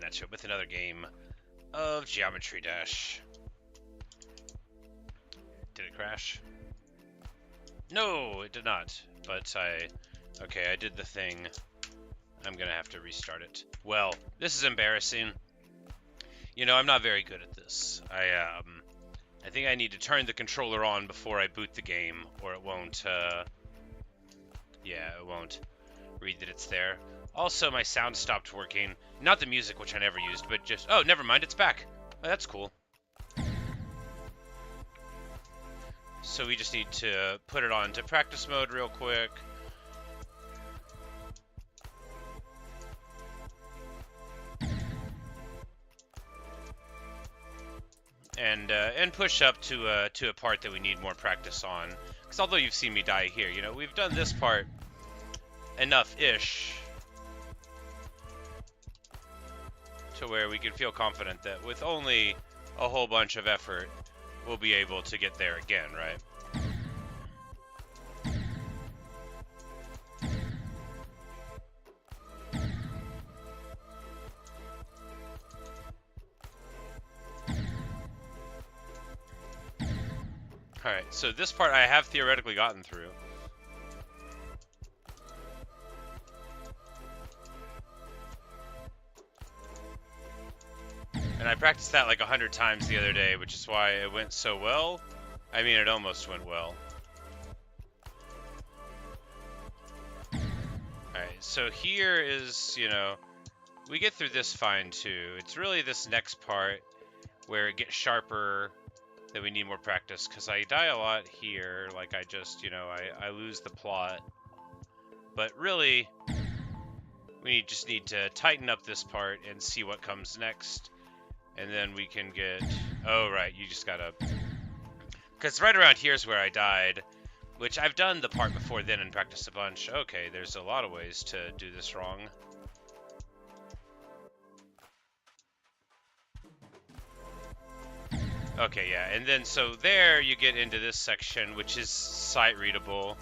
at you with another game of Geometry Dash. Did it crash? No, it did not. But okay, I did the thing. I'm gonna have to restart it. Well, this is embarrassing. You know, I'm not very good at this. I think I need to turn the controller on before I boot the game, or it won't, yeah, it won't read that it's there. Also, my sound stopped working. Not the music, which I never used, but just... Oh, never mind, it's back. Oh, that's cool. So we just need to put it on to practice mode real quick. And push up to a part that we need more practice on. Because although you've seen me die here, you know, we've done this part enough-ish to where we can feel confident that with only a whole bunch of effort, we'll be able to get there again, right? Alright, so this part I have theoretically gotten through. And I practiced that like 100 times the other day, which is why it went so well. I mean, it almost went well. Alright, so here is, you know, we get through this fine too. It's really this next part where it gets sharper that we need more practice, because I die a lot here. Like, I just, you know, I lose the plot. But really, we just need to tighten up this part and see what comes next. And then we can get... Oh, right, you just gotta... Because right around here is where I died, which I've done the part before then and practiced a bunch. Okay, there's a lot of ways to do this wrong. Okay, yeah, and then so there you get into this section, which is sight readable.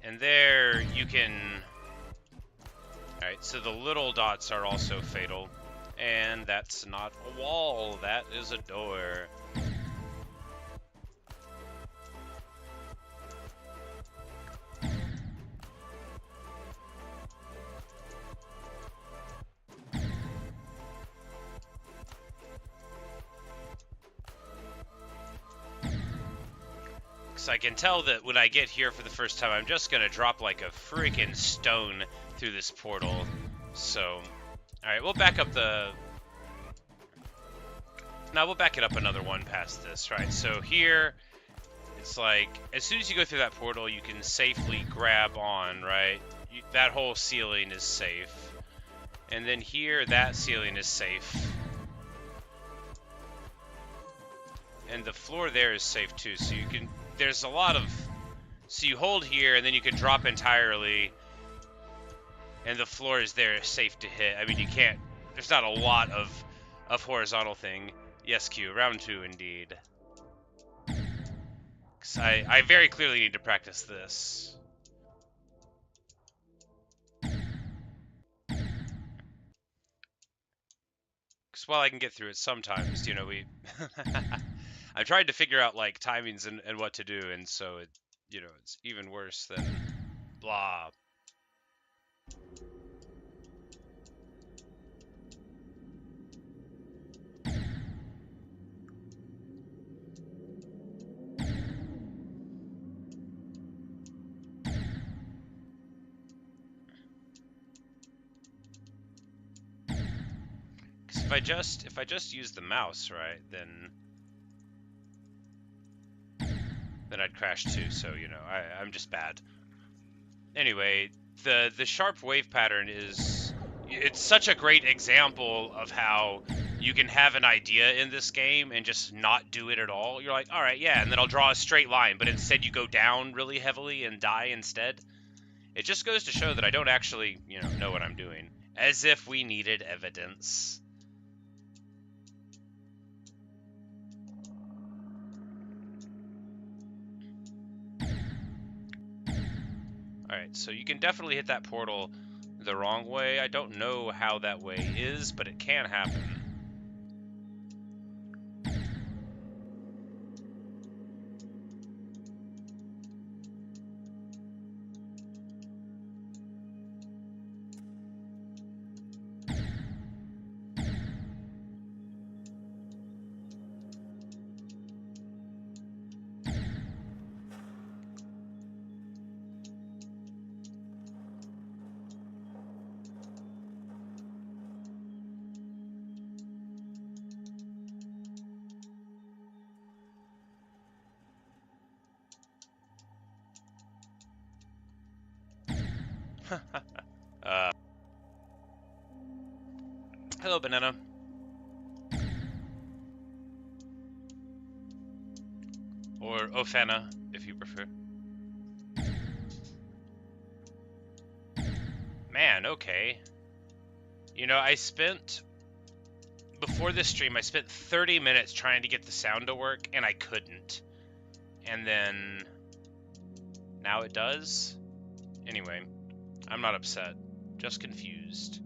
And there you can... Alright, so the little dots are also fatal. And that's not a wall, that is a door. I can tell that when I get here for the first time, I'm just gonna drop like a freaking stone through this portal. So, alright, we'll back up the... Now we'll back it up another one past this, right? So here, it's like, as soon as you go through that portal, you can safely grab on, right? That whole ceiling is safe. And then here, that ceiling is safe. And the floor there is safe too, so you can... There's a lot of... So you hold here, and then you can drop entirely, and the floor is there safe to hit. I mean, you can't... There's not a lot of horizontal thing. Yes, Q, round 2 indeed. 'Cause I very clearly need to practice this. Because while I can get through it sometimes, you know, we... I tried to figure out, like, timings and what to do, and so it, you know, it's even worse than blah. Because if I just use the mouse, right, then I'd crash too, so, you know, I'm just bad. Anyway, the sharp wave pattern is... It's such a great example of how you can have an idea in this game and just not do it at all. You're like, alright, yeah, and then I'll draw a straight line, but instead you go down really heavily and die instead. It just goes to show that I don't actually, you know what I'm doing. As if we needed evidence. Alright, so you can definitely hit that portal the wrong way. I don't know how that way is, but it can happen. Hello, Banana. Or Ofena, if you prefer. Man, okay. You know, before this stream, I spent 30 minutes trying to get the sound to work, and I couldn't. And then, now it does? Anyway, I'm not upset, just confused.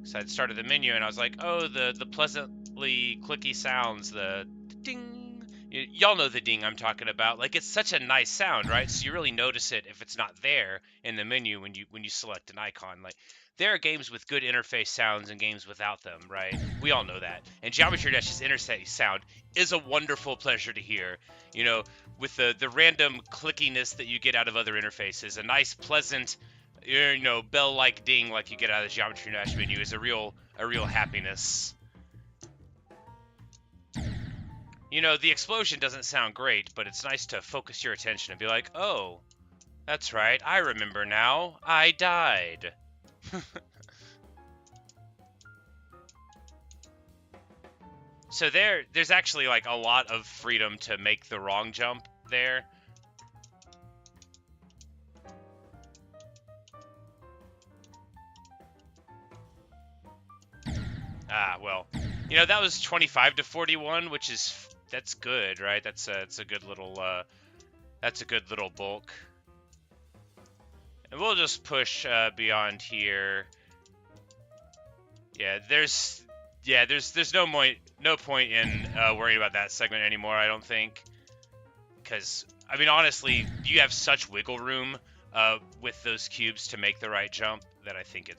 So I'd started the menu, and I was like, oh, the pleasantly clicky sounds, the ding. Y'all know the ding I'm talking about. Like, it's such a nice sound, right? So you really notice it if it's not there in the menu when you select an icon. Like, there are games with good interface sounds and games without them, right? We all know that. And Geometry Dash's interface sound is a wonderful pleasure to hear. You know, with the random clickiness that you get out of other interfaces, a nice, pleasant, you know, bell-like ding like you get out of the Geometry Dash menu is a real happiness. You know, the explosion doesn't sound great, but it's nice to focus your attention and be like, oh, that's right, I remember now, I died. So there's actually like a lot of freedom to make the wrong jump there. Ah, well, you know, that was 25 to 41, which is, that's good, right? That's a good little bulk. And we'll just push beyond here. Yeah, there's no point in worrying about that segment anymore, I don't think. Because, I mean, honestly, you have such wiggle room with those cubes to make the right jump that I think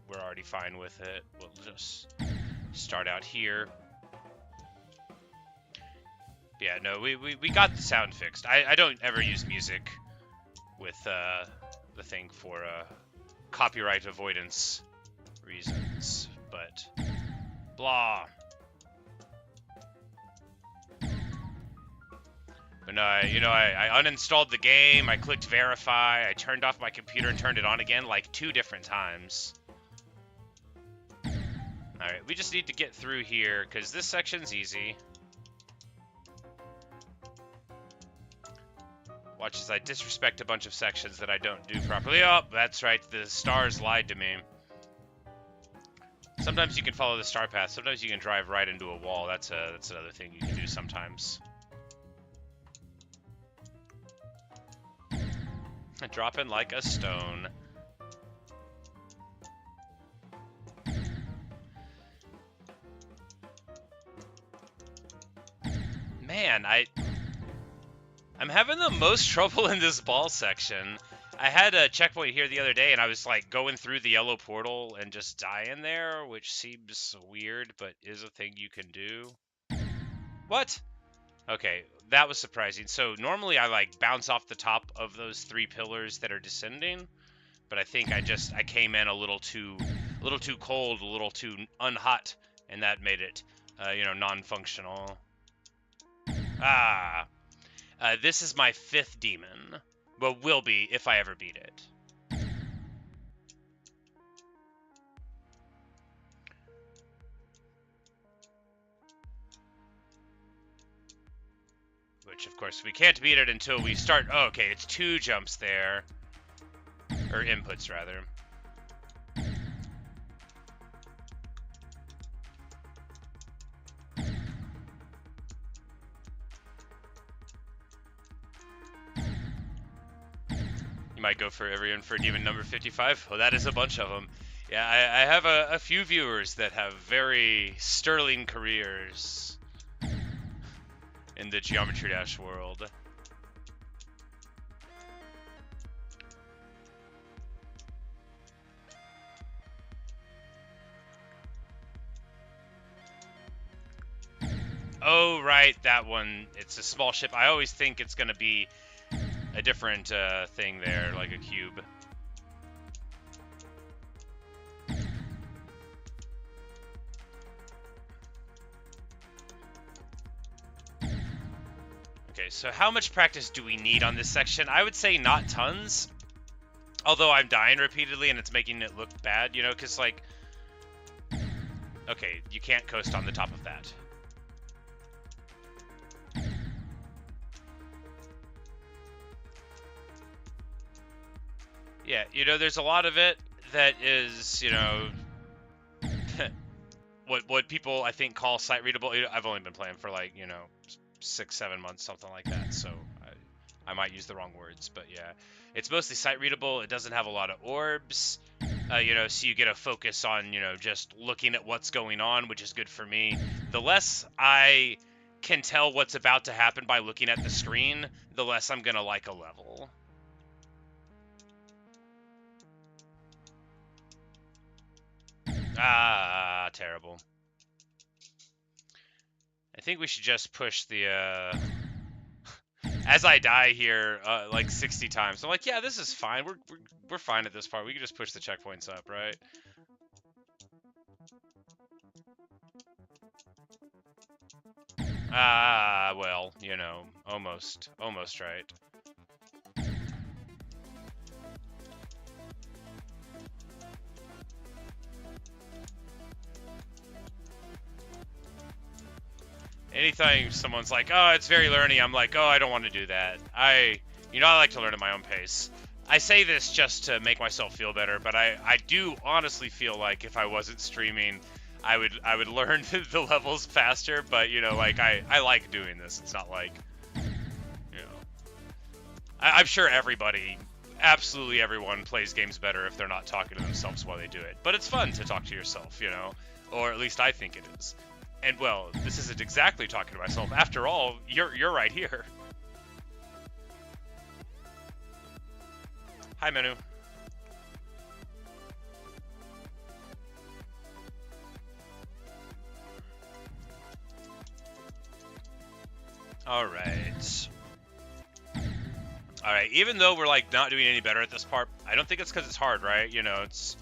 we're already fine with it. We'll just start out here. Yeah, no, we got the sound fixed. I don't ever use music with the thing for copyright avoidance reasons, but blah. But no, I uninstalled the game, I clicked verify, I turned off my computer and turned it on again like 2 different times. Alright, we just need to get through here, because this section's easy. Watch as I disrespect a bunch of sections that I don't do properly. Oh, that's right, the stars lied to me. Sometimes you can follow the star path, sometimes you can drive right into a wall. That's another thing you can do sometimes. Dropping like a stone. Man, I'm having the most trouble in this ball section. I had a checkpoint here the other day, and I was like going through the yellow portal and just dying there, which seems weird, but is a thing you can do. What? Okay, that was surprising. So normally I like bounce off the top of those 3 pillars that are descending, but I think I came in a little too cold, a little too unhot, and that made it, you know, non-functional. Ah, this is my 5th demon. Well, will be if I ever beat it. Which, of course, we can't beat it until we start. Oh, okay, it's 2 jumps there. Or inputs, rather. might go for everyone for demon number 55. Well, that is a bunch of them. Yeah, I have a few viewers that have very sterling careers in the Geometry Dash world. Oh, right, that one. It's a small ship. I always think it's going to be a different thing there, like a cube. Okay, so how much practice do we need on this section? I would say not tons. Although I'm dying repeatedly and it's making it look bad, you know, because, like... Okay, you can't coast on the top of that. Yeah, you know, there's a lot of it that is, you know, what people, I think, call sight-readable. I've only been playing for, like, you know, 6-7 months, something like that, so I might use the wrong words, but yeah. It's mostly sight-readable. It doesn't have a lot of orbs, you know, so you get a focus on, you know, just looking at what's going on, which is good for me. The less I can tell what's about to happen by looking at the screen, the less I'm going to like a level. Ah, terrible. I think we should just push the, as I die here, like 60 times. I'm like, yeah, this is fine. We're fine at this part. We can just push the checkpoints up, right? Ah, well, you know, almost right. Anytime someone's like, oh, it's very learny, I'm like, oh, I don't want to do that. You know, I like to learn at my own pace. I say this just to make myself feel better, but I do honestly feel like if I wasn't streaming, I would learn the levels faster, but, you know, like, I like doing this. It's not like, you know... I'm sure everybody, absolutely everyone, plays games better if they're not talking to themselves while they do it. But it's fun to talk to yourself, you know? Or at least I think it is. And, well, this isn't exactly talking to myself. After all, you're right here. Hi, Menu. Alright. Alright, even though we're, like, not doing any better at this part, I don't think it's because it's hard, right? You know, it's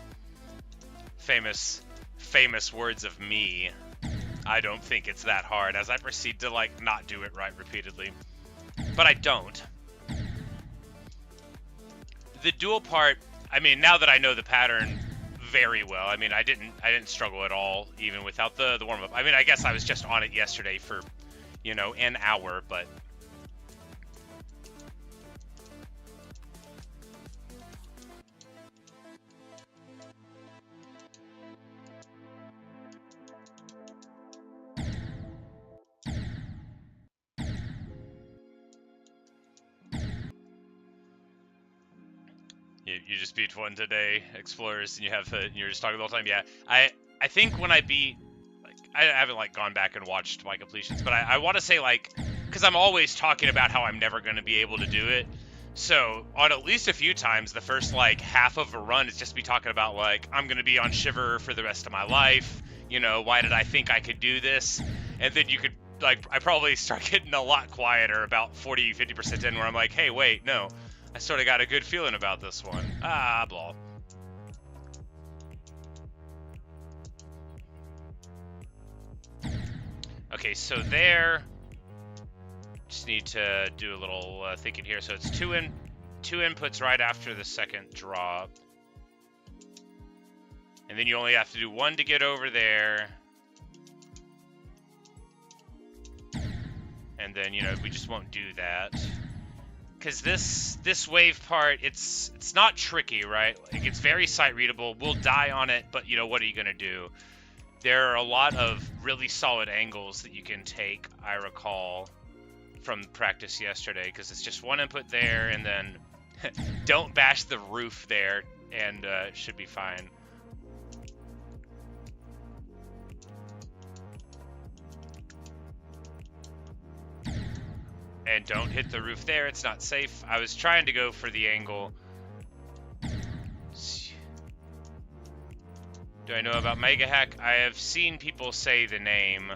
famous words of me. I don't think it's that hard, as I proceed to, like, not do it right repeatedly. But I don't. The dual part, I mean, now that I know the pattern very well, I mean, I didn't struggle at all, even without the warm-up. I mean, I guess I was just on it yesterday for, you know, an hour, but... You just beat one today, Explorers, and you're just talking the whole time. Yeah, I think when I beat, like, I haven't, like, gone back and watched my completions, but I want to say, like, because I'm always talking about how I'm never going to be able to do it. So on at least a few times, the first, like, half of a run is just me talking about, like, I'm going to be on Shiver for the rest of my life. You know, why did I think I could do this? And then you could, like, I probably start getting a lot quieter about 40-50% in, where I'm like, hey, wait, no. I sort of got a good feeling about this one. Ah, blah. Okay, so there. Just need to do a little thinking here. So it's two inputs right after the second drop. And then you only have to do one to get over there. And then, you know, we just won't do that. Because this wave part, it's not tricky, right? Like, it's very sight readable. We'll die on it, but, you know, what are you gonna do? There are a lot of really solid angles that you can take, I recall, from practice yesterday, because it's just one input there, and then Don't bash the roof there, and it should be fine. And don't hit the roof there, it's not safe. I was trying to go for the angle. Do I know about Mega Hack? I have seen people say the name.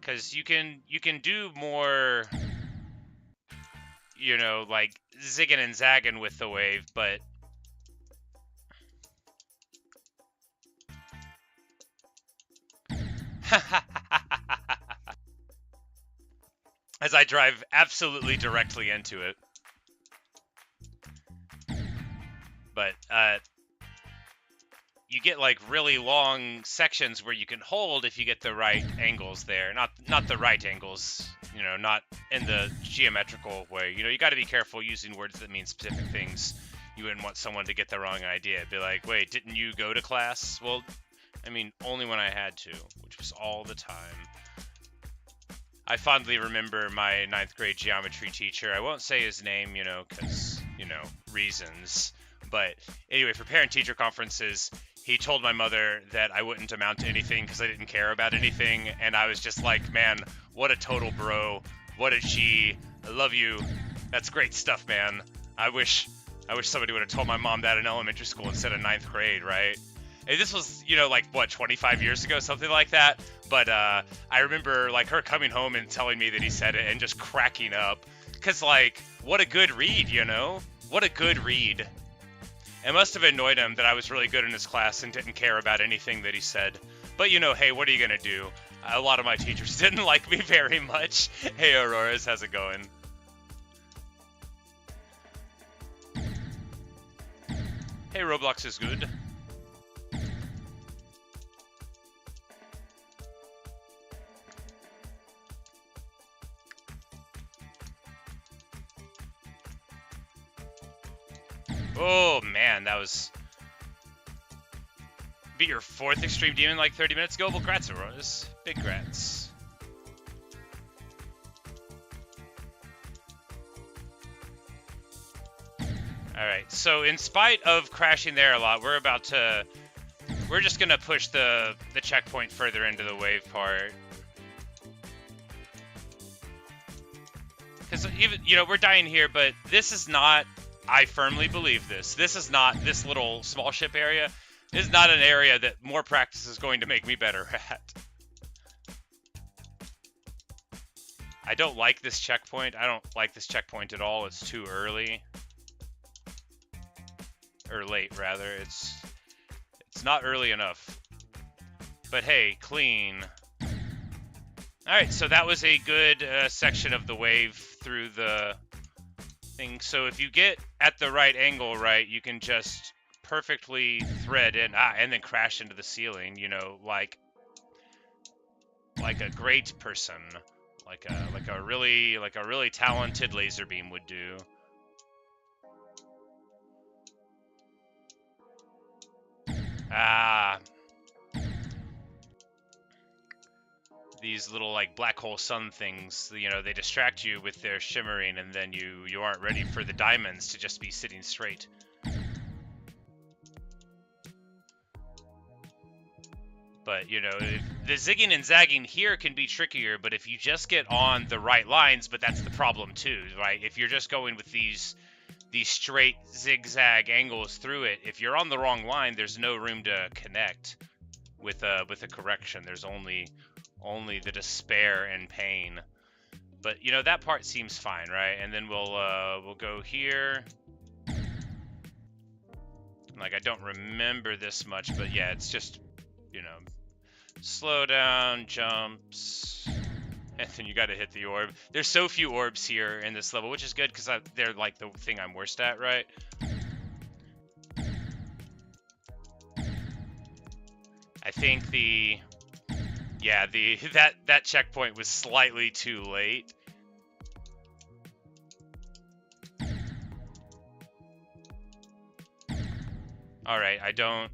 Because you can do more, you know, like zigging and zagging with the wave, but as I drive absolutely directly into it. But you get like really long sections where you can hold if you get the right angles there. Not the right angles, you know, not in the geometrical way. You know, you got to be careful using words that mean specific things. You wouldn't want someone to get the wrong idea. Be like, wait, didn't you go to class? Well, I mean, only when I had to, which was all the time. I fondly remember my 9th grade geometry teacher. I won't say his name, you know, because, you know, reasons. But anyway, for parent-teacher conferences, he told my mother that I wouldn't amount to anything because I didn't care about anything. And I was just like, man, what a total bro. What a G. I love you. That's great stuff, man. I wish somebody would have told my mom that in elementary school instead of 9th grade, right? And this was, you know, like, what, 25 years ago, something like that? But I remember, like, her coming home and telling me that he said it and just cracking up. Because, like, what a good read, you know? What a good read. It must have annoyed him that I was really good in his class and didn't care about anything that he said. But, you know, hey, what are you going to do? A lot of my teachers didn't like me very much. Hey, Auroras, how's it going? Hey, Roblox is good. Oh, man, that was... Beat your 4th Extreme Demon like 30 minutes ago? Well, grats, Auroras. Big grats. Alright, so in spite of crashing there a lot, we're just gonna push the checkpoint further into the wave part. Because even, you know, we're dying here, but this is not... I firmly believe this. This is not, this little small ship area is not an area that more practice is going to make me better at. I don't like this checkpoint. I don't like this checkpoint at all. It's too early. Or late, rather. It's not early enough. But hey, clean. Alright, so that was a good section of the wave through the... thing. So if you get at the right angle, right, you can just perfectly thread in and then crash into the ceiling, you know, like a great person, like a really talented laser beam would do. These little like black hole sun things, you know, they distract you with their shimmering, and then you aren't ready for the diamonds to just be sitting straight. But, you know, the zigging and zagging here can be trickier, but if you just get on the right lines, but that's the problem too, right? If you're just going with these straight zigzag angles through it, if you're on the wrong line, there's no room to connect with a correction. There's only the despair and pain. But, you know, that part seems fine, right? And then we'll go here. Like, I don't remember this much, but yeah, it's just, you know, slow down, jumps, and then you gotta hit the orb. There's so few orbs here in this level, which is good, because they're, like, the thing I'm worst at, right? I think that checkpoint was slightly too late. Alright, I don't...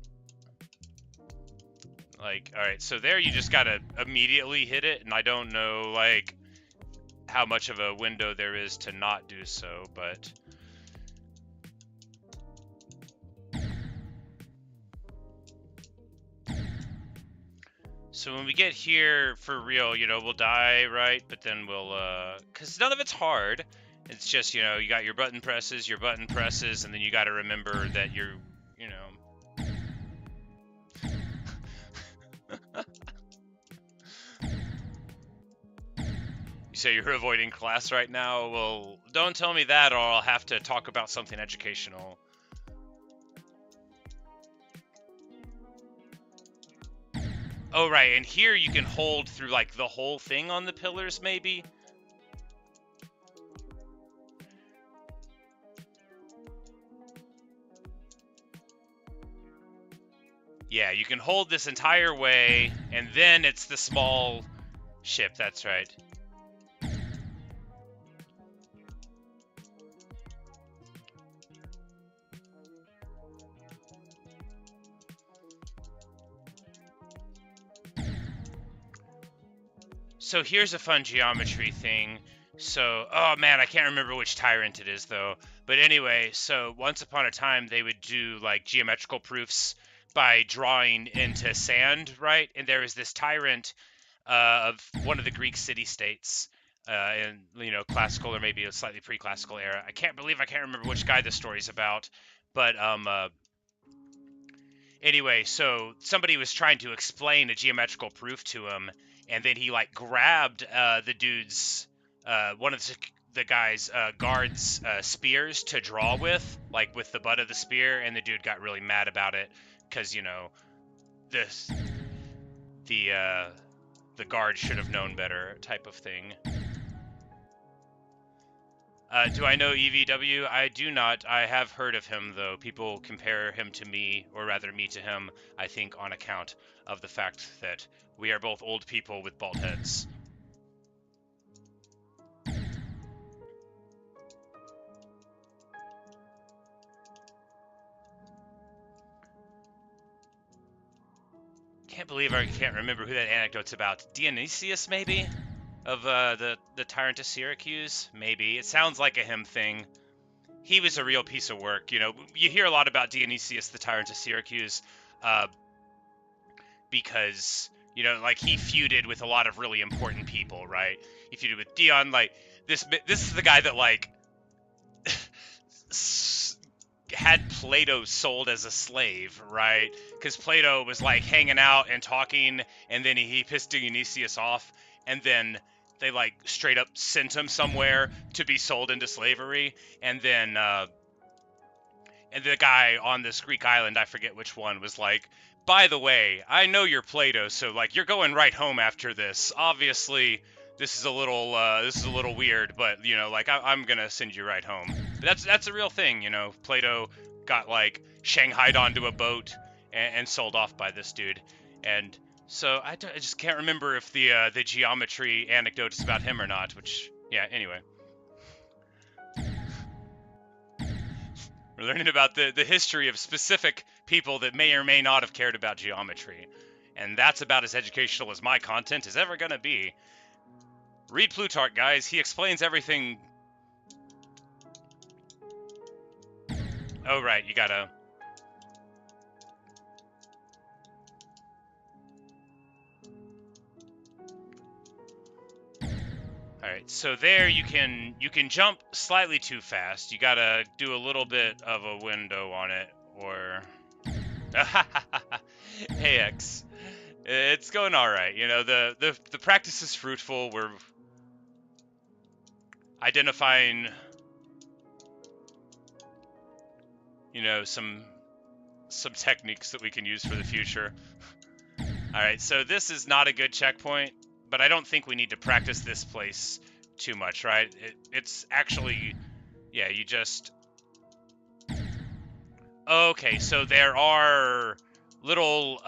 Like, alright, so there you just gotta immediately hit it, and I don't know, like, how much of a window there is to not do so, but... So when we get here, for real, you know, we'll die, right? But then we'll, because none of it's hard. It's just, you know, you got your button presses, and then you gotta remember that you're, you know... You say you're avoiding class right now? Well, don't tell me that or I'll have to talk about something educational. Oh, right, and here you can hold through, like, the whole thing on the pillars, maybe? Yeah, you can hold this entire way, and then it's the small ship, that's right. So here's a fun geometry thing. So, oh man, I can't remember which tyrant it is though. But anyway, so once upon a time they would do like geometrical proofs by drawing into sand, right? And there was this tyrant of one of the Greek city-states in, you know, classical or maybe a slightly pre-classical era. I can't remember which guy the story's about, but anyway, so somebody was trying to explain a geometrical proof to him, and then he like grabbed the dude's one of the guy's guards spears to draw with, like with the butt of the spear, and the dude got really mad about it because, you know, the guard should have known better type of thing. Do I know EVW? I do not. I have heard of him, though. People compare him to me, or rather me to him, I think on account of the fact that we are both old people with bald heads. Can't believe I can't remember who that anecdote's about. Dionysius, maybe? Of the Tyrant of Syracuse? Maybe. It sounds like a him thing. He was a real piece of work. You know, you hear a lot about Dionysius, the Tyrant of Syracuse, because, you know, like, he feuded with a lot of really important people, right? He feuded with Dion, like, this is the guy that, like, had Plato sold as a slave, right? Because Plato was, like, hanging out and talking, and then he pissed Dionysius off, and then they, like, straight up sent him somewhere to be sold into slavery, and then, and the guy on this Greek island, I forget which one, was like, by the way, I know you're Plato, so, like, you're going right home after this. Obviously, this is a little weird, but, you know, like, I'm gonna send you right home. But that's a real thing, you know. Plato got, like, shanghaied onto a boat and sold off by this dude. And so I just can't remember if the geometry anecdote is about him or not, which, yeah, anyway. We're learning about the history of specific people that may or may not have cared about geometry. And that's about as educational as my content is ever going to be. Read Plutarch, guys. He explains everything. Oh, right. You gotta... Alright, so there you can jump slightly too fast. You gotta do a little bit of a window on it, or... Hey, X. It's going alright. You know, the practice is fruitful. We're identifying, you know, some techniques that we can use for the future. Alright, so this is not a good checkpoint, but I don't think we need to practice this place too much, right? It's actually, yeah, you just... Okay, so there are little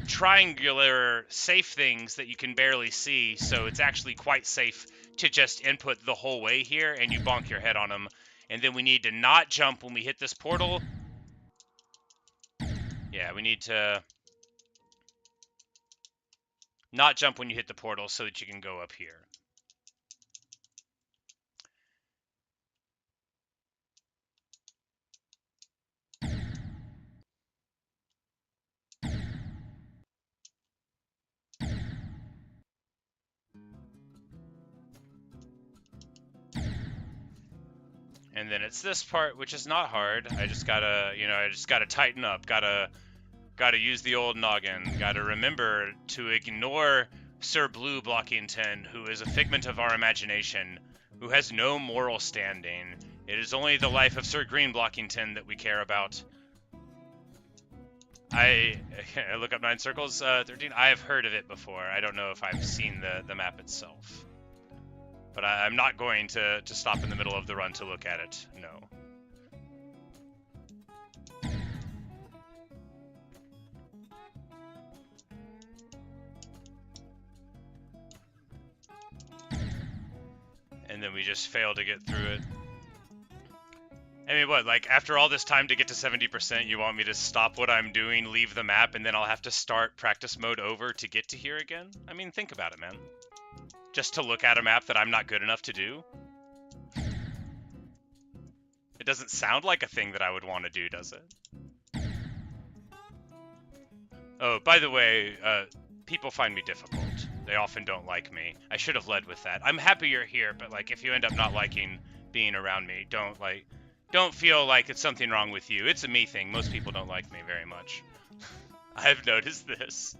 triangular safe things that you can barely see, so it's actually quite safe to just input the whole way here, and you bonk your head on them. And then we need to not jump when we hit this portal. Yeah, we need to not jump when you hit the portal so that you can go up here. And then it's this part, which is not hard. I just gotta, I just gotta tighten up. Gotta use the old noggin. Gotta remember to ignore Sir Blue Blockington, who is a figment of our imagination, who has no moral standing. It is only the life of Sir Green Blockington that we care about. I look up 9 circles, 13. I have heard of it before. I don't know if I've seen the map itself. But I'm not going to stop in the middle of the run to look at it, no. And then we just fail to get through it. I mean, what, like, after all this time to get to 70%, you want me to stop what I'm doing, leave the map, and then I'll have to start practice mode over to get to here again? I mean, think about it, man. Just to look at a map that I'm not good enough to do? It doesn't sound like a thing that I would want to do, does it? Oh, by the way, people find me difficult. They often don't like me. I should have led with that. I'm happy you're here, but, like, if you end up not liking being around me, don't feel like it's something wrong with you. It's a me thing. Most people don't like me very much. I've noticed this.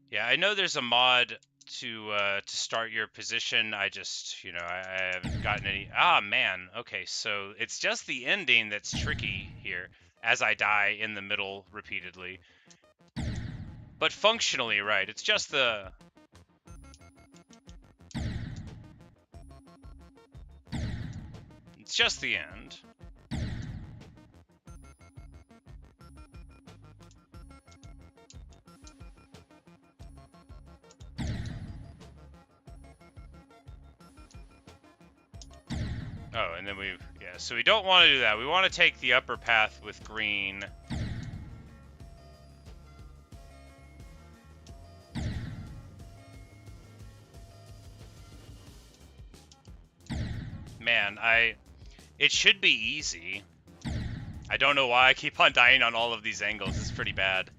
Yeah, I know there's a mod to start your position. I just, I haven't gotten any. Ah, man. Okay, so it's just the ending that's tricky here, as I die in the middle repeatedly. But functionally, right? It's just the. It's just the end. Oh, and then so we don't want to do that. We want to take the upper path with green. Man, it should be easy. I don't know why I keep on dying on all of these angles. It's pretty bad.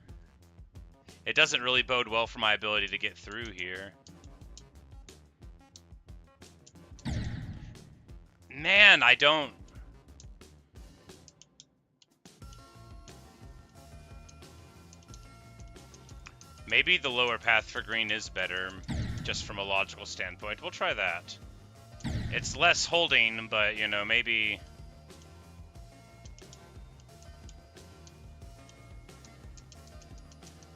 It doesn't really bode well for my ability to get through here. Man, I don't... Maybe the lower path for green is better, just from a logical standpoint. We'll try that. It's less holding, but, maybe...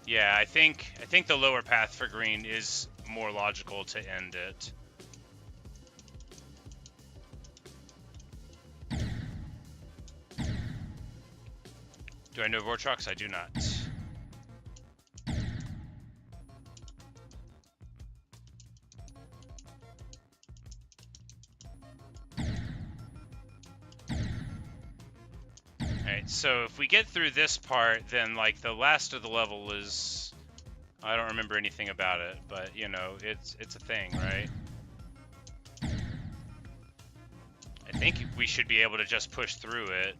Yeah, I think the lower path for green is more logical to end it. Do I know Vortrox? I do not. Alright, so if we get through this part, then, like, the last of the level is... I don't remember anything about it, but, it's a thing, right? I think we should be able to just push through it.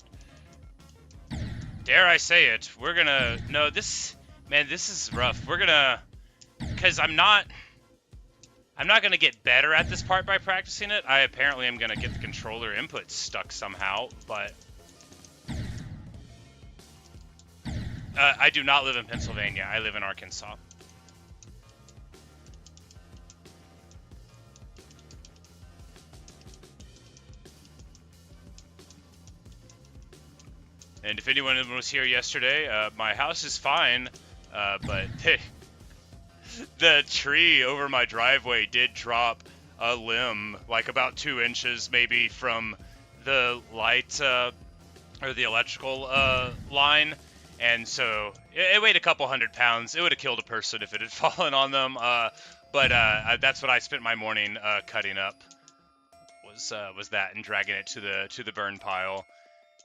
Dare I say it, we're gonna... No, this is rough. We're gonna... Because I'm not gonna get better at this part by practicing it. I apparently am gonna get the controller input stuck somehow, but... I do not live in Pennsylvania. I live in Arkansas. And if anyone was here yesterday, my house is fine, but the tree over my driveway did drop a limb, like about 2 inches maybe from the light, or the electrical line, And so it weighed a couple 100 pounds. It would have killed a person if it had fallen on them. But that's what I spent my morning cutting up. Was that and dragging it to the burn pile.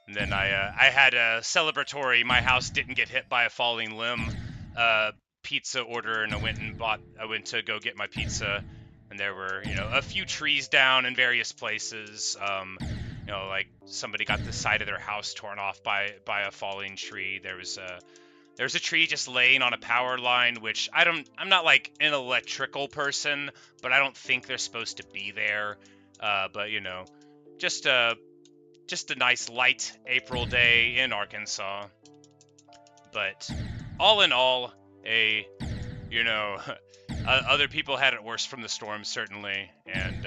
And then I had a celebratory. My house didn't get hit by a falling limb. Pizza order, and I went to go get my pizza, and there were a few trees down in various places. Like somebody got the side of their house torn off by a falling tree. There's a tree just laying on a power line, which I'm not like an electrical person, but I don't think they're supposed to be there. But just a nice light April day in Arkansas. But all in all, other people had it worse from the storm, certainly, and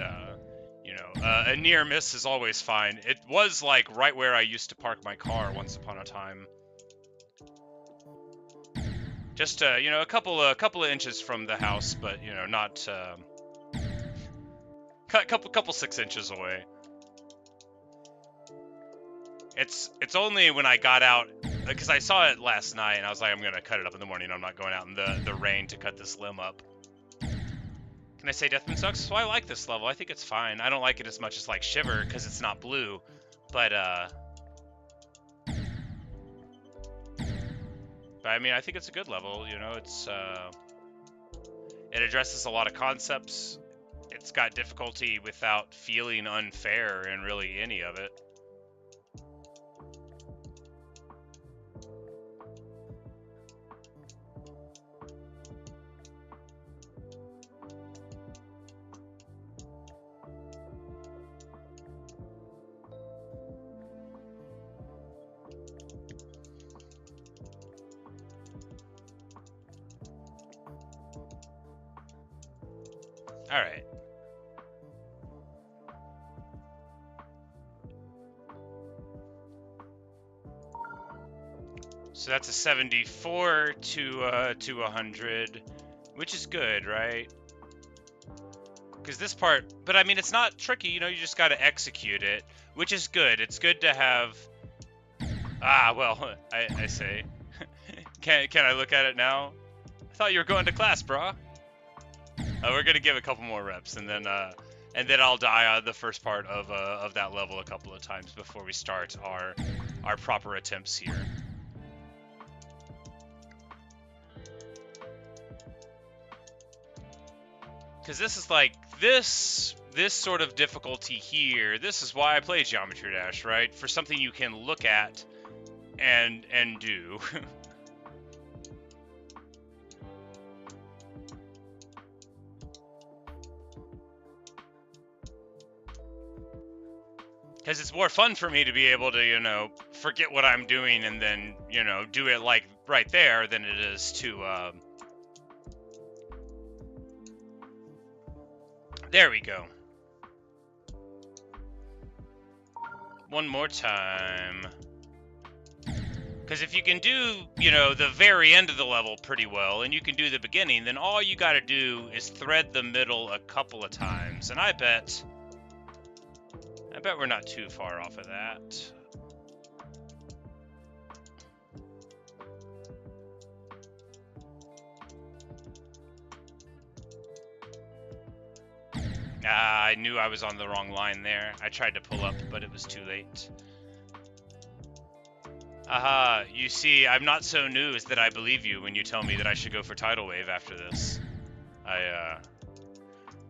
a near miss is always fine. It was like right where I used to park my car once upon a time. Just a couple of inches from the house, but not couple 6 inches away. It's only when I got out, because I saw it last night and I was like, I'm gonna cut it up in the morning. I'm not going out in the rain to cut this limb up. Can I say Deathman sucks? So I like this level. I think it's fine. I don't like it as much as like Shiver because it's not blue, but I mean, I think it's a good level. It addresses a lot of concepts. It's got difficulty without feeling unfair in really any of it. All right. So that's a 74 to 100, which is good, right? Because this part, but I mean, it's not tricky. You just got to execute it, which is good. It's good to have. Well, I say, can I look at it now? I thought you were going to class, brah. We're gonna give a couple more reps, and then I'll die on the first part of that level a couple of times before we start our proper attempts here. Because this is like this sort of difficulty here. This is why I play Geometry Dash, right? For something you can look at and do. Because it's more fun for me to be able to, forget what I'm doing and then, do it like right there than it is to, there we go. One more time. Because if you can do, the very end of the level pretty well, and you can do the beginning, then all you gotta do is thread the middle a couple of times. And I bet we're not too far off of that. I knew I was on the wrong line there. I tried to pull up, but it was too late. Aha, you see, I'm not so new as that I believe you when you tell me that I should go for Tidal Wave after this.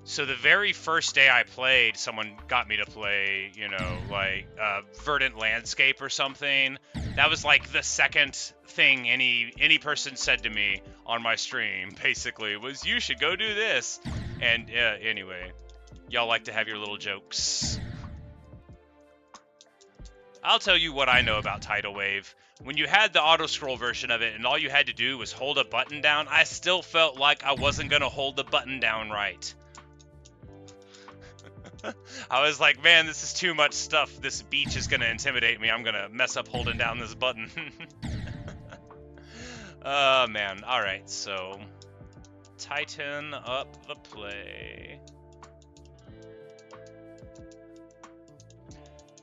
So the very first day I played, someone got me to play, like Verdant Landscape or something. That was like the second thing any person said to me on my stream, basically, was you should go do this. And anyway, y'all like to have your little jokes. I'll tell you what I know about Tidal Wave. When you had the auto-scroll version of it and all you had to do was hold a button down, I still felt like I wasn't going to hold the button down right. I was like, man, this is too much stuff. This beach is going to intimidate me. I'm going to mess up holding down this button. Oh, man. All right, so tighten up the play.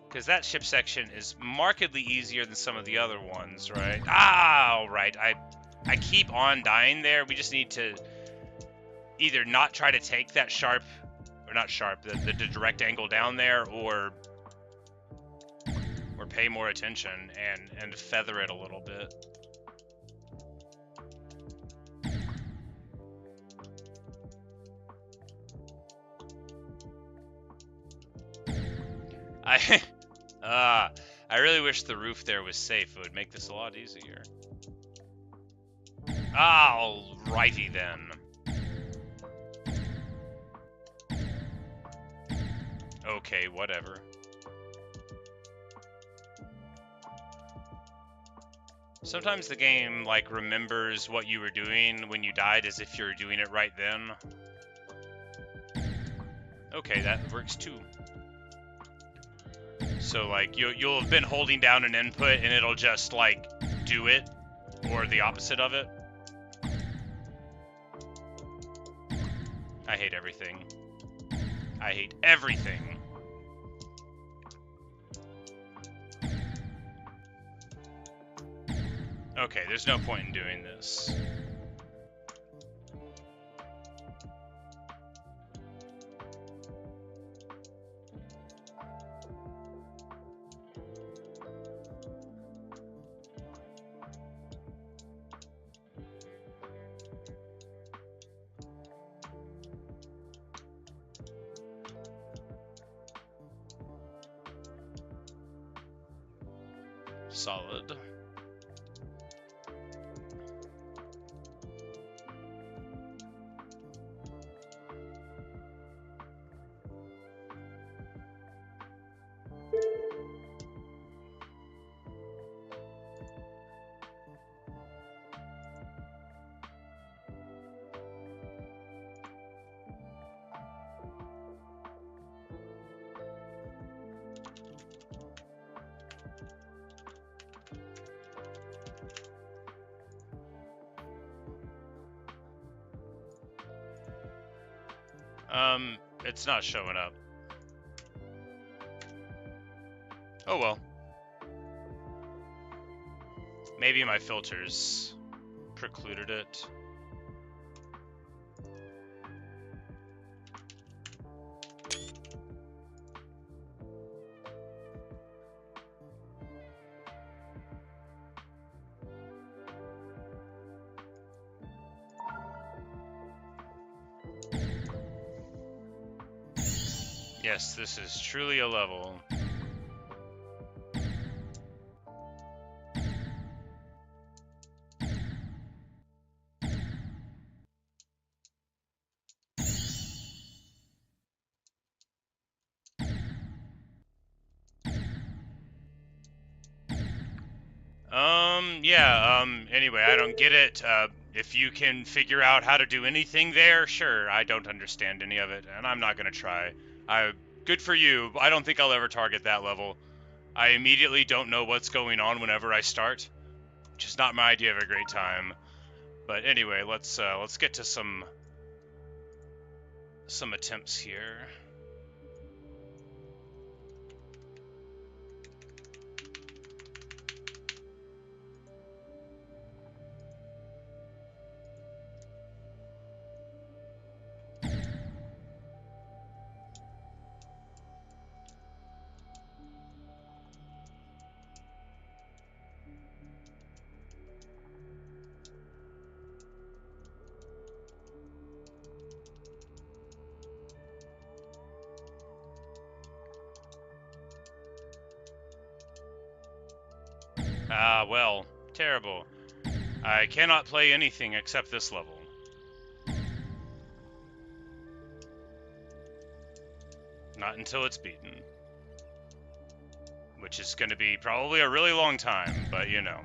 Because that ship section is markedly easier than some of the other ones, right? Ah, right. I keep on dying there. We just need to either not try to take that sharp, or not sharp, the direct angle down there, or pay more attention and feather it a little bit. I really wish the roof there was safe. It would make this a lot easier. Alrighty then. Okay, whatever. Sometimes the game, like, remembers what you were doing when you died as if you're doing it right then. Okay, that works too. So, like, you'll have been holding down an input and it'll just, like, do it, or the opposite of it. I hate everything. I hate everything. Okay, there's no point in doing this. Solid. It's not showing up. Oh well. Maybe my filters precluded it. Yes, this is truly a level. Anyway, I don't get it. If you can figure out how to do anything there, sure. I don't understand any of it, and I'm not gonna try. Good for you. I don't think I'll ever target that level. I immediately don't know what's going on whenever I start, which is not my idea of a great time. But anyway, let's get to some attempts here. Well, terrible. I cannot play anything except this level. Not until it's beaten. Which is going to be probably a really long time, but you know.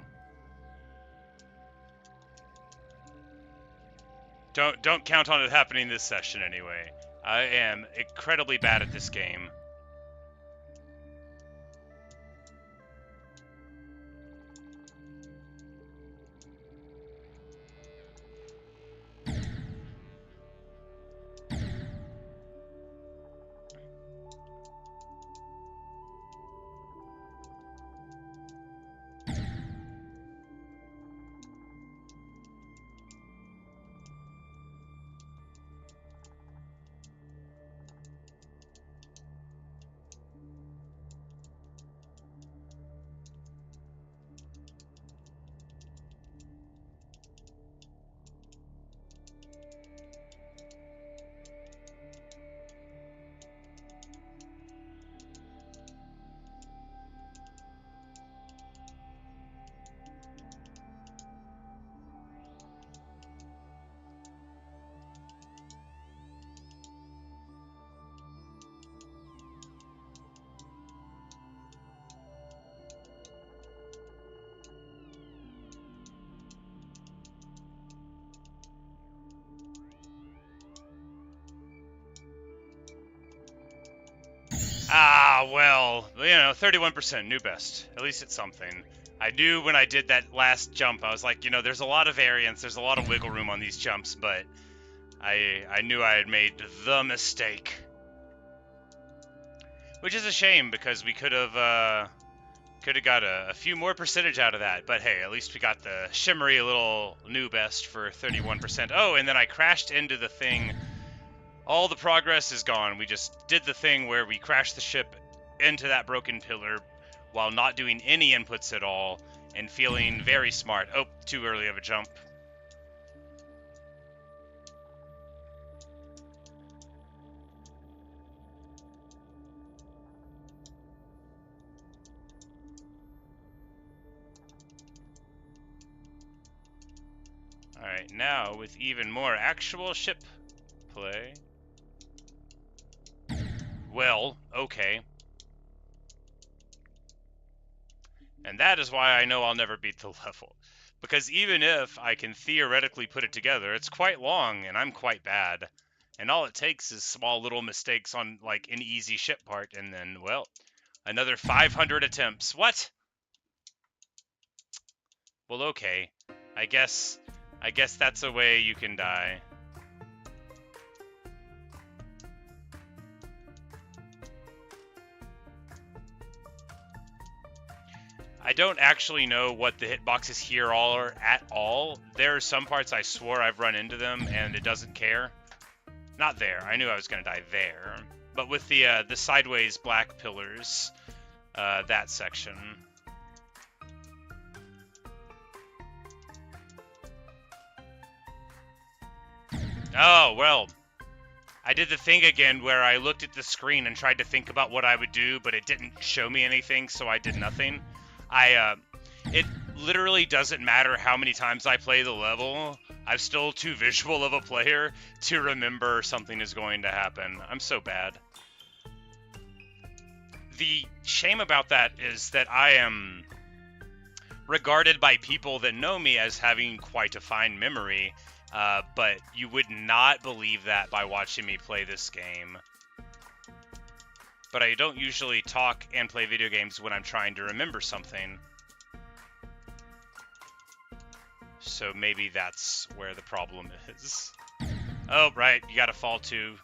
Don't count on it happening this session anyway. I am incredibly bad at this game. Well, you know, 31%, new best. At least it's something. I knew when I did that last jump, I was like, you know, there's a lot of variance, there's a lot of wiggle room on these jumps, but I knew I had made the mistake. Which is a shame, because we could have got a few more percentage out of that, but hey, at least we got the shimmery little new best for 31%. Oh, and then I crashed into the thing. All the progress is gone. We just did the thing where we crashed the ship into that broken pillar while not doing any inputs at all and feeling very smart. Oh, too early of a jump. Alright, now with even more actual ship play. Well, okay. And that is why I know I'll never beat the level. Because even if I can theoretically put it together, it's quite long and I'm quite bad. And all it takes is small little mistakes on, like, an easy ship part, and then, well, another 500 attempts. What? Well, okay. I guess that's a way you can die. I don't actually know what the hitboxes here are at all. There are some parts I swore I've run into them and it doesn't care. Not there. I knew I was going to die there. But with the sideways black pillars, that section. Oh, well. I did the thing again where I looked at the screen and tried to think about what I would do, but it didn't show me anything, so I did nothing. It literally doesn't matter how many times I play the level. I'm still too visual of a player to remember something is going to happen. I'm so bad. The shame about that is that I am regarded by people that know me as having quite a fine memory, but you would not believe that by watching me play this game. But I don't usually talk and play video games when I'm trying to remember something. So maybe that's where the problem is. Oh, right, you gotta fall too.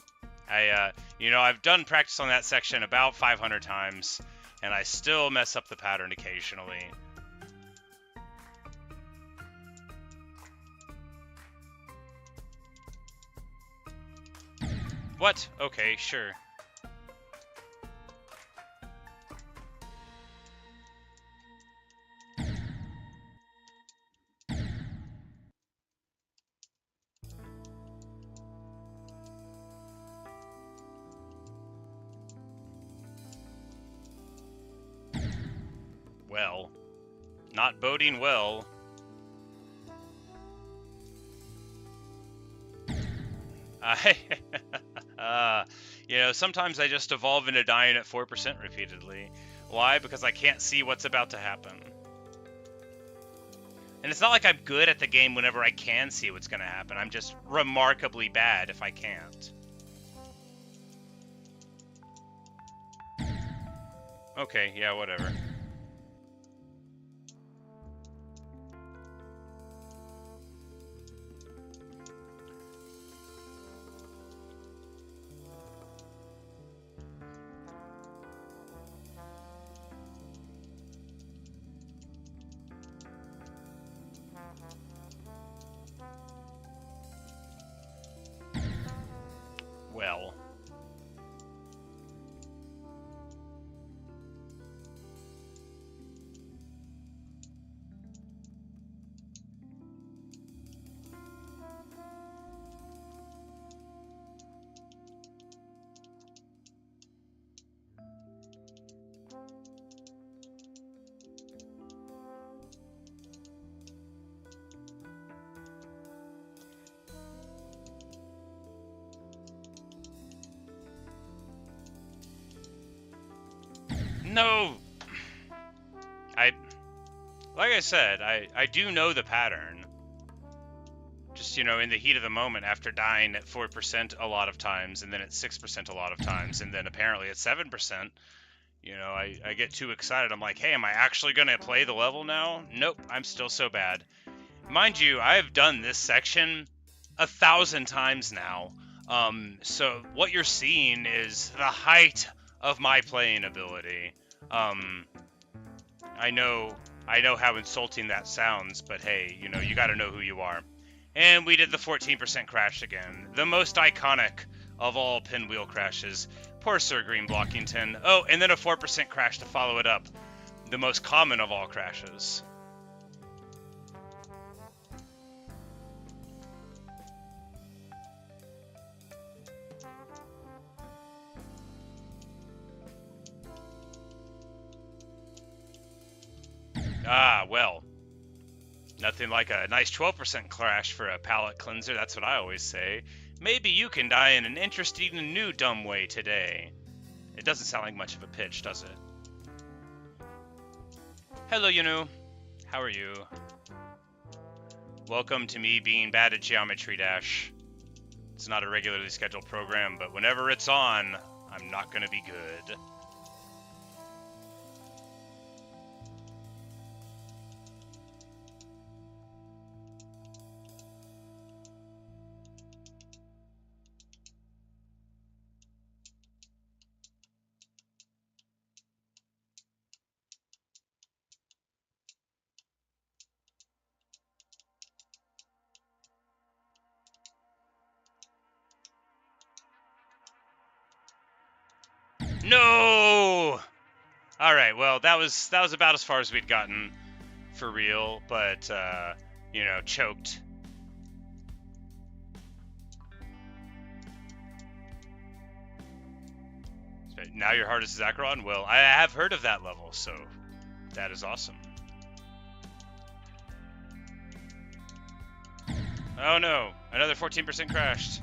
I've done practice on that section about 500 times, and I still mess up the pattern occasionally. What? Okay, sure. Well, not boding well. Sometimes I just evolve into dying at 4% repeatedly. Why? Because I can't see what's about to happen. And it's not like I'm good at the game whenever I can see what's going to happen. I'm just remarkably bad if I can't. Okay, yeah, whatever. Well. No! Like I said, I do know the pattern. Just, in the heat of the moment after dying at 4% a lot of times, and then at 6% a lot of times, and then apparently at 7%, You know, I get too excited. I'm like, hey, am I actually going to play the level now? Nope, I'm still so bad. Mind you, I've done this section 1,000 times now. So what you're seeing is the height of my playing ability. Um, I know, I know how insulting that sounds, but hey, you know, you gotta know who you are. And we did the 14% crash again. The most iconic of all pinwheel crashes. Poor Sir Green Blockington. Oh, and then a 4% crash to follow it up. The most common of all crashes. Ah, well. Nothing like a nice 12% crash for a palate cleanser, that's what I always say. Maybe you can die in an interesting and new dumb way today. It doesn't sound like much of a pitch, does it? Hello, Yunu. How are you? Welcome to me being bad at Geometry Dash. It's not a regularly scheduled program, but whenever it's on, I'm not gonna be good. No! Alright, well, that was about as far as we'd gotten for real, but, you know, choked. Now your hardest is Acheron? Well, I have heard of that level, so that is awesome. Oh no, another 14% crashed.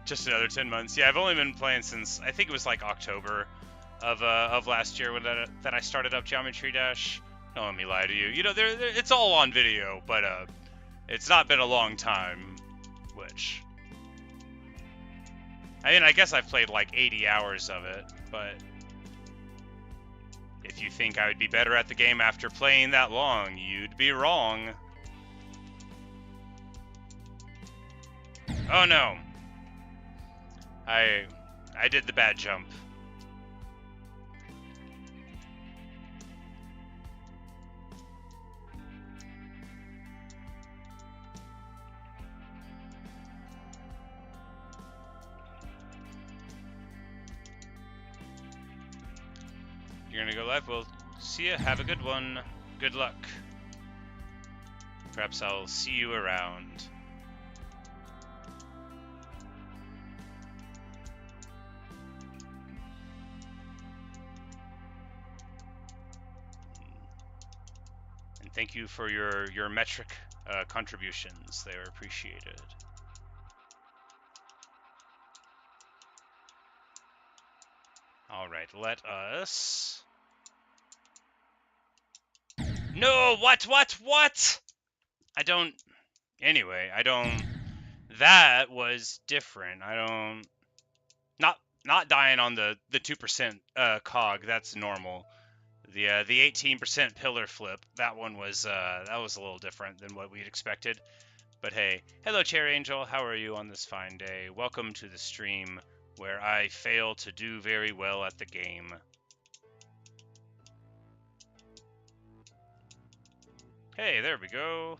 Just another 10 months. Yeah, I've only been playing since, I think it was like October of last year when that I started up Geometry Dash. Don't let me lie to you. You know, it's all on video, but it's not been a long time, which... I mean, I guess I've played like 80 hours of it, but... If you think I would be better at the game after playing that long, you'd be wrong. Oh no. I did the bad jump. You're gonna go live? Well, see ya. Have a good one. Good luck. Perhaps I'll see you around. And thank you for your metric contributions. They are appreciated. All right, let us... No, what? I don't... Anyway, I don't... That was different. I don't... Not dying on the 2% cog, that's normal. The 18% pillar flip, that one was that was a little different than what we'd expected. But hey, hello Chair Angel, how are you on this fine day? Welcome to the stream where I fail to do very well at the game. Hey, there we go.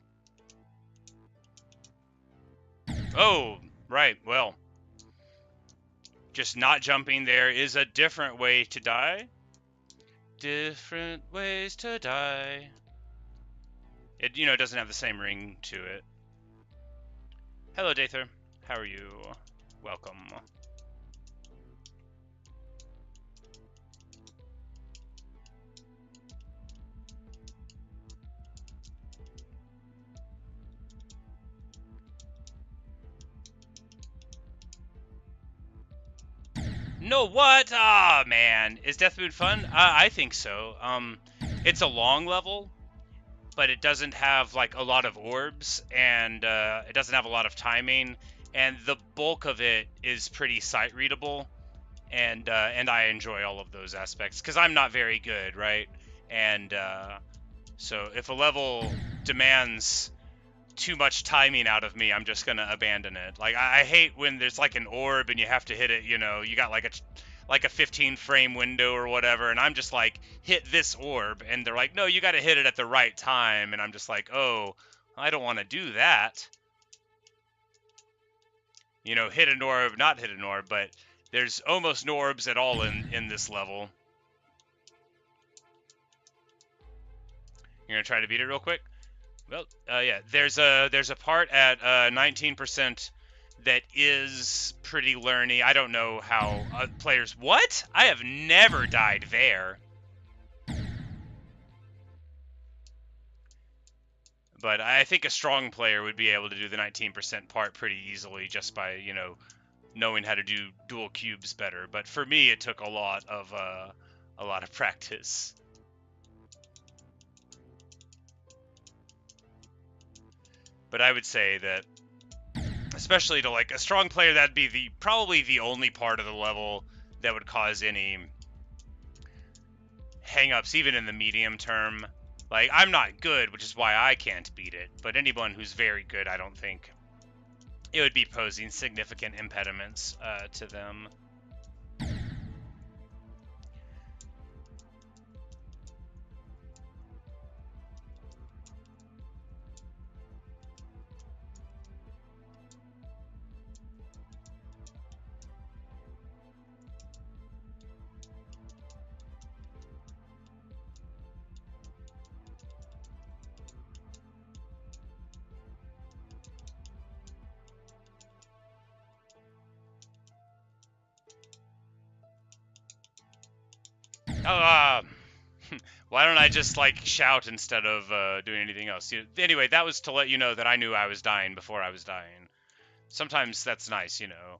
Oh, right, well. Just not jumping there is a different way to die. Different ways to die. It, you know, doesn't have the same ring to it. Hello, Dather. How are you? Welcome. No, what? Ah, man. Is Deathmood fun? I think so. It's a long level. but it doesn't have like a lot of orbs, and it doesn't have a lot of timing, and the bulk of it is pretty sight readable, and I enjoy all of those aspects because I'm not very good, right? And so if a level demands too much timing out of me, I'm just gonna abandon it. Like I hate when there's like an orb and you have to hit it. You know, you got like a 15 frame window or whatever, and I'm just like, hit this orb, and they're like, no, you got to hit it at the right time, and I'm just like, oh, I don't want to do that. You know, hit an orb, not hit an orb, but there's almost no orbs at all in this level. You're gonna try to beat it real quick. Well, yeah, there's a part at 19% that is pretty learny. I don't know how players. What? I have never died there. But I think a strong player would be able to do the 19% part pretty easily just by, you know, knowing how to do dual cubes better. But for me, it took a lot of practice. But I would say that, especially to like a strong player, that'd be probably the only part of the level that would cause any hang-ups, even in the medium term. Like, I'm not good, which is why I can't beat it. But anyone who's very good, I don't think it would be posing significant impediments to them. Oh, why don't I just like shout instead of doing anything else? Anyway, that was to let you know that I knew I was dying before I was dying. Sometimes that's nice, you know,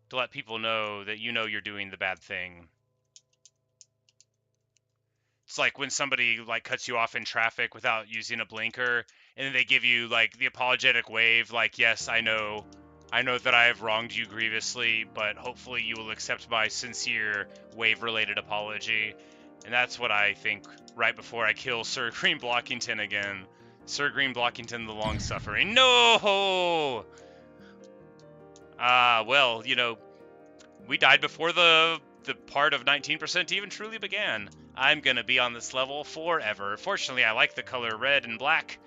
to let people know that you know you're doing the bad thing. It's like when somebody like cuts you off in traffic without using a blinker, and then they give you like the apologetic wave, like, yes, I know that I have wronged you grievously, but hopefully you will accept my sincere wave-related apology. And that's what I think right before I kill Sir Green Blockington again. Sir Green Blockington the Long-Suffering. No! Well, you know, we died before the part of 19% even truly began. I'm gonna be on this level forever. Fortunately, I like the color red and black,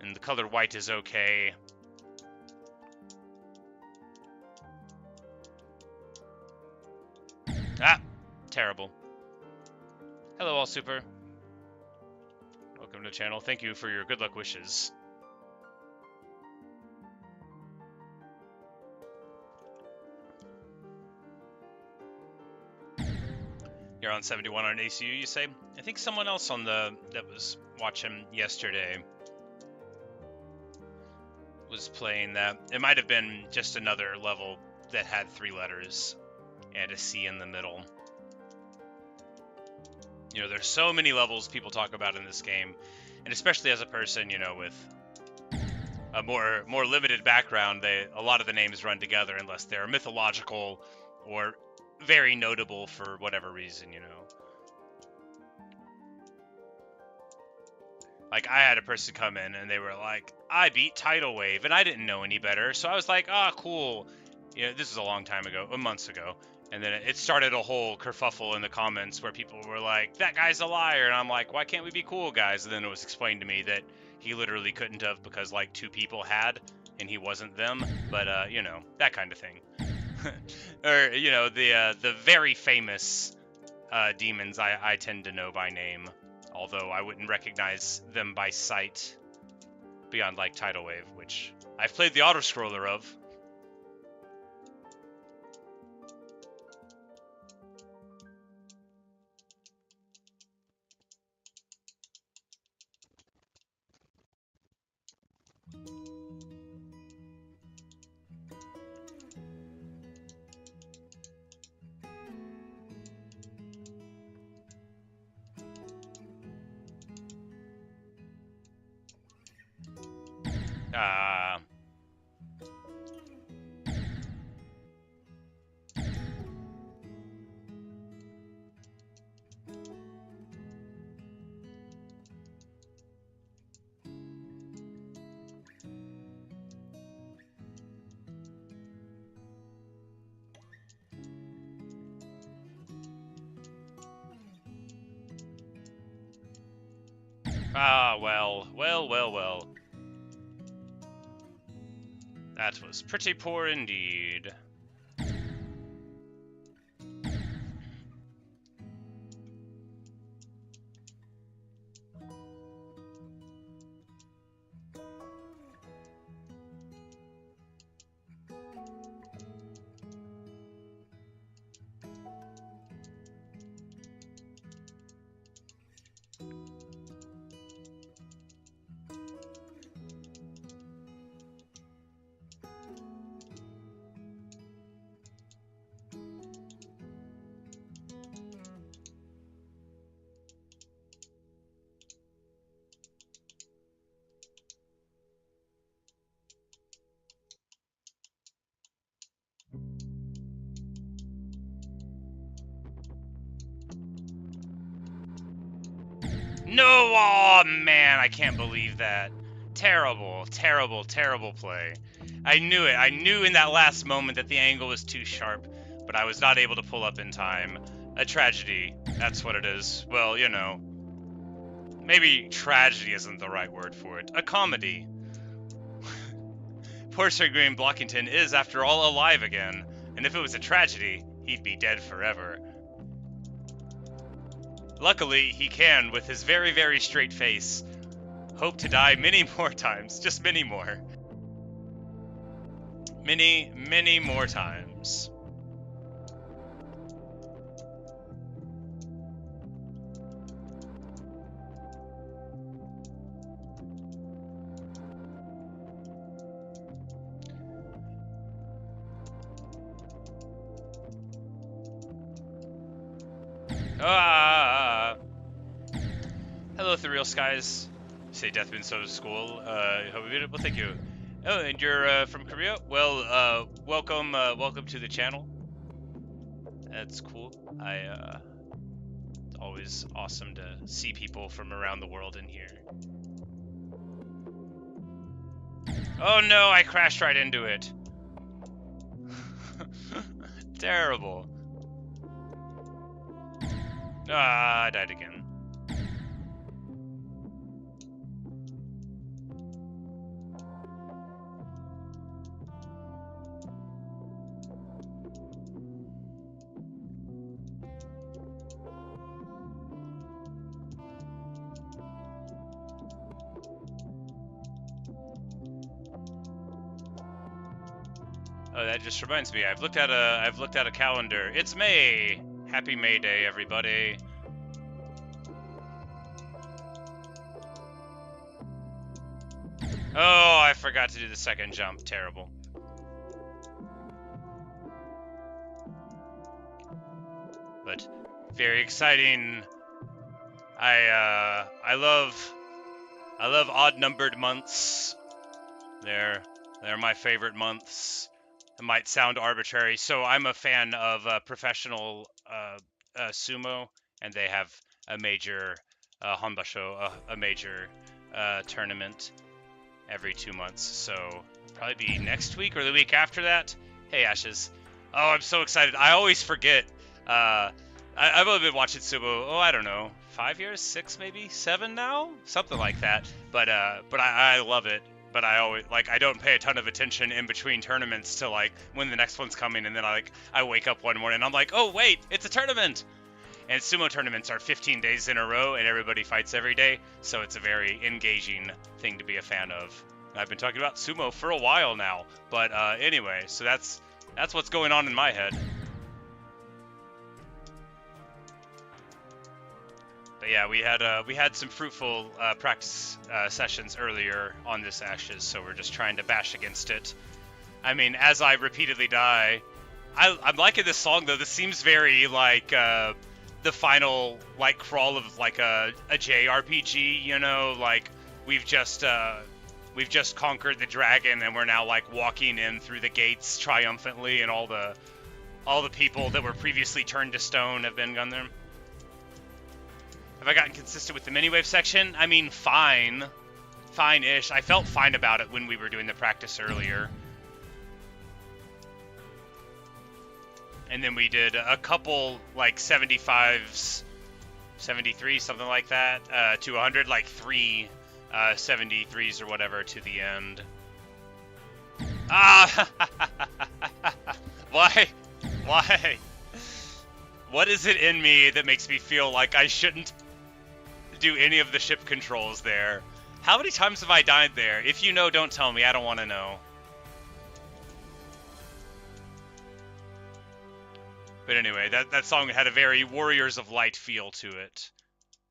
and the color white is okay. Ah, terrible. Hello, all super. Welcome to the channel. Thank you for your good luck wishes. You're on 71 on ACU, you say? I think someone else on that was watching yesterday was playing that. It might have been just another level that had 3 letters and a C in the middle. You know, there's so many levels people talk about in this game, and especially as a person, you know, with a more limited background, a lot of the names run together unless they're mythological or very notable for whatever reason, you know. Like, I had a person come in and they were like, I beat Tidal Wave, and I didn't know any better, so I was like, ah, cool. You know, this was a long time ago, months ago. And then it started a whole kerfuffle in the comments where people were like, that guy's a liar. And I'm like, why can't we be cool, guys? And then it was explained to me that he literally couldn't have because, like, 2 people had, and he wasn't them. But, you know, that kind of thing. Or, you know, the very famous demons I tend to know by name. Although I wouldn't recognize them by sight beyond, like, Tidal Wave, which I've played the auto-scroller of. Ah. Ah, well. That was pretty poor indeed. No! Oh, man, I can't believe that. Terrible, terrible, terrible play. I knew it. I knew in that last moment that the angle was too sharp, but I was not able to pull up in time. A tragedy. That's what it is. Well, you know. Maybe tragedy isn't the right word for it. A comedy. Poor Sir Graham Blockington is, after all, alive again. And if it was a tragedy, he'd be dead forever. Luckily, he can, with his very, very straight face, hope to die many more times. Just many more. Many, many more times. Ah! Hello, Ethereal Skies. Say Death been so to school. Hope you well, thank you. Oh, and you're from Korea? Well, welcome, welcome to the channel. That's cool. It's always awesome to see people from around the world in here. Oh no, I crashed right into it. Terrible. Ah, I died again. Oh, that just reminds me. I've looked at a calendar. It's May. Happy May Day, everybody. Oh, I forgot to do the second jump. Terrible. But very exciting. I love odd-numbered months. They're my favorite months. It might sound arbitrary. So I'm a fan of professional sumo, and they have a major honbasho, a major tournament every 2 months. So probably be next week or the week after that. Hey, Ashes. Oh, I'm so excited. I always forget. I've only been watching sumo, I don't know, 5 years, 6 maybe, 7 now? Something like that. But I love it. But I always, I don't pay a ton of attention in between tournaments to, when the next one's coming, and then I wake up one morning and I'm like, oh, wait, it's a tournament! And sumo tournaments are 15 days in a row, and everybody fights every day, so it's a very engaging thing to be a fan of. I've been talking about sumo for a while now, but anyway, so that's what's going on in my head. But yeah, we had some fruitful practice sessions earlier on this Ashes, so we're just trying to bash against it. I mean, as I repeatedly die, I'm liking this song though. This seems very like the final crawl of a JRPG. You know, we've just we've just conquered the dragon and we're now like walking in through the gates triumphantly, and all the people that were previously turned to stone have been gone there. Have I gotten consistent with the mini-wave section? I mean, fine-ish. I felt fine about it when we were doing the practice earlier. And then we did a couple, like, 75s, 73, something like that, to 100, like 3 73s or whatever to the end. Ah! Why? Why? What is it in me that makes me feel like I shouldn't do any of the ship controls there? How many times have I died there? If you know, don't tell me. I don't want to know. But anyway, that song had a very Warriors of Light feel to it,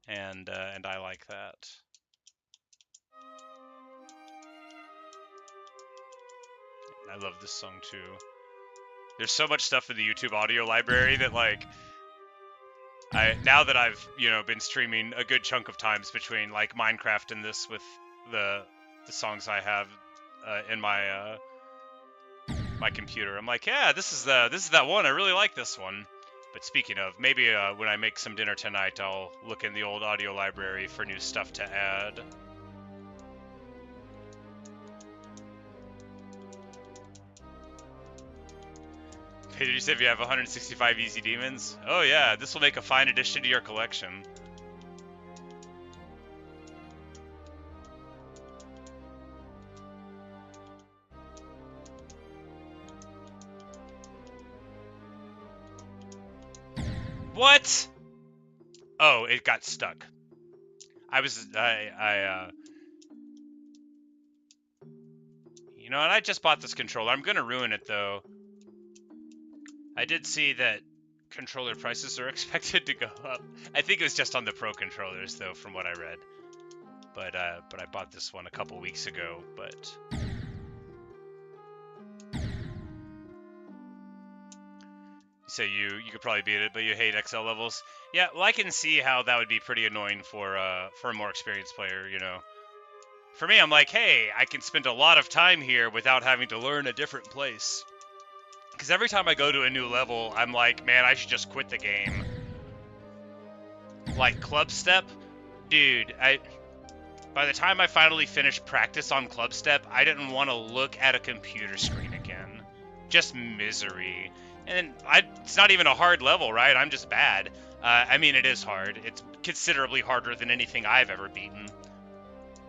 and I like that. I love this song too. There's so much stuff in the YouTube audio library that, like, now that I've, you know, been streaming a good chunk of times between like Minecraft and this with the songs I have in my my computer, I'm like, yeah, this is that one. I really like this one. But speaking of, maybe when I make some dinner tonight, I'll look in the old audio library for new stuff to add. Hey, did you say if you have 165 easy demons? Oh yeah, this will make a fine addition to your collection. What? Oh, it got stuck. You know, and I just bought this controller. I'm gonna ruin it though. I did see that controller prices are expected to go up. I think it was just on the Pro controllers, though, from what I read. But I bought this one a couple weeks ago. But so you could probably beat it, but you hate XL levels. Yeah, well, I can see how that would be pretty annoying for a more experienced player. You know, for me, I'm like, hey, I can spend a lot of time here without having to learn a different place. Because every time I go to a new level, I'm like, man, I should just quit the game. Like Club Step, dude, by the time I finally finished practice on Club Step, I didn't want to look at a computer screen again. Just misery. And it's not even a hard level, right? I'm just bad. I mean, it is hard. It's considerably harder than anything I've ever beaten.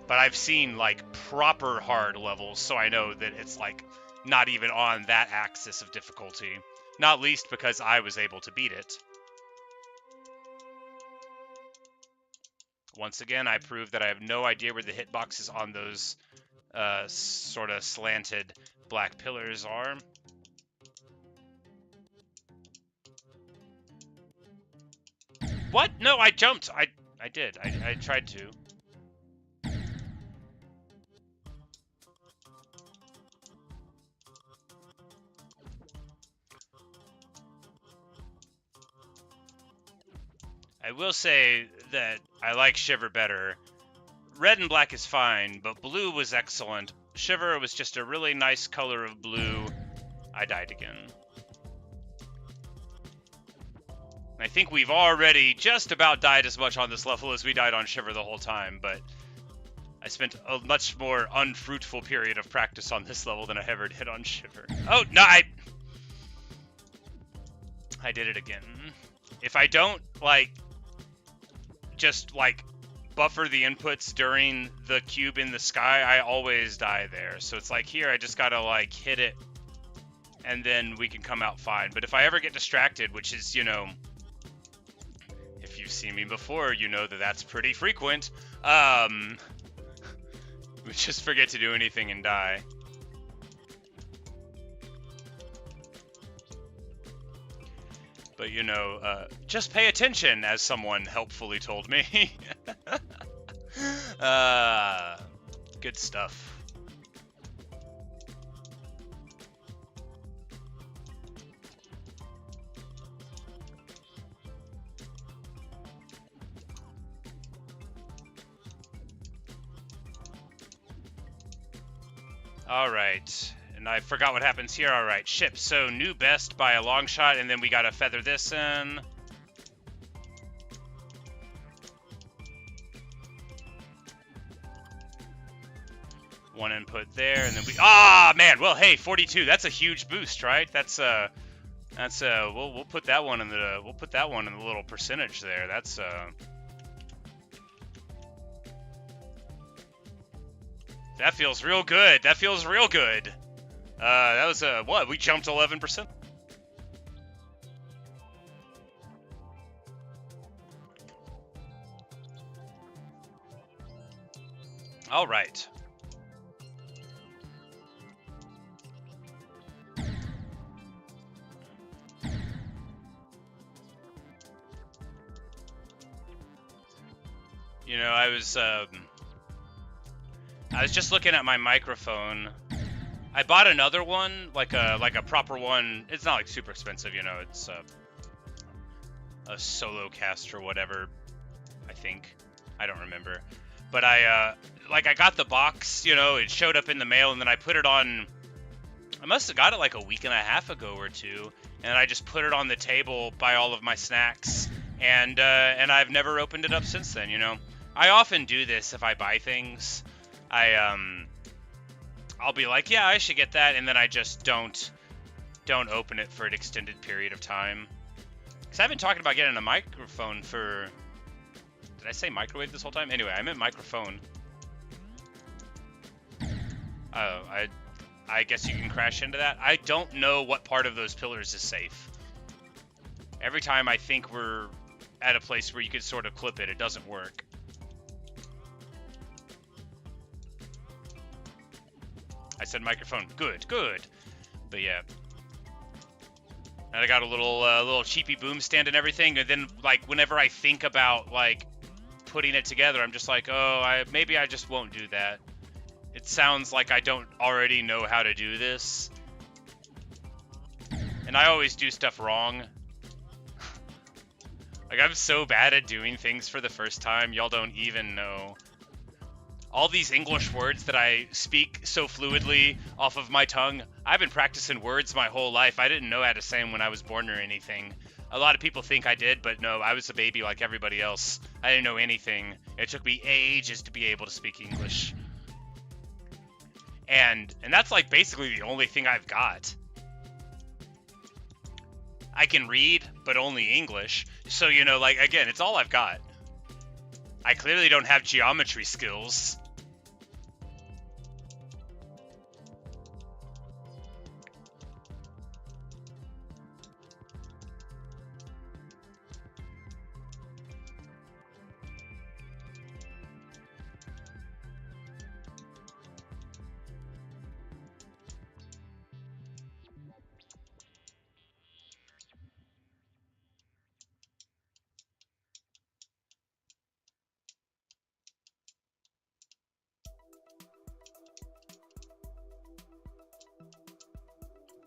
But I've seen, like, proper hard levels, so I know that it's, like, not even on that axis of difficulty. Not least because I was able to beat it. Once again, I proved that I have no idea where the hitboxes on those sort of slanted black pillars are. What? No, I jumped. I did. I tried to. I will say that I like Shiver better. Red and black is fine, but blue was excellent. Shiver was just a really nice color of blue. I died again. I think we've already just about died as much on this level as we died on Shiver the whole time, but I spent a much more unfruitful period of practice on this level than I ever did on Shiver. Oh, no, I did it again. If I don't, like, just, like, buffer the inputs during the cube in the sky, I always die there. So it's like, here, I just gotta, like, hit it, and then we can come out fine. But if I ever get distracted, which is, you know, if you've seen me before, you know that that's pretty frequent, we just forget to do anything and die. But, you know, just pay attention, as someone helpfully told me. Good stuff. Alright. And I forgot what happens here. Alright, ship. So, new best by a long shot, and then we gotta feather this in. One input there, and then we... Ah, man! Well, hey, 42. That's a huge boost, right? We'll put that one in the... We'll put that one in the little percentage there. That's, That feels real good. That feels real good. That was, what? We jumped 11%? All right. You know, I was just looking at my microphone. I bought another one, like a proper one. It's not like super expensive, you know. It's a solo cast or whatever. I think. I don't remember. But I got the box, you know. It showed up in the mail, and then I put it on. I must have got it like a week and a half ago or two, and I just put it on the table by all of my snacks, and I've never opened it up since then, you know. I often do this if I buy things. I'll be like, yeah, I should get that, and then I just don't open it for an extended period of time. Because I've been talking about getting a microphone for... Did I say microwave this whole time? Anyway, I meant microphone. Oh, I guess you can crash into that. I don't know what part of those pillars is safe. Every time I think we're at a place where you could sort of clip it, it doesn't work. I said microphone. Good, good. But yeah. And I got a little cheapy boom stand and everything. And then, like, whenever I think about, like, putting it together, I'm just like, oh, maybe I just won't do that. It sounds like I don't already know how to do this. And I always do stuff wrong. Like, I'm so bad at doing things for the first time, y'all don't even know. All these English words that I speak so fluidly off of my tongue, I've been practicing words my whole life. I didn't know how to say them when I was born or anything. A lot of people think I did, but no, I was a baby like everybody else. I didn't know anything. It took me ages to be able to speak English. And that's like basically the only thing I've got. I can read, but only English. So, you know, like, again, it's all I've got. I clearly don't have geometry skills.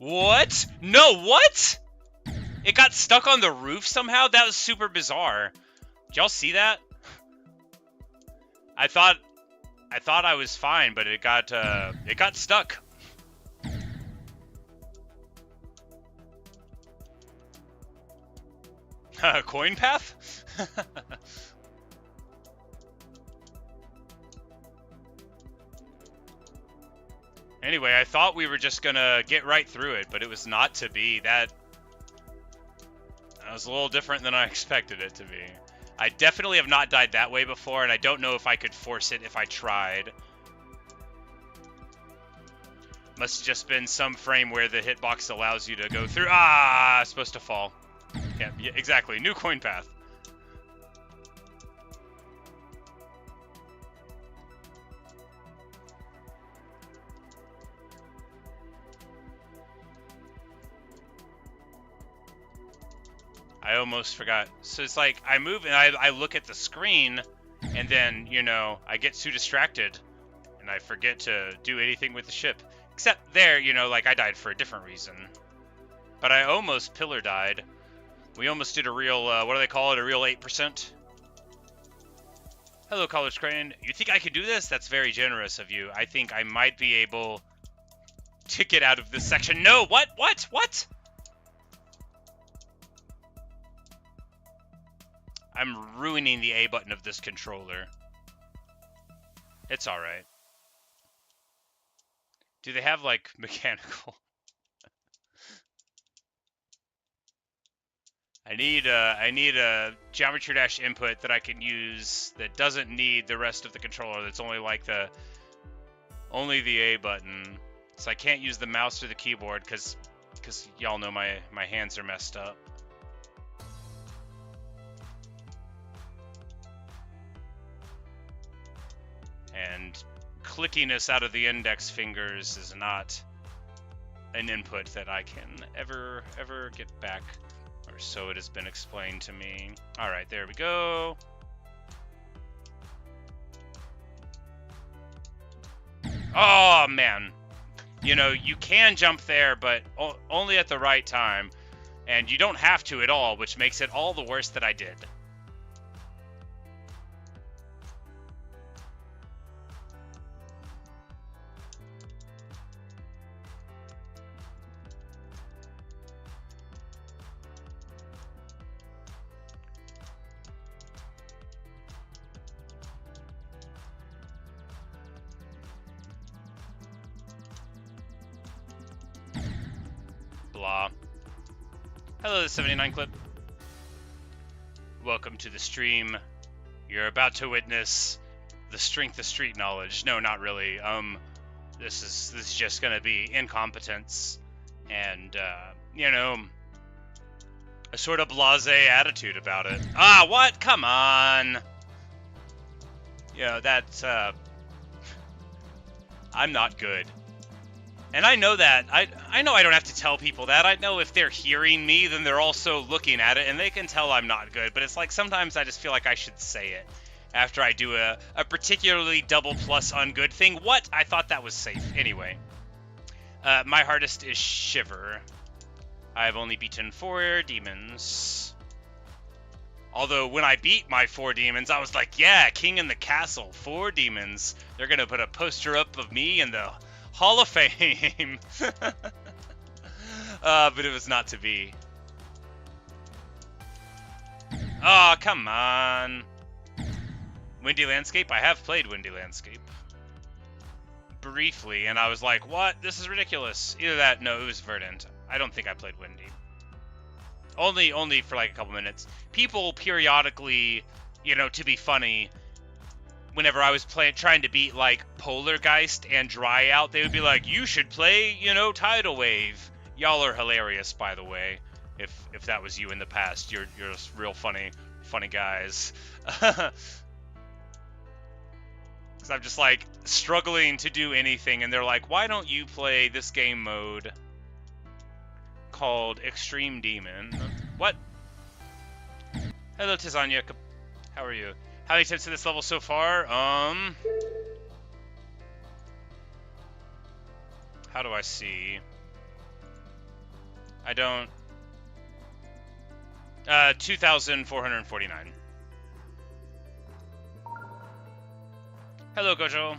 What? No, what? It got stuck on the roof somehow? That was super bizarre. Did y'all see that? I thought I was fine, but it got stuck. Coin path? Anyway, I thought we were just gonna get right through it, but it was not to be. That was a little different than I expected it to be. I definitely have not died that way before, and I don't know if I could force it if I tried. Must have just been some frame where the hitbox allows you to go through. Ah, supposed to fall. Yeah, exactly. New coin path. I almost forgot. So it's like I move and I look at the screen, and then, you know, I get too distracted and I forget to do anything with the ship. Except there, you know, like I died for a different reason. But I almost pillar died. We almost did a real, what do they call it? A real 8%. Hello, College Crane. You think I could do this? That's very generous of you. I think I might be able to get out of this section. No, what? I'm ruining the A button of this controller. It's alright. Do they have, like, mechanical? I need a geometry dash input that I can use that doesn't need the rest of the controller. That's only like only the A button. So I can't use the mouse or the keyboard because y'all know my hands are messed up. And clickiness out of the index fingers is not an input that I can ever get back. Or so it has been explained to me. Alright, there we go. Oh, man. You know, you can jump there, but only at the right time. And you don't have to at all, which makes it all the worse that I did. Blah. Hello, the 79 clip. Welcome to the stream. You're about to witness the strength of street knowledge. No, not really. This is just gonna be incompetence and you know, a sort of blasé attitude about it. Ah, what? Come on. You know, that's I'm not good. And I know that. I know I don't have to tell people that. I know if they're hearing me, then they're also looking at it, and they can tell I'm not good. But it's like sometimes I just feel like I should say it after I do a particularly double plus ungood thing. What? I thought that was safe. Anyway. My hardest is Shiver. I've only beaten 4 demons. Although when I beat my 4 demons, I was like, yeah, King in the Castle, 4 demons. They're going to put a poster up of me in the Hall of Fame. But it was not to be. Oh, come on. Windy Landscape? I have played Windy Landscape. Briefly, and I was like, what? This is ridiculous. Either that, no, it was Verdant. I don't think I played Windy. Only for like a couple minutes. People periodically, you know, to be funny, whenever I was trying to beat like Polargeist and Dry Out, they would be like, you should play, you know, Tidal Wave. Y'all are hilarious, by the way. If that was you in the past, you're real funny guys. Because I'm just like struggling to do anything, and they're like, why don't you play this game mode called Extreme Demon? What? Hello, Tizania. How are you? How many attempts to this level so far? How do I see? I don't... 2,449. Hello, Gojo.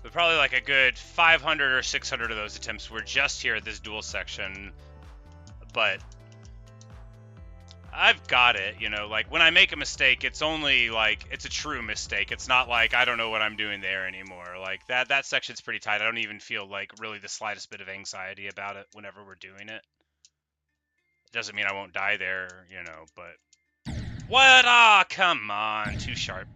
But probably like a good 500 or 600 of those attempts were just here at this duel section. But I've got it, you know, like when I make a mistake, it's only like, it's a true mistake. It's not like I don't know what I'm doing there anymore. Like that section's pretty tight. I don't even feel like really the slightest bit of anxiety about it whenever we're doing it. It doesn't mean I won't die there, you know, but what? Ah, come on, too sharp.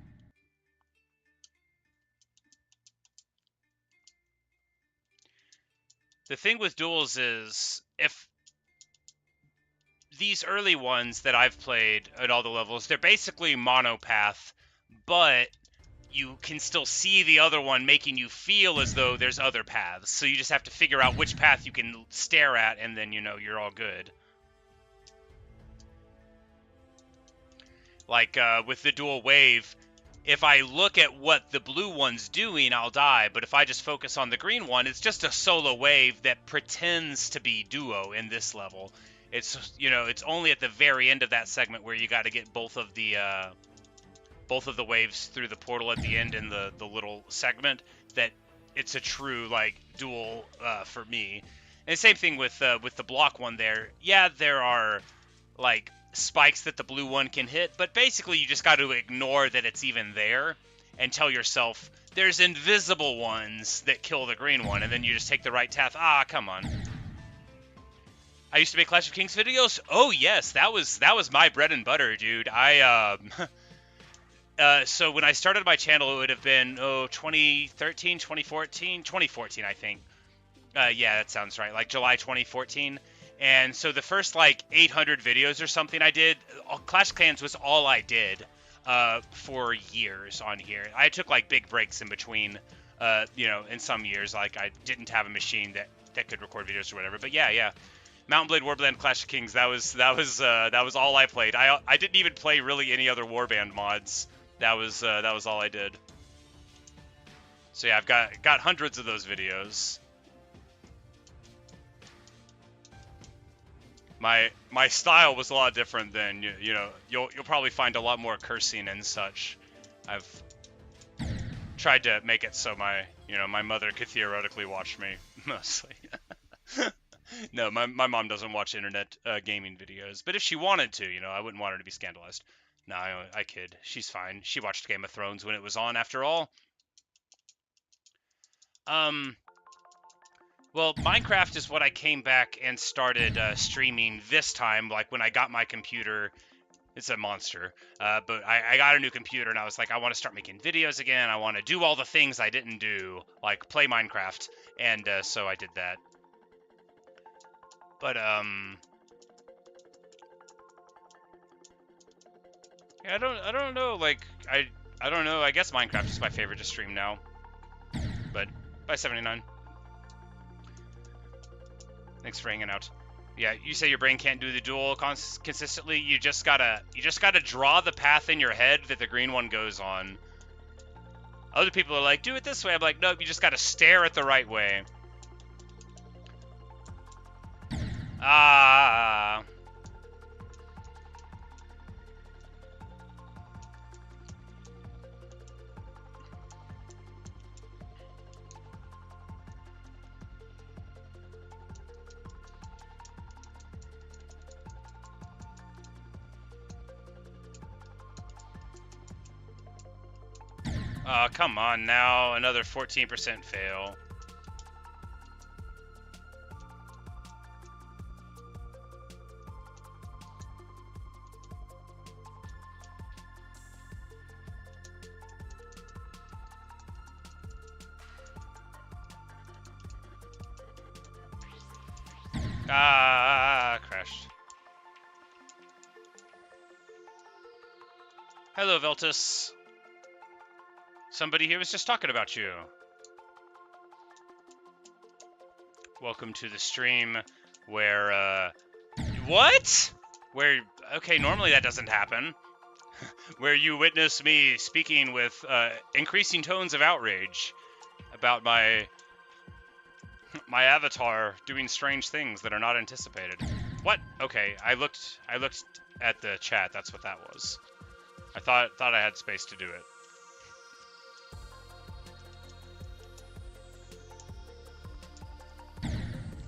The thing with duels is, if these early ones that I've played at all the levels, they're basically monopath, but you can still see the other one making you feel as though there's other paths. So you just have to figure out which path you can stare at, and then, you know, you're all good. Like, with the dual wave, if I look at what the blue one's doing, I'll die. But if I just focus on the green one, it's just a solo wave that pretends to be duo in this level. It's, you know, it's only at the very end of that segment where you got to get both of the waves through the portal at the end in the little segment that it's a true, like, dual for me. And same thing with the block one there. Yeah, there are, like, spikes that the blue one can hit, but basically you just got to ignore that it's even there and tell yourself there's invisible ones that kill the green one, and then you just take the right path. Ah, come on. I used to make Clash of Kings videos. Oh yes, that was my bread and butter, dude. So when I started my channel, it would have been 2013, 2014, 2014, I think. Yeah, that sounds right. Like July 2014. And so the first, like, 800 videos or something I did, Clash of Clans was all I did for years on here. I took, like, big breaks in between, you know, in some years. Like, I didn't have a machine that could record videos or whatever. But yeah. Mountain Blade Warband Clash of Kings, that was all I played. I didn't even play really any other Warband mods. That was all I did. So yeah, I've got hundreds of those videos. My style was a lot different than you know. You'll probably find a lot more cursing and such. I've tried to make it so my mother could theoretically watch me mostly. No, my mom doesn't watch internet gaming videos, but if she wanted to, you know, I wouldn't want her to be scandalized. No, I kid. She's fine. She watched Game of Thrones when it was on, after all. Well, Minecraft is what I came back and started streaming this time, like when I got my computer. It's a monster. But I got a new computer, and I was like, I want to start making videos again. I want to do all the things I didn't do, like play Minecraft. And so I did that. But, yeah, I don't know, like, I don't know. I guess Minecraft is my favorite to stream now. But, bye 79. Thanks for hanging out. Yeah, you say your brain can't do the dual consistently. You just gotta draw the path in your head that the green one goes on. Other people are like, do it this way. I'm like, nope, you just gotta stare at the right way. Ah. Oh, come on now. Another 14% fail. Ah, crashed. Hello, Veltus. Somebody here was just talking about you. Welcome to the stream where, what? Where, okay, normally that doesn't happen. Where you witness me speaking with, increasing tones of outrage about my avatar doing strange things that are not anticipated. What? Okay, I looked at the chat, that's what that was. I thought I had space to do it.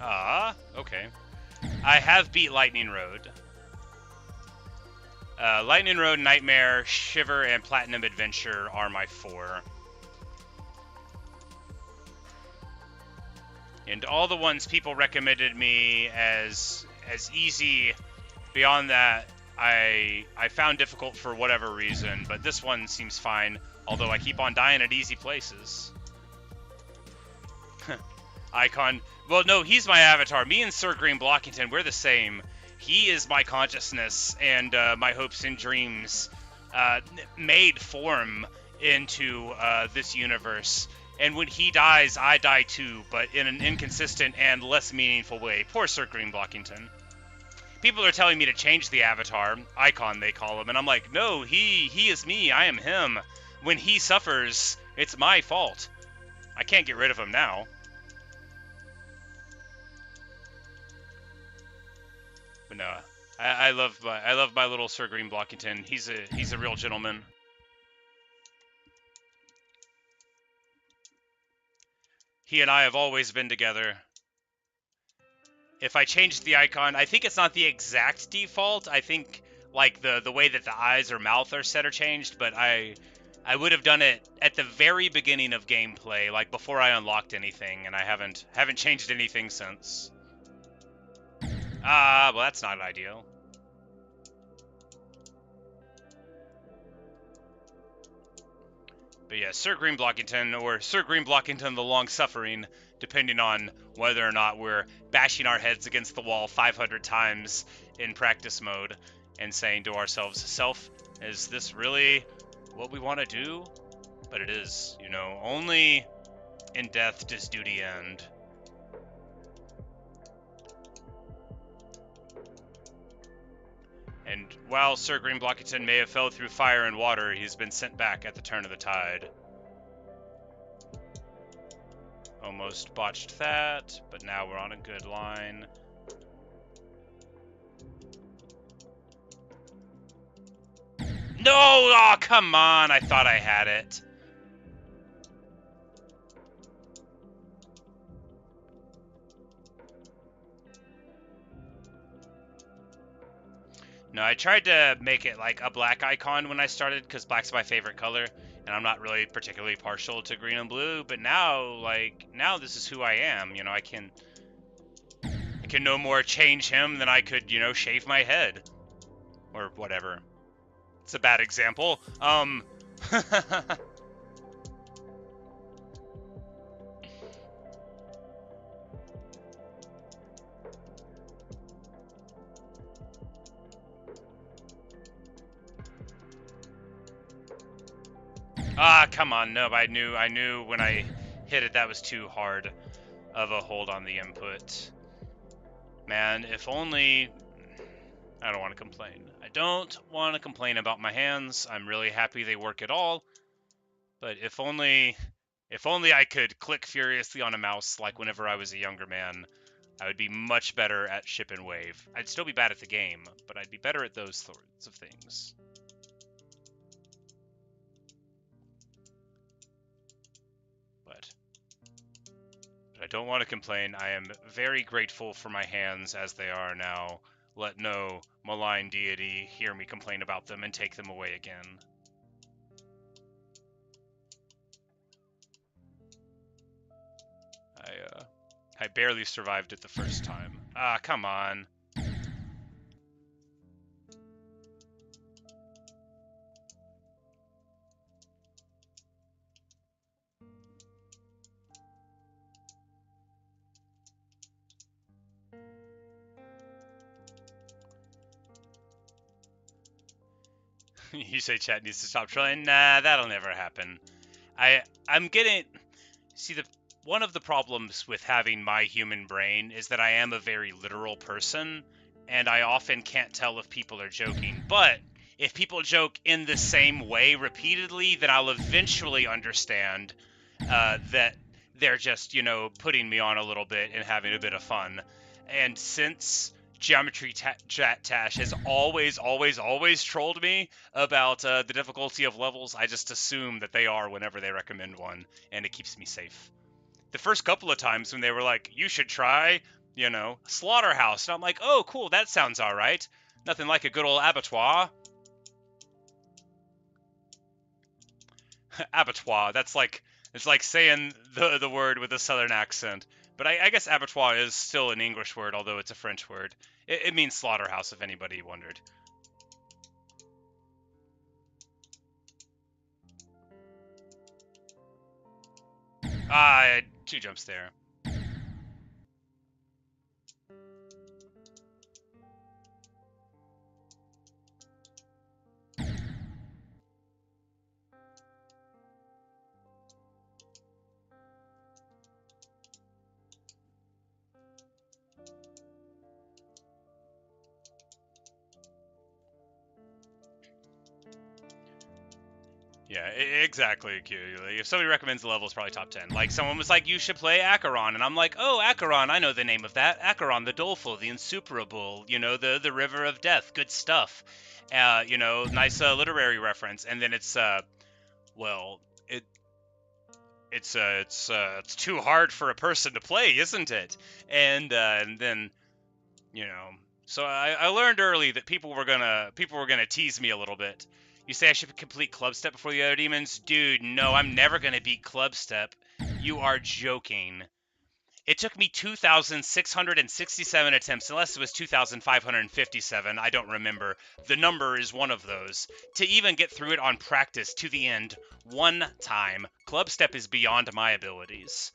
Ah, okay. I have beat Lightning Road. Lightning Road, Nightmare, Shiver, and Platinum Adventure are my 4. And all the ones people recommended me as easy, beyond that, I found difficult for whatever reason, but this one seems fine, although I keep on dying at easy places. Icon. Well, no, he's my avatar. Me and Sir Green Blockington, we're the same. He is my consciousness and my hopes and dreams made form into this universe. And when he dies, I die too, but in an inconsistent and less meaningful way. Poor Sir Green Blockington. people are telling me to change the avatar icon, they call him, and I'm like, no, he is me, I am him. When he suffers, it's my fault. I can't get rid of him now. But no, I love my little Sir Green Blockington. He's a real gentleman. He and I have always been together. If I change the icon, I think it's not the exact default. I think like the way that the eyes or mouth are set are changed, but I would have done it at the very beginning of gameplay, like before I unlocked anything, and I haven't changed anything since. Well, that's not ideal. But yeah, Sir Green Blockington, or Sir Green Blockington the Long-Suffering, depending on whether or not we're bashing our heads against the wall 500 times in practice mode and saying to ourselves, self, is this really what we want to do? But it is, you know, only in death does duty end. And while Sir Green Blockington may have fell through fire and water, he's been sent back at the turn of the tide. Almost botched that, but now we're on a good line. No! Oh, come on! I thought I had it. No, I tried to make it like a black icon when I started, because black's my favorite color, and I'm not really particularly partial to green and blue, but now, like, now this is who I am, you know, I can no more change him than I could, you know, shave my head. Or whatever. It's a bad example. Come on, no, I knew when I hit it that was too hard of a hold on the input. Man, if only... I don't want to complain. I don't want to complain about my hands. I'm really happy they work at all. But if only I could click furiously on a mouse like whenever I was a younger man, I would be much better at ship and wave. I'd still be bad at the game, but I'd be better at those sorts of things. But I don't want to complain. I am very grateful for my hands as they are now. Let no malign deity hear me complain about them and take them away again. I barely survived it the first time. Come on. You say chat needs to stop trolling? Nah, that'll never happen. I'm getting... See, one of the problems with having my human brain is that I am a very literal person, and I often can't tell if people are joking. But if people joke in the same way repeatedly, then I'll eventually understand that they're just, you know, putting me on a little bit and having a bit of fun. And since Geometry Tash has always trolled me about the difficulty of levels, I just assume that they are whenever they recommend one, and it keeps me safe. The first couple of times when they were like, you should try, you know, Slaughterhouse, and I'm like, oh, cool, that sounds alright. Nothing like a good old abattoir. Abattoir, that's like, it's like saying the word with a southern accent. But I guess abattoir is still an English word, although it's a French word. It means slaughterhouse, if anybody wondered. I had 2 jumps there. Yeah, exactly, Q. Like, if somebody recommends the level, it's probably top 10. Like, someone was like, you should play Acheron, and I'm like, oh, Acheron, I know the name of that. Acheron, the Doleful, the Insuperable, you know, the River of Death, good stuff. You know, nice literary reference. And then it's, well, it it's too hard for a person to play, isn't it? And then, you know, so I learned early that people were gonna tease me a little bit. You say I should complete club step before the other demons? Dude, no, I'm never gonna beat club step. You are joking. It took me 2,667 attempts, unless it was 2,557, I don't remember. The number is one of those. To even get through it on practice to the end, one time. Club step is beyond my abilities.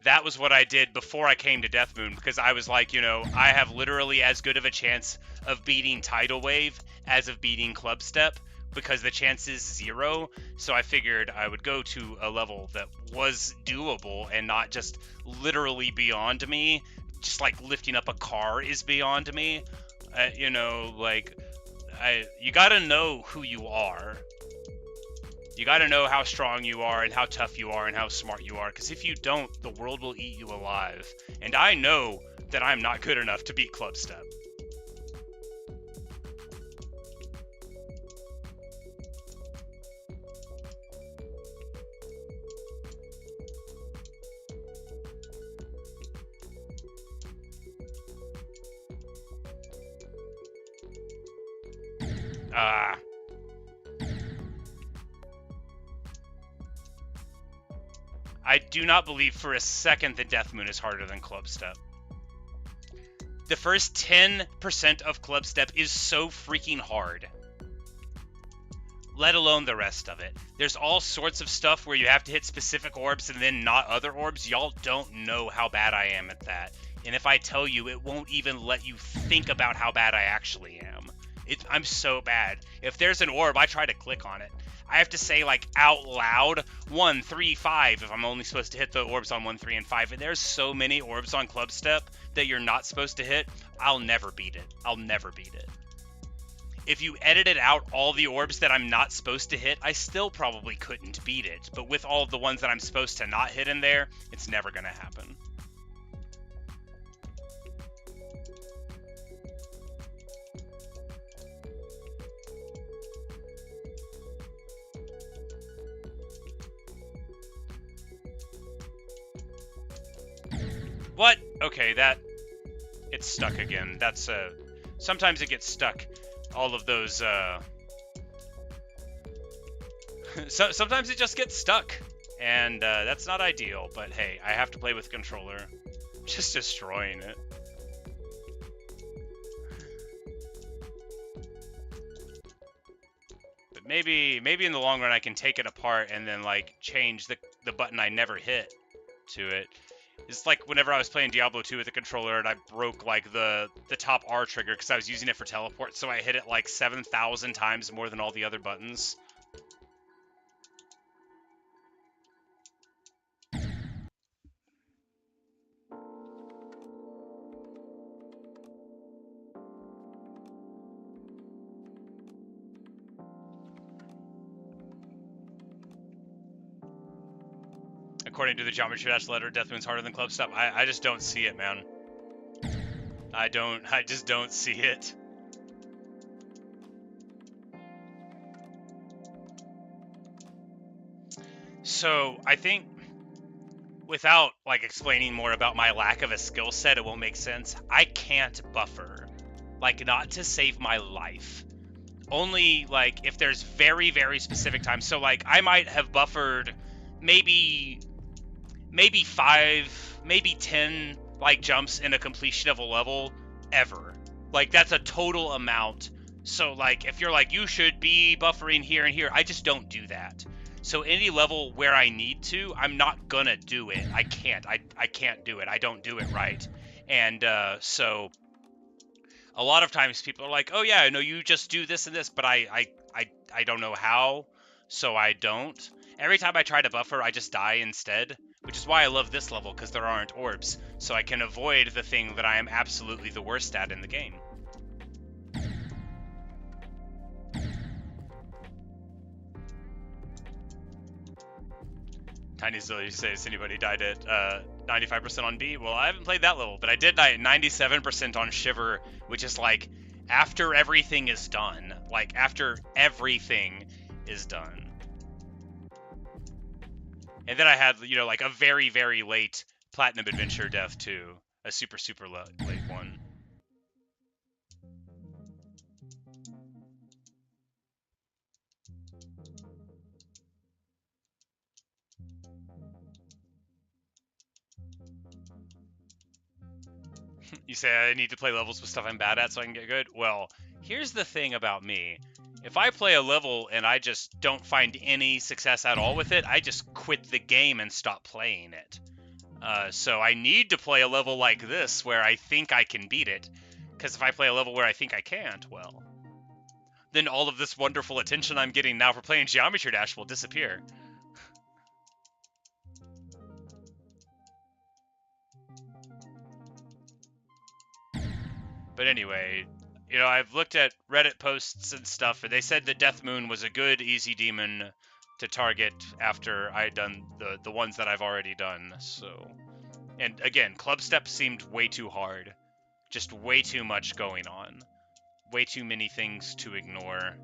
That was what I did before I came to Death Moon, because I was like, you know, I have literally as good of a chance of beating Tidal Wave as of beating Club Step, because the chance is 0. So I figured I would go to a level that was doable and not just literally beyond me. Just like lifting up a car is beyond me. You know, like, you gotta know who you are. You got to know how strong you are and how tough you are and how smart you are, because if you don't, the world will eat you alive. And I know that I'm not good enough to beat Club Step. Ah. I do not believe for a second that Death Moon is harder than Club Step. The first 10% of Club Step is so freaking hard. Let alone the rest of it. There's all sorts of stuff where you have to hit specific orbs and then not other orbs. Y'all don't know how bad I am at that. And if I tell you, it won't even let you think about how bad I actually am. I'm so bad. If there's an orb, I try to click on it. I have to say, like, out loud, 1, 3, 5, if I'm only supposed to hit the orbs on 1, 3, and 5. And there's so many orbs on Club Step that you're not supposed to hit, I'll never beat it. I'll never beat it. If you edited out all the orbs that I'm not supposed to hit, I still probably couldn't beat it. But with all the ones that I'm supposed to not hit in there, it's never going to happen. What? Okay, it's stuck again. That's, sometimes it gets stuck. All of those, sometimes it just gets stuck. And, that's not ideal, but hey, I have to play with a controller. Just destroying it. But maybe in the long run I can take it apart and then, like, change the button I never hit to it. It's like whenever I was playing Diablo 2 with the controller and I broke, like, the top R trigger because I was using it for teleport, so I hit it, like, 7,000 times more than all the other buttons. According to the Geometry Dash letter, Death Moon's harder than Club Step. I just don't see it, man. I just don't see it. So, I think, without, like, explaining more about my lack of a skill set, it won't make sense. I can't buffer. Like, not to save my life. Only, like, if there's very, very specific times. So, like, I might have buffered maybe 5, maybe 10, like, jumps in a completion of a level ever. Like, that's a total amount. So, like, if you're like, you should be buffering here and here, I just don't do that. So any level where I need to, I'm not gonna do it. I can't. I can't do it. I don't do it right. And so a lot of times people are like, oh yeah, no, you just do this and this, but I don't know how, so I don't. Every time I try to buffer, I just die instead, which is why I love this level, because there aren't orbs, so I can avoid the thing that I am absolutely the worst at in the game. Tiny Silly says, anybody died at 95% on B? Well, I haven't played that level, but I did die at 97% on Shiver, which is like after everything is done. Like after everything is done. And then I had, you know, like a very, very late Platinum Adventure death too. A super, super late one. You say I need to play levels with stuff I'm bad at so I can get good? Well, here's the thing about me. If I play a level and I just don't find any success at all with it, I just quit the game and stop playing it. So I need to play a level like this where I think I can beat it. Because if I play a level where I think I can't, well, then all of this wonderful attention I'm getting now for playing Geometry Dash will disappear. But anyway, you know, I've looked at Reddit posts and stuff, and they said that Death Moon was a good, easy demon to target after I had done the ones that I've already done, so... And again, Club Step seemed way too hard. Just way too much going on. Way too many things to ignore.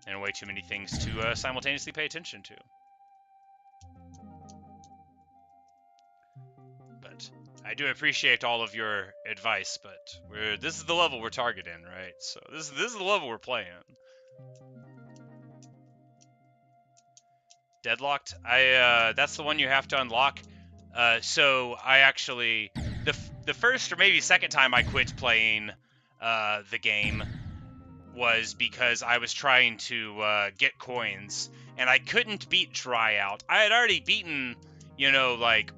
And way too many things to simultaneously pay attention to. But I do appreciate all of your advice, but this is the level we're targeting, right? So this is the level we're playing. Deadlocked? That's the one you have to unlock. So I actually the first or maybe second time I quit playing the game was because I was trying to get coins and I couldn't beat Dry Out. I had already beaten, you know, like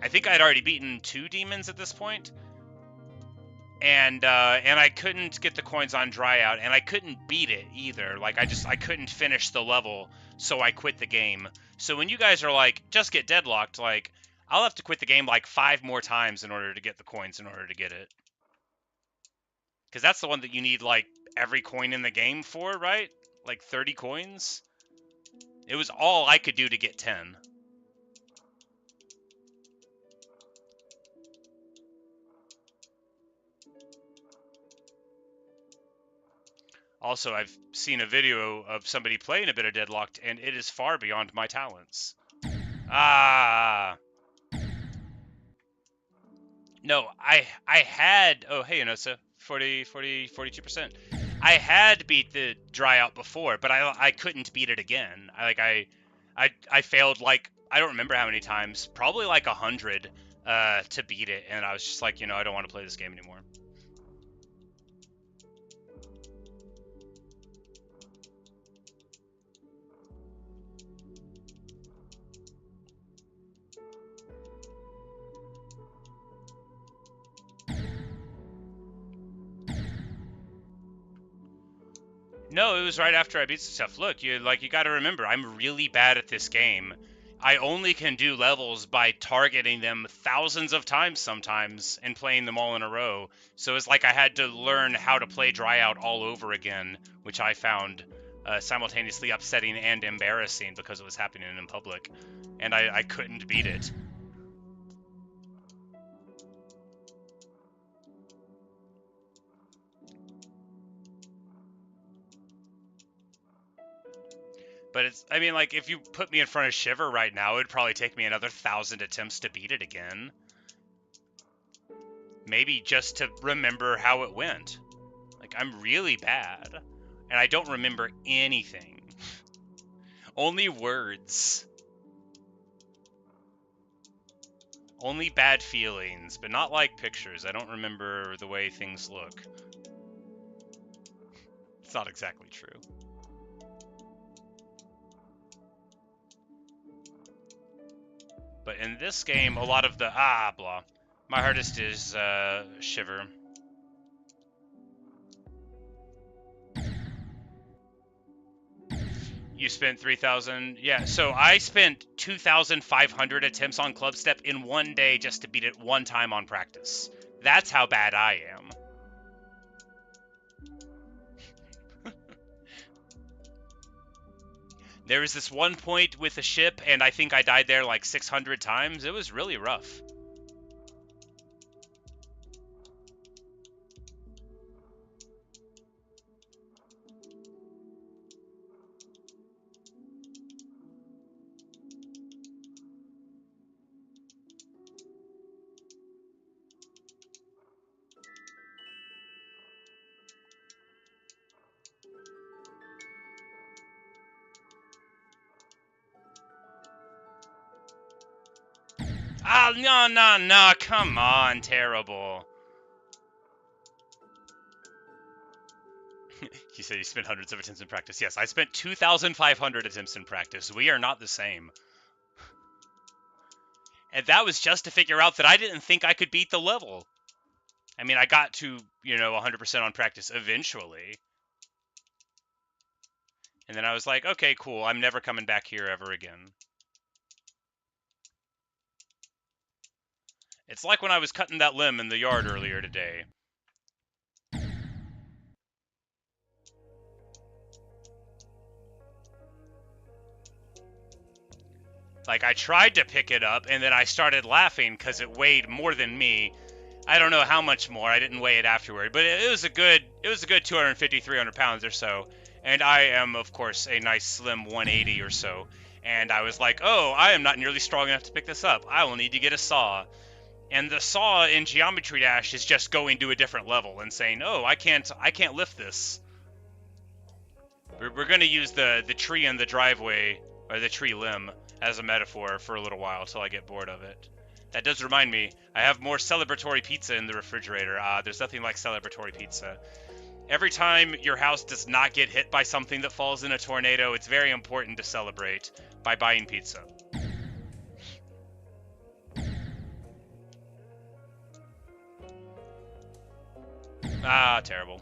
I think I'd already beaten 2 demons at this point. And I couldn't get the coins on Dry Out, and I couldn't beat it either. Like I couldn't finish the level, so I quit the game. So when you guys are like, just get deadlocked, like I'll have to quit the game like 5 more times in order to get the coins in order to get it. Because that's the one that you need like every coin in the game for, right? Like 30 coins. It was all I could do to get 10. Also, I've seen a video of somebody playing a bit of Deadlocked, and it is far beyond my talents. Ah. No, I had... Oh, hey, Inosa. 42%. I had beat the Dry Out before, but I couldn't beat it again. I failed, like, I don't remember how many times. Probably like 100 to beat it, and I was just like, you know, I don't want to play this game anymore. No, it was right after I beat some stuff. Look, you got to remember, I'm really bad at this game. I only can do levels by targeting them thousands of times sometimes and playing them all in a row. So it's like I had to learn how to play Dry Out all over again, which I found simultaneously upsetting and embarrassing because it was happening in public, and I couldn't beat it. But it's, I mean, like, if you put me in front of Shiver right now, it would probably take me another 1,000 attempts to beat it again. Maybe just to remember how it went. Like, I'm really bad. And I don't remember anything. Only words. Only bad feelings, but not like pictures. I don't remember the way things look. It's not exactly true. But in this game, a lot of the blah. My hardest is Shiver. You spent 3,000. Yeah, so I spent 2,500 attempts on Club Step in one day just to beat it one time on practice. That's how bad I am. There was this one point with the ship, and I think I died there like 600 times. It was really rough. Ah, no, come on, terrible. You said you spent hundreds of attempts in practice. Yes, I spent 2,500 attempts in practice. We are not the same. And that was just to figure out that I didn't think I could beat the level. I mean, I got to, 100% on practice eventually. And then I was like, okay, cool. I'm never coming back here ever again. It's like when I was cutting that limb in the yard earlier today. Like, I tried to pick it up, and then I started laughing because it weighed more than me. I don't know how much more. I didn't weigh it afterward, but it was a good 250, 300 pounds or so. And I am, of course, a nice slim 180 or so. And I was like, oh, I am not nearly strong enough to pick this up. I will need to get a saw. And the saw in Geometry Dash is just going to a different level and saying, oh, I can't lift this. We're going to use the tree in the driveway, or the tree limb, as a metaphor for a little while until I get bored of it. That does remind me, I have more celebratory pizza in the refrigerator. There's nothing like celebratory pizza. Every time your house does not get hit by something that falls in a tornado, it's very important to celebrate by buying pizza. Ah, terrible.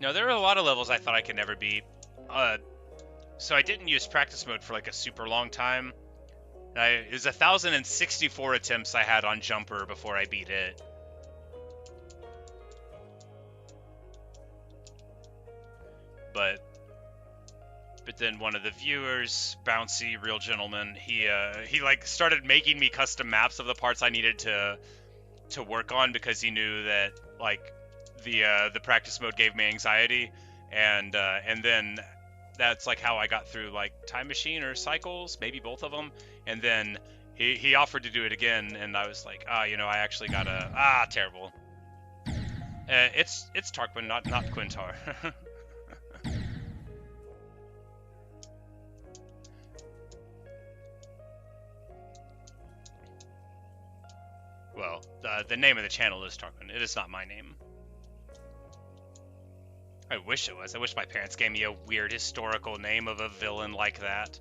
No, there are a lot of levels I thought I could never beat. So I didn't use practice mode for like a super long time. It was 1,064 attempts I had on Jumper before I beat it. But then one of the viewers, Bouncy Real Gentleman, he like started making me custom maps of the parts I needed to work on because he knew that like the practice mode gave me anxiety, and then that's like how I got through like Time Machine or Cycles, maybe both of them. And then he offered to do it again, and I was like, I actually gotta terrible. It's Tarquin, not Quintar. Well, the name of the channel is Tarquin. It is not my name. I wish it was. I wish my parents gave me a weird historical name of a villain like that.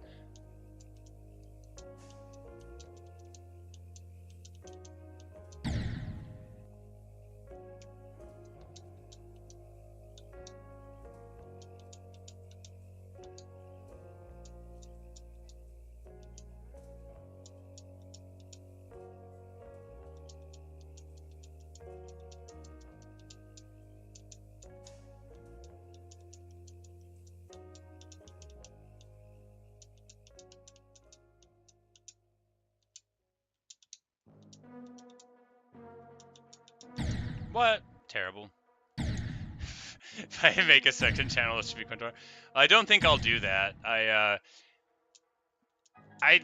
What? Terrible. If I make a second channel, it should be Quintar. I don't think I'll do that. I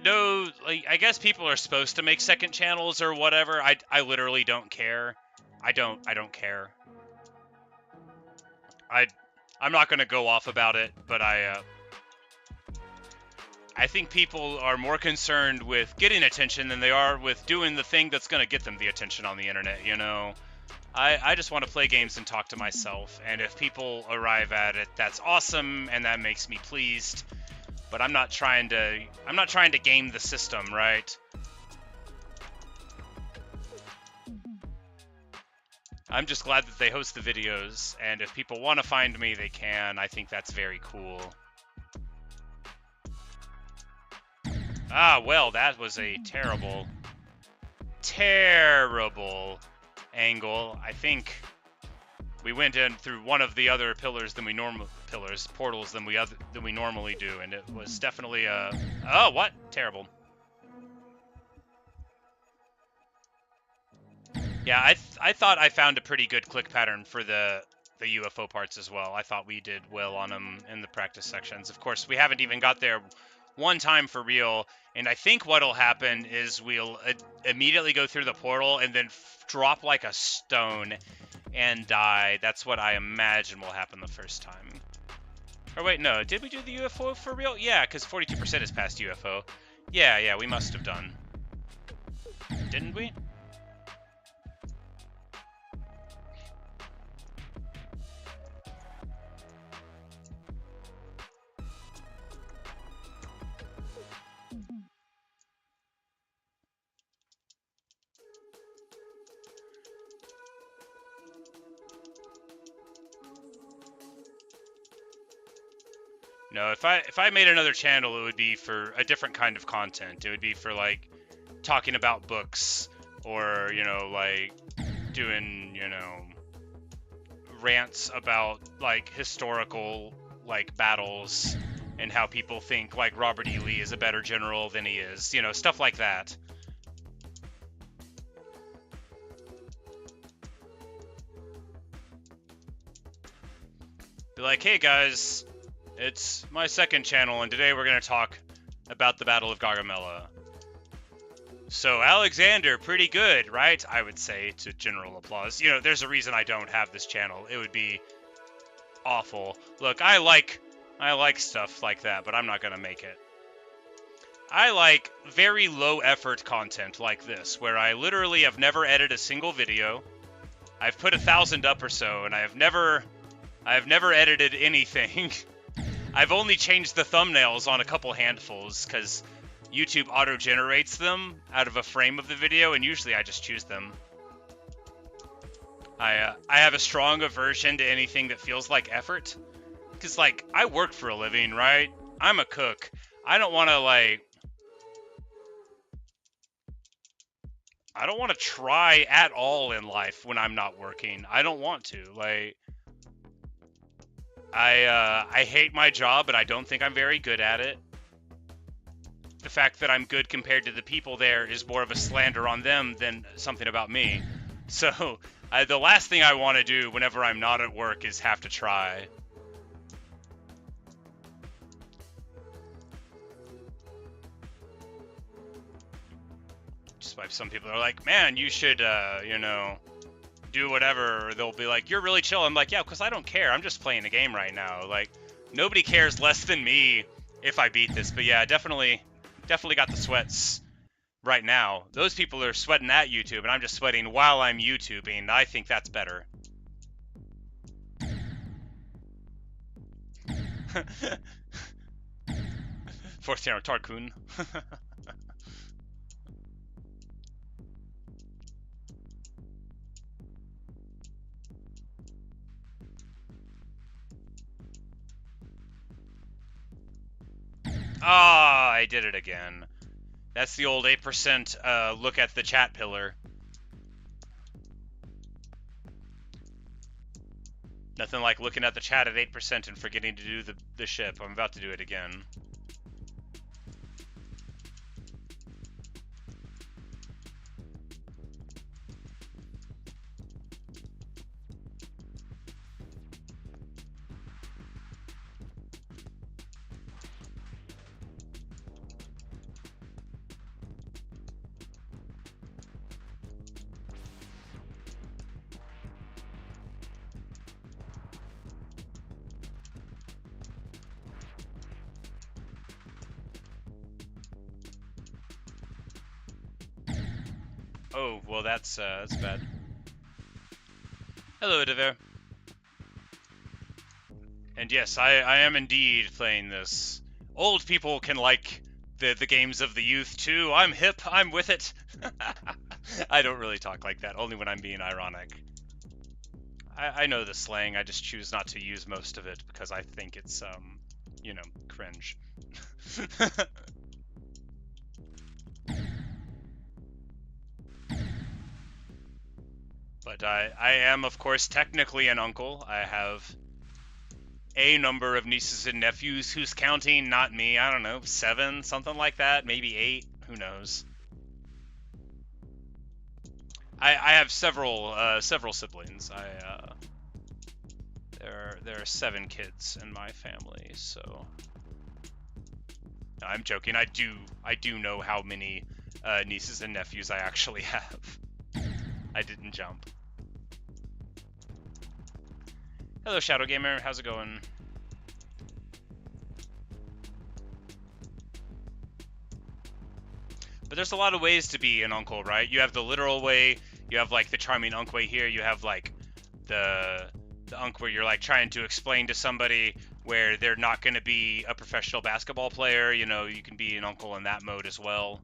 know, like, I guess people are supposed to make second channels or whatever. I literally don't care. I don't care. I'm not gonna go off about it, but I think people are more concerned with getting attention than they are with doing the thing that's gonna get them the attention on the internet, you know? I just want to play games and talk to myself, and if people arrive at it, that's awesome, and that makes me pleased. But I'm not trying to game the system, right? I'm just glad that they host the videos, and if people want to find me, they can. I think that's very cool. Ah, well, that was a terrible, terrible angle. I think we went in through one of the other portals than we normally do, and it was definitely a... Oh, what? Terrible. Yeah, I thought I found a pretty good click pattern for the UFO parts as well. I thought we did well on them in the practice sections. Of course, we haven't even got there one time for real, and I think what'll happen is we'll immediately go through the portal and then drop like a stone and die. That's what I imagine will happen the first time. Or wait, no, did we do the UFO for real? Yeah, because 42% is past UFO. Yeah, we must have done. Didn't we? No, if I made another channel, it would be for a different kind of content. It would be for, like, talking about books, or, you know, like, doing, you know, rants about, like, historical, like, battles, and how people think, like, Robert E. Lee is a better general than he is. You know, stuff like that. Be like, hey, guys... It's my second channel, and today we're going to talk about the Battle of Gargamella. So, Alexander, pretty good, right? I would say, to general applause. You know, there's a reason I don't have this channel. It would be awful. Look, I like stuff like that, but I'm not going to make it. I like very low-effort content like this, where I literally have never edited a single video. I've put 1,000 up or so, and I have never edited anything. I've only changed the thumbnails on a couple handfuls, because YouTube auto-generates them out of a frame of the video, and usually I just choose them. I have a strong aversion to anything that feels like effort. Because, like, I work for a living, right? I'm a cook. I don't want to, like... I don't want to try at all in life when I'm not working. I don't want to, like... I hate my job, but I don't think I'm very good at it. The fact that I'm good compared to the people there is more of a slander on them than something about me. So, the last thing I want to do whenever I'm not at work is have to try. Just like some people are like, man, you should, you know... do whatever, or they'll be like, you're really chill. I'm like, yeah, because I don't care. I'm just playing a game right now. Like, nobody cares less than me if I beat this. But yeah, definitely got the sweats right now. Those people are sweating at YouTube, and I'm just sweating while I'm YouTubing. I think that's better. Fourth channel, Tarkun. Ah, I did it again. That's the old 8% look at the chat pillar. Nothing like looking at the chat at 8% and forgetting to do the ship. I'm about to do it again. Oh, well, that's bad. Hello, Dever. And yes, I am indeed playing this. Old people can like the games of the youth, too. I'm hip, I'm with it. I don't really talk like that, only when I'm being ironic. I know the slang. I just choose not to use most of it because I think it's you know, cringe. But I am, of course, technically an uncle. I have a number of nieces and nephews. Who's counting? Not me. I don't know, 7, something like that. Maybe 8. Who knows? I have several siblings. There are 7 kids in my family. So no, I'm joking. I do know how many nieces and nephews I actually have. I didn't jump. Hello, Shadow Gamer. How's it going? But there's a lot of ways to be an uncle, right? You have the literal way. You have like the charming uncle way here. You have like the uncle where you're like trying to explain to somebody where they're not going to be a professional basketball player. You know, you can be an uncle in that mode as well.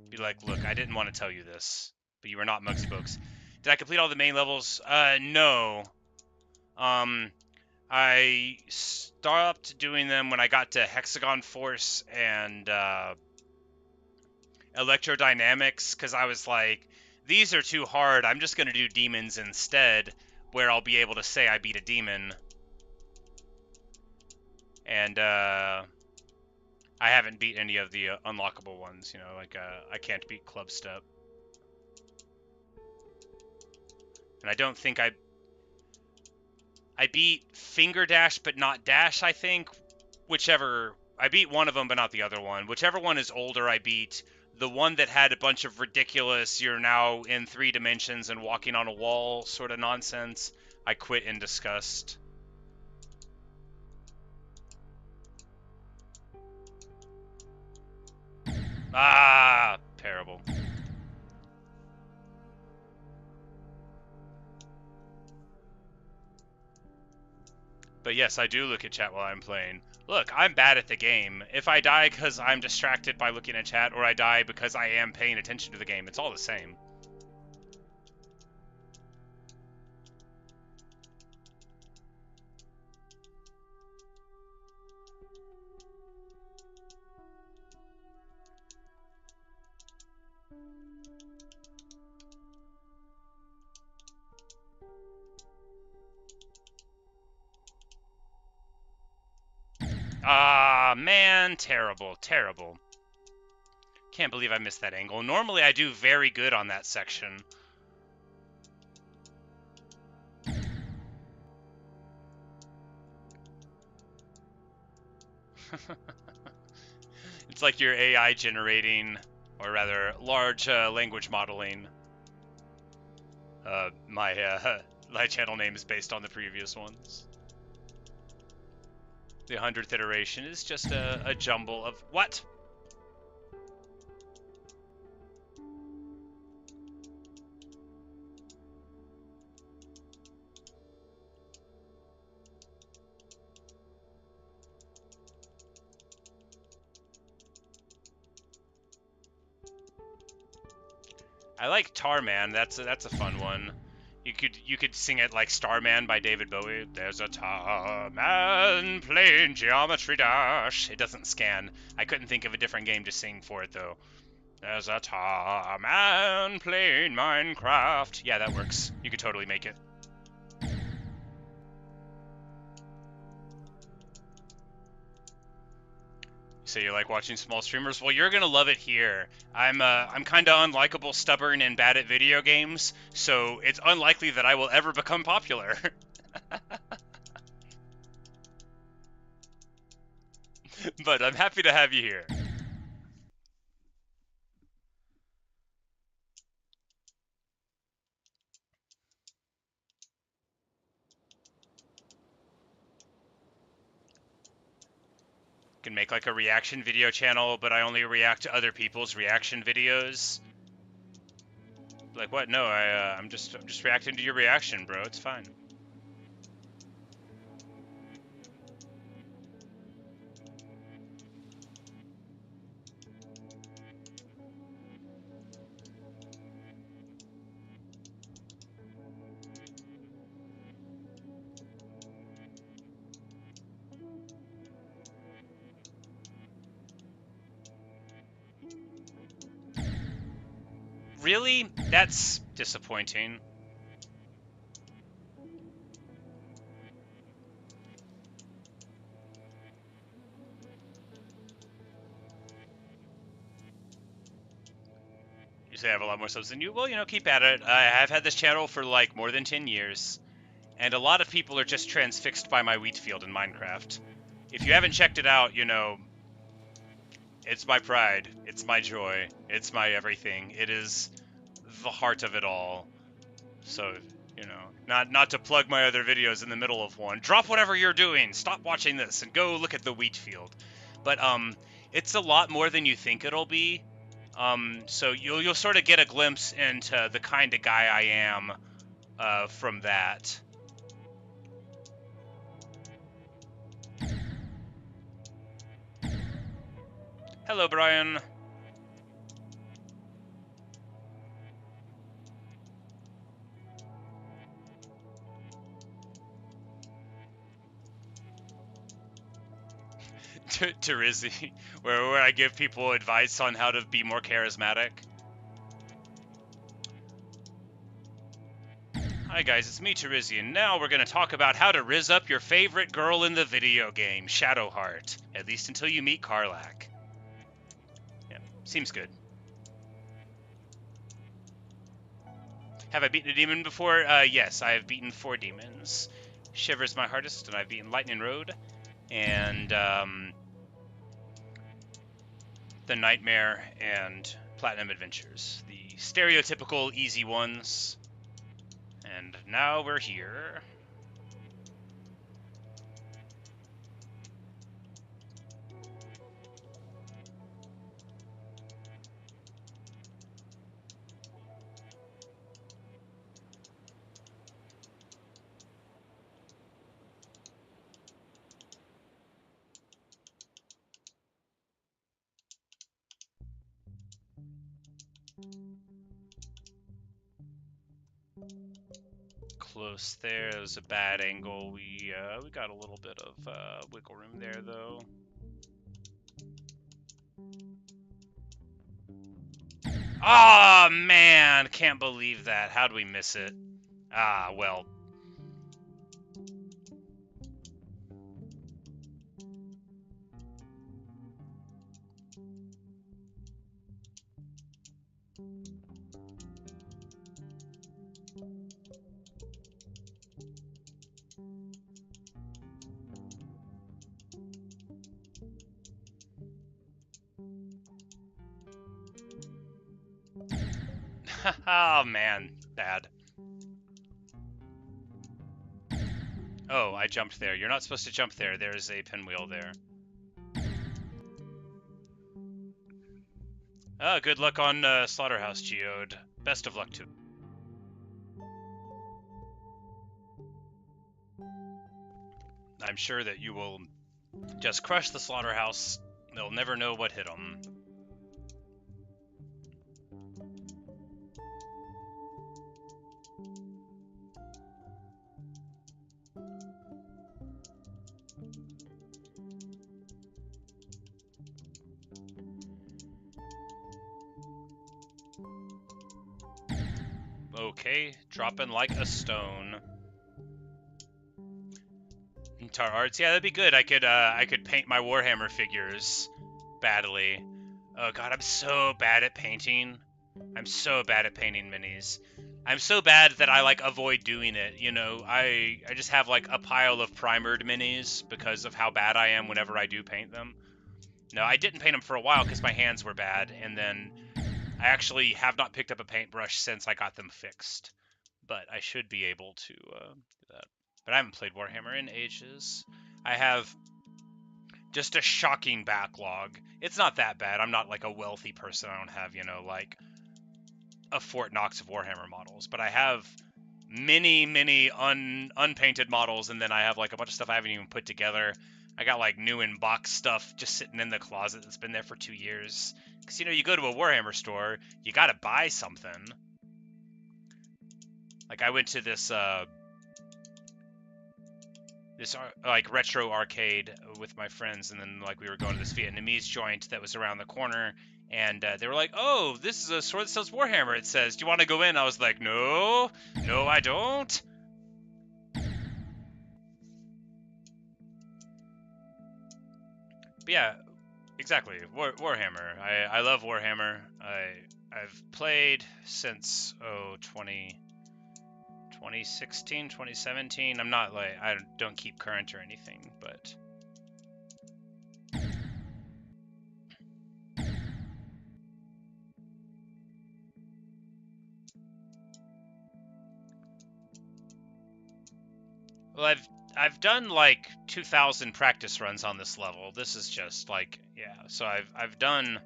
Be like, look, I didn't want to tell you this, but you were not Mugsy Books. Did I complete all the main levels? No. I stopped doing them when I got to Hexagon Force and Electrodynamics, because I was like, these are too hard. I'm just going to do demons instead, where I'll be able to say I beat a demon. And I haven't beat any of the unlockable ones, you know, like I can't beat Club Step. And I don't think I beat Finger Dash, but not Dash, I think. Whichever, I beat one of them, but not the other one. Whichever one is older, I beat. The one that had a bunch of ridiculous, you're now in 3 dimensions and walking on a wall sort of nonsense, I quit in disgust. Ah, terrible. But yes, I do look at chat while I'm playing. Look, I'm bad at the game. If I die because I'm distracted by looking at chat, or I die because I am paying attention to the game, it's all the same. Ah, man, terrible, terrible. Can't believe I missed that angle. Normally I do very good on that section. It's like your AI generating, or rather, large language modeling. My channel name is based on the previous ones. The 100th iteration is just a jumble of what? I like Tarman. That's a fun one. You could sing it like Starman by David Bowie. There's a Tarman playing Geometry Dash. It doesn't scan. I couldn't think of a different game to sing for it though. There's a Tarman playing Minecraft. Yeah, that works. You could totally make it. So you like watching small streamers? Well, you're gonna love it here. I'm kind of unlikable, stubborn, and bad at video games, so it's unlikely that I will ever become popular. But I'm happy to have you here. Can make like a reaction video channel, but I only react to other people's reaction videos. Like what? No, I'm just reacting to your reaction, bro. It's fine. Really? That's disappointing. You say I have a lot more subs than you? Well, keep at it. I have had this channel for like more than 10 years, and a lot of people are just transfixed by my wheat field in Minecraft. If you haven't checked it out, it's my pride, it's my joy, it's my everything. It is the heart of it all. So, not to plug my other videos in the middle of one. Drop whatever you're doing. Stop watching this and go look at the wheat field. But it's a lot more than you think it'll be. So you'll sort of get a glimpse into the kind of guy I am from that. Hello, Brian. Terizzi, where I give people advice on how to be more charismatic. Hi guys, it's me, Terizzi, and now we're going to talk about how to rizz up your favorite girl in the video game, Shadowheart. At least until you meet Karlach. Yeah, seems good. Have I beaten a demon before? Yes, I have beaten 4 demons. Shiver's my hardest, and I've beaten Lightning Road, and the Nightmare, and Platinum Adventures. The stereotypical easy ones. And now we're here. Close there. It was a bad angle. We got a little bit of wiggle room there, though. Ah, man, can't believe that. How'd we miss it? Ah, well. Oh, man, bad. Oh, I jumped there. You're not supposed to jump there. There's a pinwheel there. Good luck on Slaughterhouse Geode. Best of luck to. I'm sure that you will just crush the Slaughterhouse. They'll never know what hit them. Okay, dropping like a stone. Tar arts, yeah, that'd be good. I could paint my Warhammer figures badly. Oh god, I'm so bad at painting. I'm so bad at painting minis. I'm so bad that I like avoid doing it. I just have like a pile of primered minis because of how bad I am whenever I do paint them. No, I didn't paint them for a while because my hands were bad, and then I actually have not picked up a paintbrush since I got them fixed. But I should be able to do that. But I haven't played Warhammer in ages. I have just a shocking backlog. It's not that bad. I'm not like a wealthy person. I don't have, like a Fort Knox of Warhammer models. But I have many unpainted models, and then I have like a bunch of stuff I haven't even put together. I got like new in box stuff just sitting in the closet that's been there for 2 years. Because, you go to a Warhammer store, you gotta buy something. Like, I went to this like retro arcade with my friends, and then like we were going to this Vietnamese joint that was around the corner, And they were like, "Oh, this is a store that sells Warhammer." It says, "Do you want to go in?" I was like, "No, no, I don't." But yeah, exactly. Warhammer. I love Warhammer. I've played since 2016, 2017. I'm not like, I don't keep current or anything, but well, I've done like 2,000 practice runs on this level. This is just like, yeah. So I've done,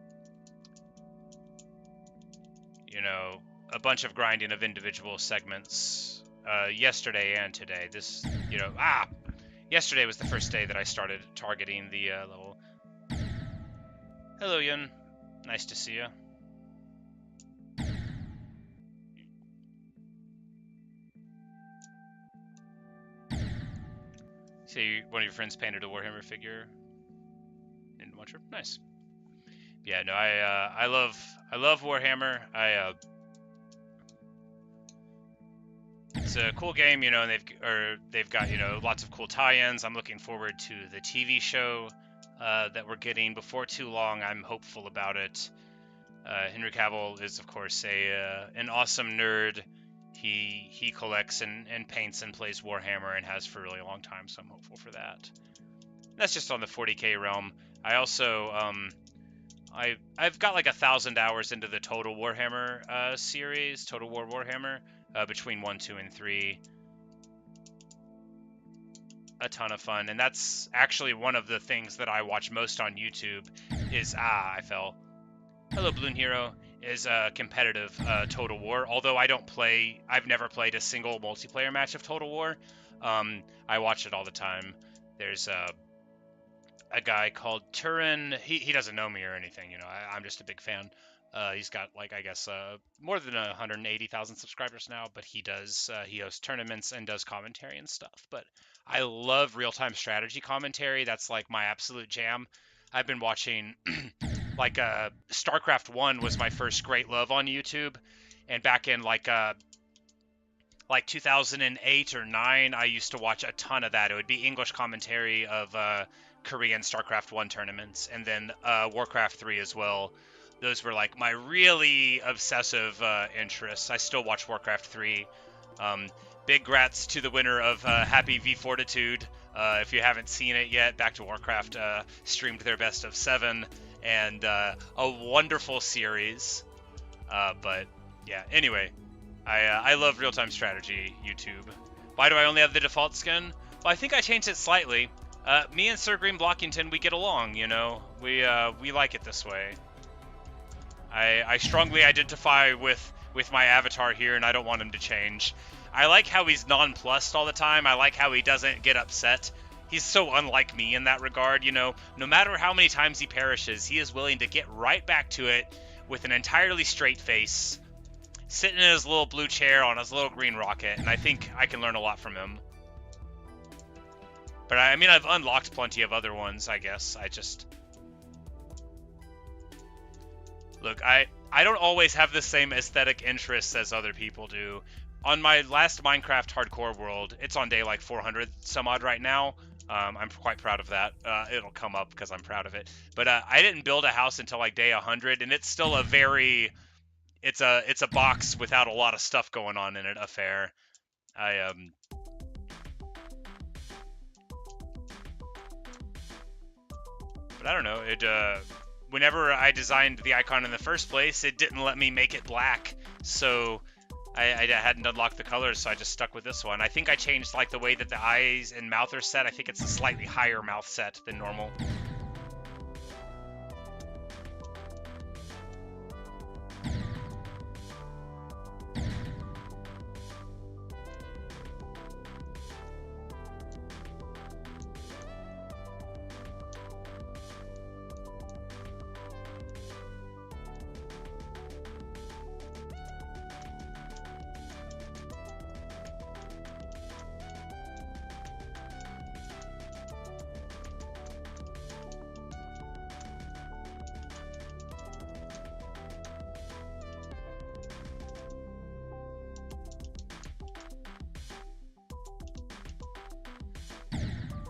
you know, a bunch of grinding of individual segments yesterday and today. This, you know, yesterday was the first day that I started targeting the level. Hello, Yun. Nice to see you. See, one of your friends painted a Warhammer figure in Watcher. Nice. Yeah, no, I love Warhammer. It's a cool game, you know, and they've got, you know, lots of cool tie-ins. I'm looking forward to the TV show that we're getting before too long. I'm hopeful about it. Henry Cavill is, of course, an awesome nerd. He collects and paints and plays Warhammer and has for a really long time, so I'm hopeful for that. That's just on the 40K realm. I also I've got like 1,000 hours into the Total Warhammer series, Total War Warhammer, between 1, 2, and 3. A ton of fun, and that's actually one of the things that I watch most on YouTube. Is I fell. Hello, Balloon Hero. Is competitive Total War. Although I've never played a single multiplayer match of Total War. I watch it all the time. There's a guy called Turin. He doesn't know me or anything, you know. I'm just a big fan. He's got like, I guess, more than 180,000 subscribers now, but he hosts tournaments and does commentary and stuff. But I love real-time strategy commentary. That's like my absolute jam. I've been watching like StarCraft 1 was my first great love on YouTube, and back in like 2008 or 9, I used to watch a ton of that. It would be English commentary of Korean StarCraft 1 tournaments, and then Warcraft 3 as well. Those were like my really obsessive interests. I still watch Warcraft 3. Big grats to the winner of Happy V Fortitude. If you haven't seen it yet, Back to Warcraft streamed their best of 7, and a wonderful series. But yeah, anyway, I love real-time strategy YouTube. Why do I only have the default skin? Well, I think I changed it slightly. Me and Sir Green Blockington, we get along, you know. We like it this way. I strongly identify with my avatar here, and I don't want him to change. I like how he's nonplussed all the time. I like how he doesn't get upset. He's so unlike me in that regard, you know. No matter how many times he perishes, he is willing to get right back to it with an entirely straight face, sitting in his little blue chair on his little green rocket, and I think I can learn a lot from him. But I mean, I've unlocked plenty of other ones, I guess. Look, I don't always have the same aesthetic interests as other people do. On my last Minecraft hardcore world, it's on day like 400 some odd right now. I'm quite proud of that. It'll come up because I'm proud of it. But I didn't build a house until like day 100, and it's still a very... It's a box without a lot of stuff going on in it affair. But I don't know. Whenever I designed the icon in the first place, it didn't let me make it black, so I hadn't unlocked the colors, so I just stuck with this one. I think I changed like the way that the eyes and mouth are set. I think it's a slightly higher mouth set than normal.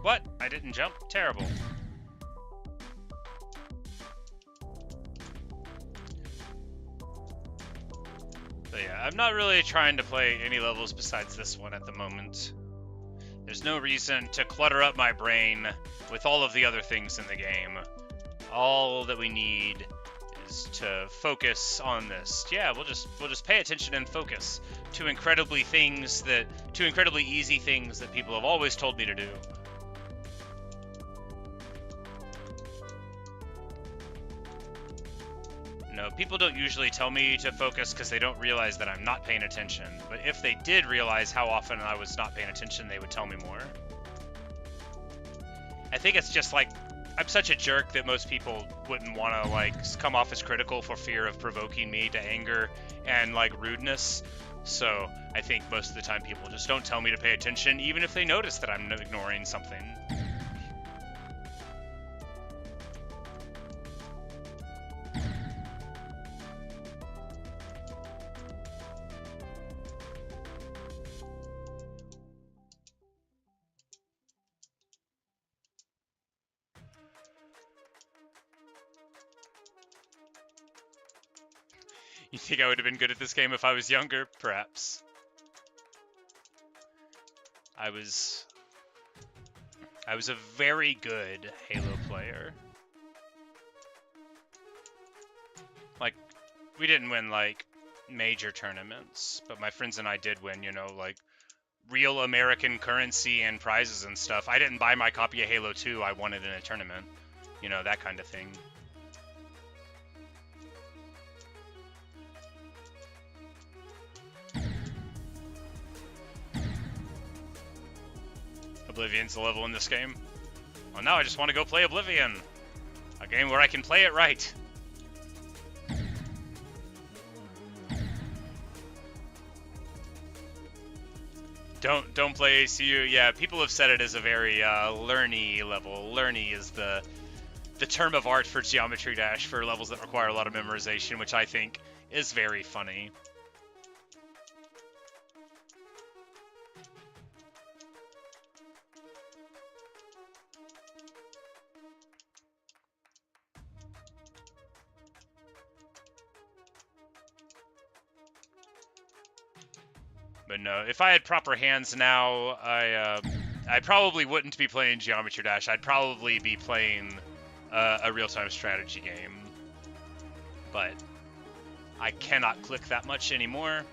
What? I didn't jump? Terrible. But yeah, I'm not really trying to play any levels besides this one at the moment. There's no reason to clutter up my brain with all of the other things in the game. All that we need is to focus on this. Yeah, we'll just pay attention and focus. Two incredibly easy things that people have always told me to do. No, people don't usually tell me to focus because they don't realize that I'm not paying attention. But if they did realize how often I was not paying attention, they would tell me more. I think it's just like, I'm such a jerk that most people wouldn't want to like come off as critical for fear of provoking me to anger and like rudeness. So I think most of the time people just don't tell me to pay attention, even if they notice that I'm ignoring something. You think I would have been good at this game if I was younger? Perhaps. I was a very good Halo player. Like, we didn't win, like, major tournaments, but my friends and I did win, you know, like, real American currency and prizes and stuff. I didn't buy my copy of Halo 2, I won it in a tournament. You know, that kind of thing. Oblivion's the level in this game. Well, now I just want to go play Oblivion. A game where I can play it right. Don't play ACU. Yeah, people have said it as a very learny level. Learny is the term of art for Geometry Dash for levels that require a lot of memorization, which I think is very funny. But no, if I had proper hands now, I probably wouldn't be playing Geometry Dash. I'd probably be playing a real-time strategy game. But I cannot click that much anymore.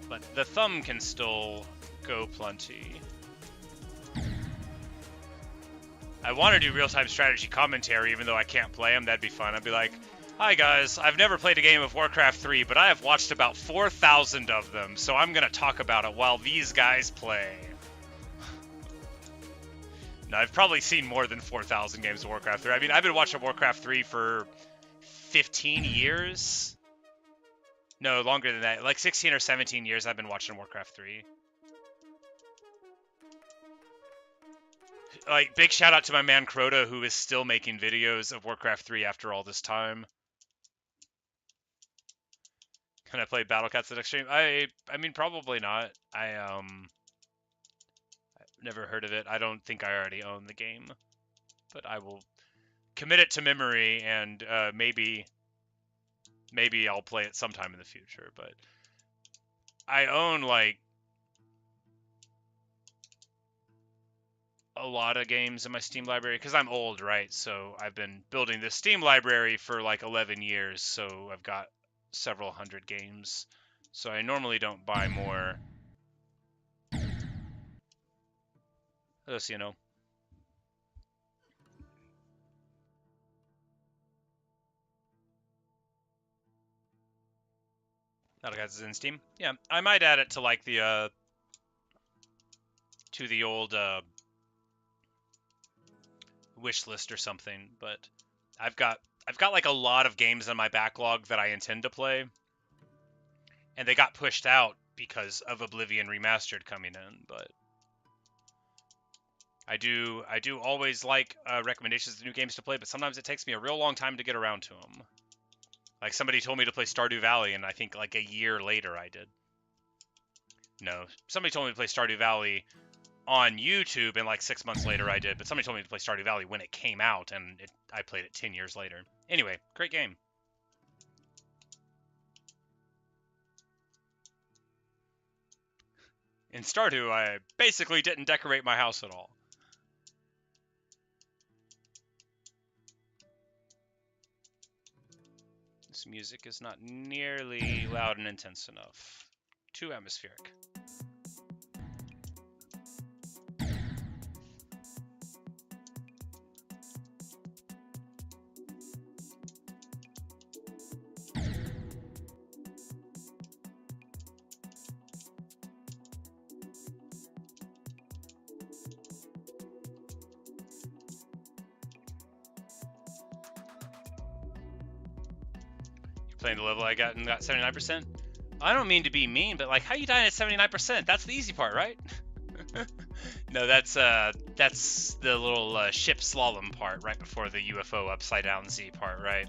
But the thumb can still go plenty. I want to do real-time strategy commentary, even though I can't play them. That'd be fun. I'd be like, hi guys, I've never played a game of Warcraft 3, but I have watched about 4,000 of them, so I'm going to talk about it while these guys play. Now, I've probably seen more than 4,000 games of Warcraft 3. I mean, I've been watching Warcraft 3 for 15 years. No, longer than that. Like 16 or 17 years I've been watching Warcraft 3. Like, big shout out to my man Crota, who is still making videos of Warcraft 3 after all this time. Can I play Battle Cats the next stream? I mean, probably not. I've never heard of it. I don't think I already own the game. But I will commit it to memory, and maybe I'll play it sometime in the future. But I own, like, a lot of games in my Steam library because I'm old, right? So I've been building this Steam library for like 11 years, so I've got several hundred games. So I normally don't buy more. Just, you know. That guy's in Steam. Yeah, I might add it to like the old wish list or something, but I've got like a lot of games on my backlog that I intend to play, and they got pushed out because of Oblivion Remastered coming in. But I do always like recommendations of new games to play, but sometimes it takes me a real long time to get around to them. Like, somebody told me to play Stardew Valley, and I think, like, a year later I did. No, somebody told me to play Stardew Valley on YouTube, and, like, 6 months later I did. But somebody told me to play Stardew Valley when it came out, and I played it 10 years later. Anyway, great game. In Stardew, I basically didn't decorate my house at all. This music is not nearly loud and intense enough. Too atmospheric. Playing the level I got and got 79%. I don't mean to be mean, but like, how you dying at 79%? That's the easy part, right? No, that's the little ship slalom part right before the UFO upside down Z part, right?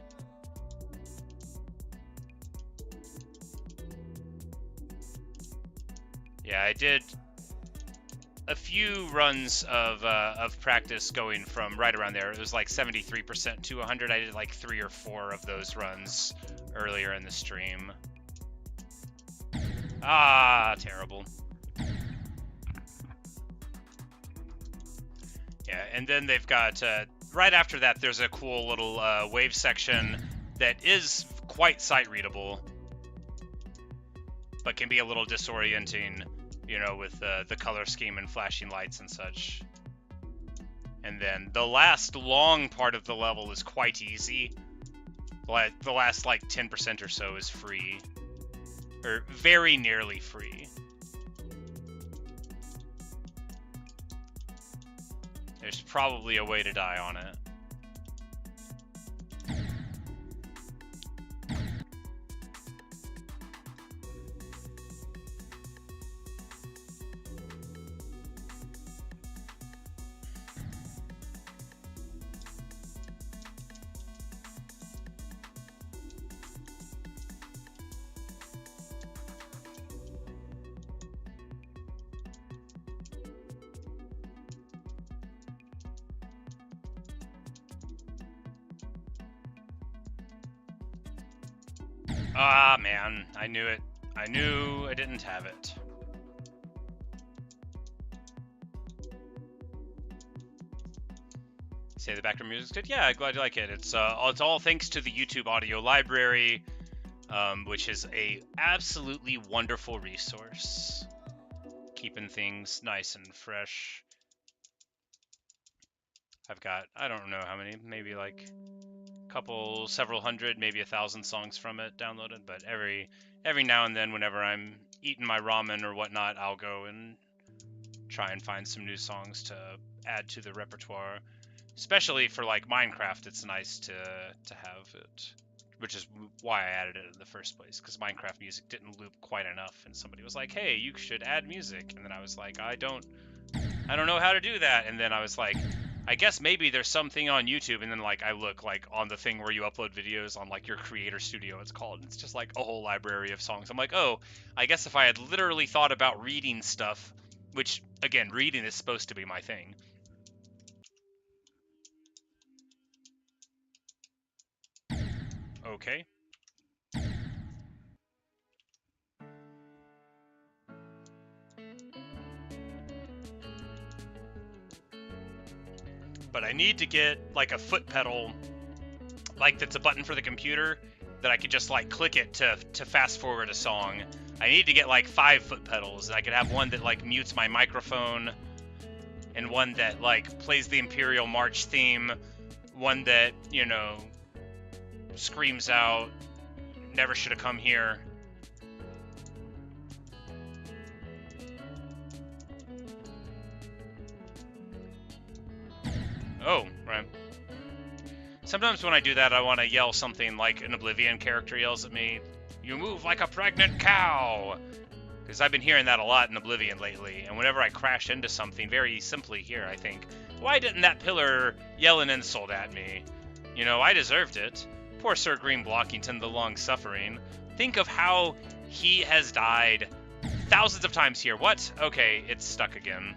Yeah, I did a few runs of practice going from right around there. It was like 73% to 100. I did like 3 or 4 of those runs earlier in the stream. Ah, terrible. Yeah, and then they've got, right after that, there's a cool little wave section that is quite sight-readable, but can be a little disorienting, you know, with the color scheme and flashing lights and such. And then the last long part of the level is quite easy. The last, like, 10% or so is free. Or very nearly free. There's probably a way to die on it. Ah, man, I knew it. I knew I didn't have it. Say the background music's good? Yeah, I'm glad you like it. It's all thanks to the YouTube audio library, which is a absolutely wonderful resource. Keeping things nice and fresh. I've got, I don't know how many, maybe like several hundred, maybe 1,000 songs from it downloaded, but every now and then whenever I'm eating my ramen or whatnot, I'll go and try and find some new songs to add to the repertoire. Especially for like Minecraft, it's nice to have it, which is why I added it in the first place, because Minecraft music didn't loop quite enough, and somebody was like, hey, you should add music, and then I was like, I don't know how to do that, and then I was like, I guess maybe there's something on YouTube, and then like I look like on the thing where you upload videos on like your creator studio, it's called, and it's just like a whole library of songs. I'm like, oh, I guess if I had literally thought about reading stuff, which again, reading is supposed to be my thing. Okay. But I need to get like a foot pedal, like that's a button for the computer that I could just like click it to fast forward a song. I need to get like 5 foot pedals. I could have one that like mutes my microphone, and one that like plays the Imperial March theme, one that, you know, screams out, never should have come here. Oh, right. Sometimes when I do that, I want to yell something like an Oblivion character yells at me, "You move like a pregnant cow!" Because I've been hearing that a lot in Oblivion lately, and whenever I crash into something, very simply here, I think, why didn't that pillar yell an insult at me? You know, I deserved it. Poor Sir Green Blockington, the long-suffering. Think of how he has died thousands of times here. What? Okay, it's stuck again.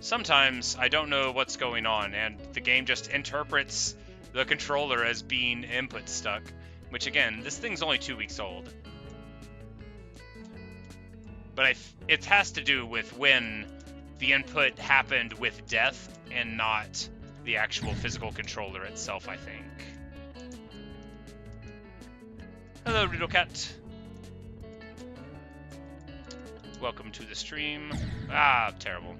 Sometimes I don't know what's going on, and the game just interprets the controller as being input stuck. Which, again, this thing's only 2 weeks old. But it has to do with when the input happened with death and not the actual physical controller itself, I think. Hello, Riddle Cat. Welcome to the stream. Ah, terrible.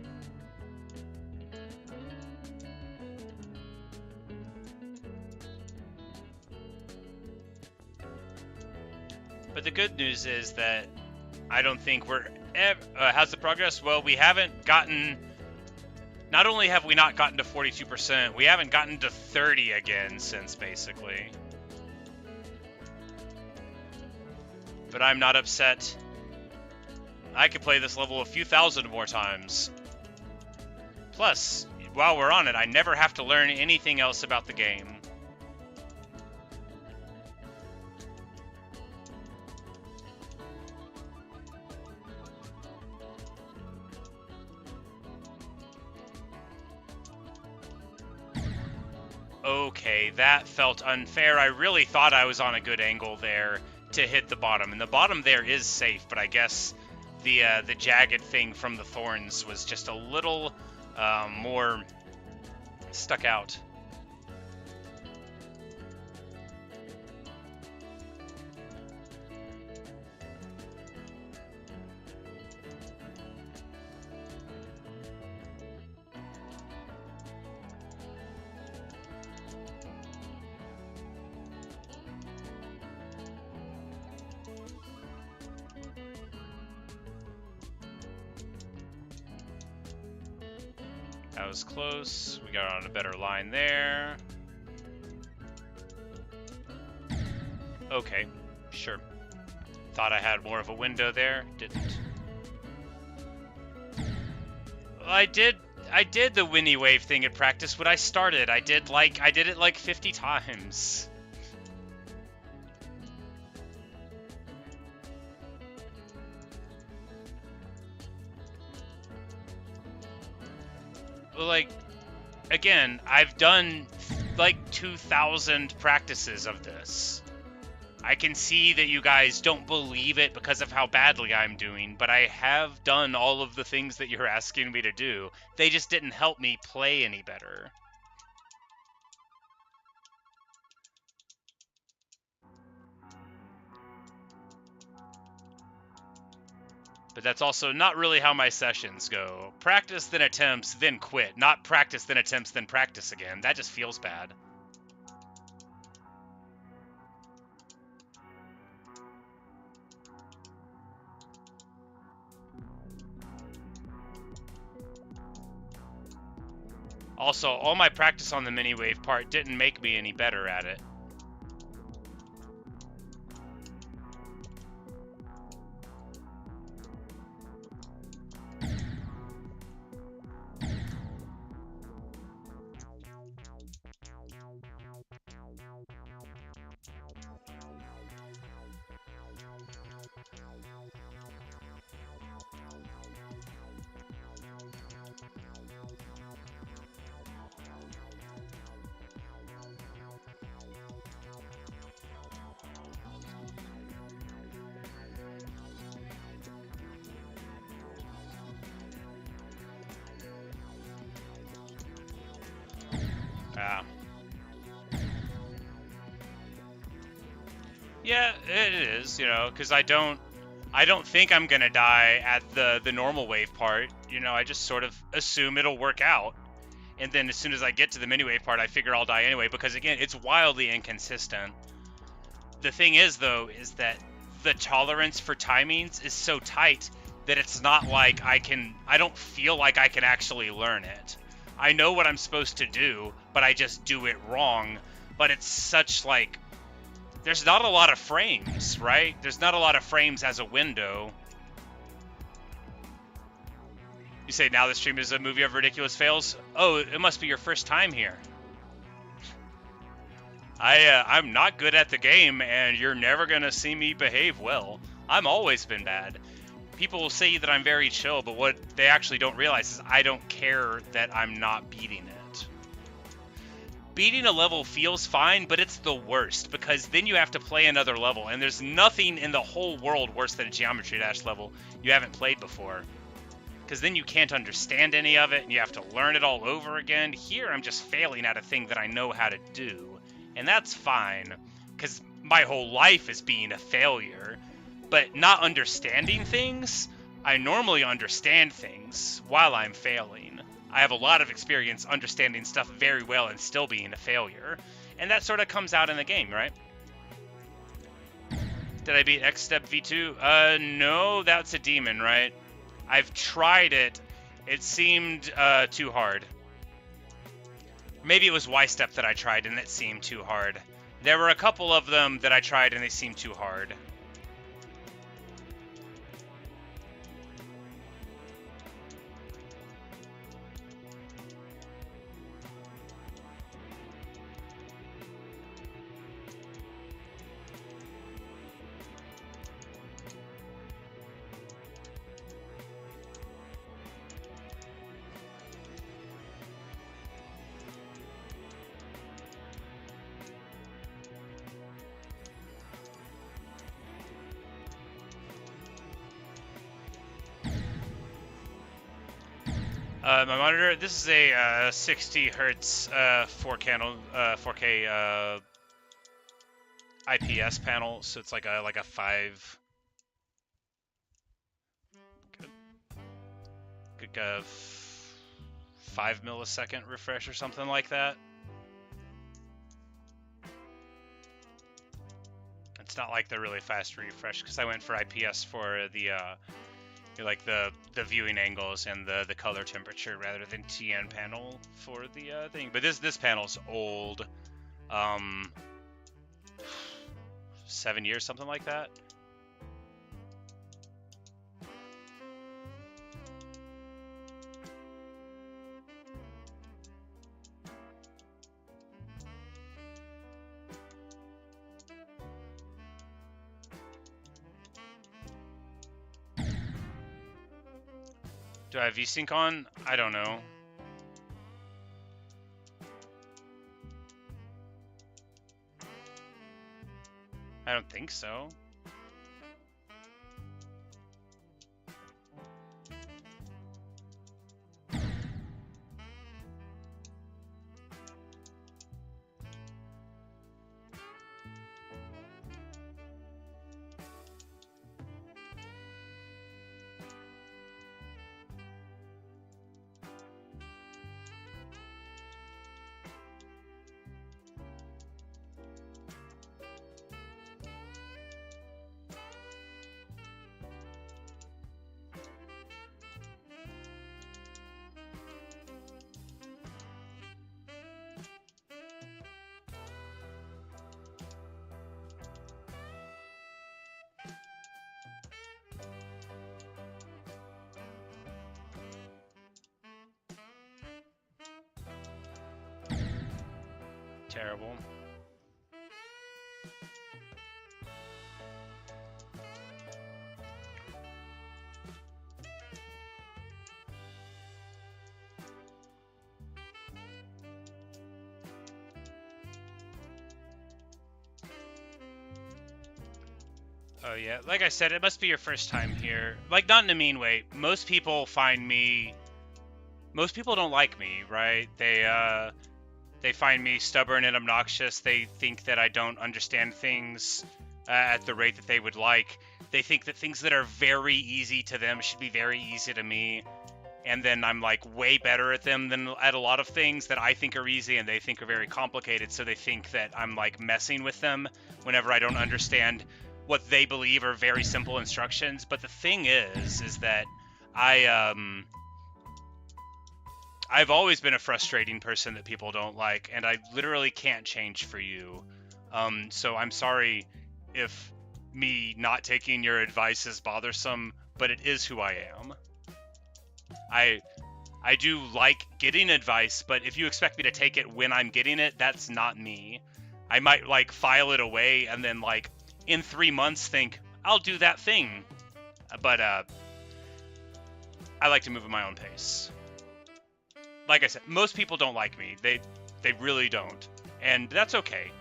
But the good news is that I don't think we're how's the progress? Well, we haven't gotten... Not only have we not gotten to 42%, we haven't gotten to 30 again since, basically. But I'm not upset. I could play this level a few thousand more times. Plus, while we're on it, I never have to learn anything else about the game. Okay, that felt unfair. I really thought I was on a good angle there to hit the bottom, and the bottom there is safe, but I guess the jagged thing from the thorns was just a little more stuck out. That was close. We got on a better line there. Okay, sure. Thought I had more of a window there. Didn't. Well, I did the Winnie Wave thing in practice when I started. I did it like 50 times. Like, again, I've done like 2,000 practices of this. I can see that you guys don't believe it because of how badly I'm doing, but I have done all of the things that you're asking me to do. They just didn't help me play any better. But that's also not really how my sessions go. Practice, then attempts, then quit. Not practice, then attempts, then practice again. That just feels bad. Also, all my practice on the mini-wave part didn't make me any better at it. Yeah, it is, you know, because I don't think I'm gonna die at the normal wave part. You know, I just sort of assume it'll work out. And then as soon as I get to the mini wave part, I figure I'll die anyway, because again, it's wildly inconsistent. The thing is, though, is that the tolerance for timings is so tight that it's not like I don't feel like I can actually learn it. I know what I'm supposed to do, but I just do it wrong. But it's such, like, there's not a lot of frames, right? There's not a lot of frames as a window. You say now the stream is a movie of ridiculous fails? Oh, it must be your first time here. I'm not good at the game, and you're never gonna see me behave well. I'm always been bad. People will say that I'm very chill, but what they actually don't realize is I don't care that I'm not beating it. Beating a level feels fine, but it's the worst, because then you have to play another level, and there's nothing in the whole world worse than a Geometry Dash level you haven't played before. Because then you can't understand any of it, and you have to learn it all over again. Here, I'm just failing at a thing that I know how to do, and that's fine, because my whole life is being a failure. But not understanding things, I normally understand things while I'm failing. I have a lot of experience understanding stuff very well and still being a failure, and that sort of comes out in the game, right? Did I beat X-Step V2? No, that's a demon, right? I've tried it. It seemed too hard. Maybe it was Y-Step that I tried and it seemed too hard. There were a couple of them that I tried and they seemed too hard. My monitor, this is a 60 hertz 4K IPS panel, so it's like a 5 5 millisecond refresh or something like that. It's not like the really fast refresh because I went for IPS for the like the viewing angles and the color temperature rather than TN panel for the thing. But this panel's old, 7 years, something like that. Do I have VSync on? I don't know. I don't think so. Terrible. Oh yeah, like I said, it must be your first time here. Like, not in a mean way. Most people don't like me, right? They find me stubborn and obnoxious. They think that I don't understand things at the rate that they would like. They think that things that are very easy to them should be very easy to me. And then I'm like way better at them than at a lot of things that I think are easy and they think are very complicated. So they think that I'm like messing with them whenever I don't understand what they believe are very simple instructions. But the thing is that I've always been a frustrating person that people don't like, and I literally can't change for you. So I'm sorry if me not taking your advice is bothersome, but it is who I am. I do like getting advice, but if you expect me to take it when I'm getting it, that's not me. I might like file it away and then like in 3 months think I'll do that thing. But I like to move at my own pace. Like I said, most people don't like me. They really don't. And that's okay.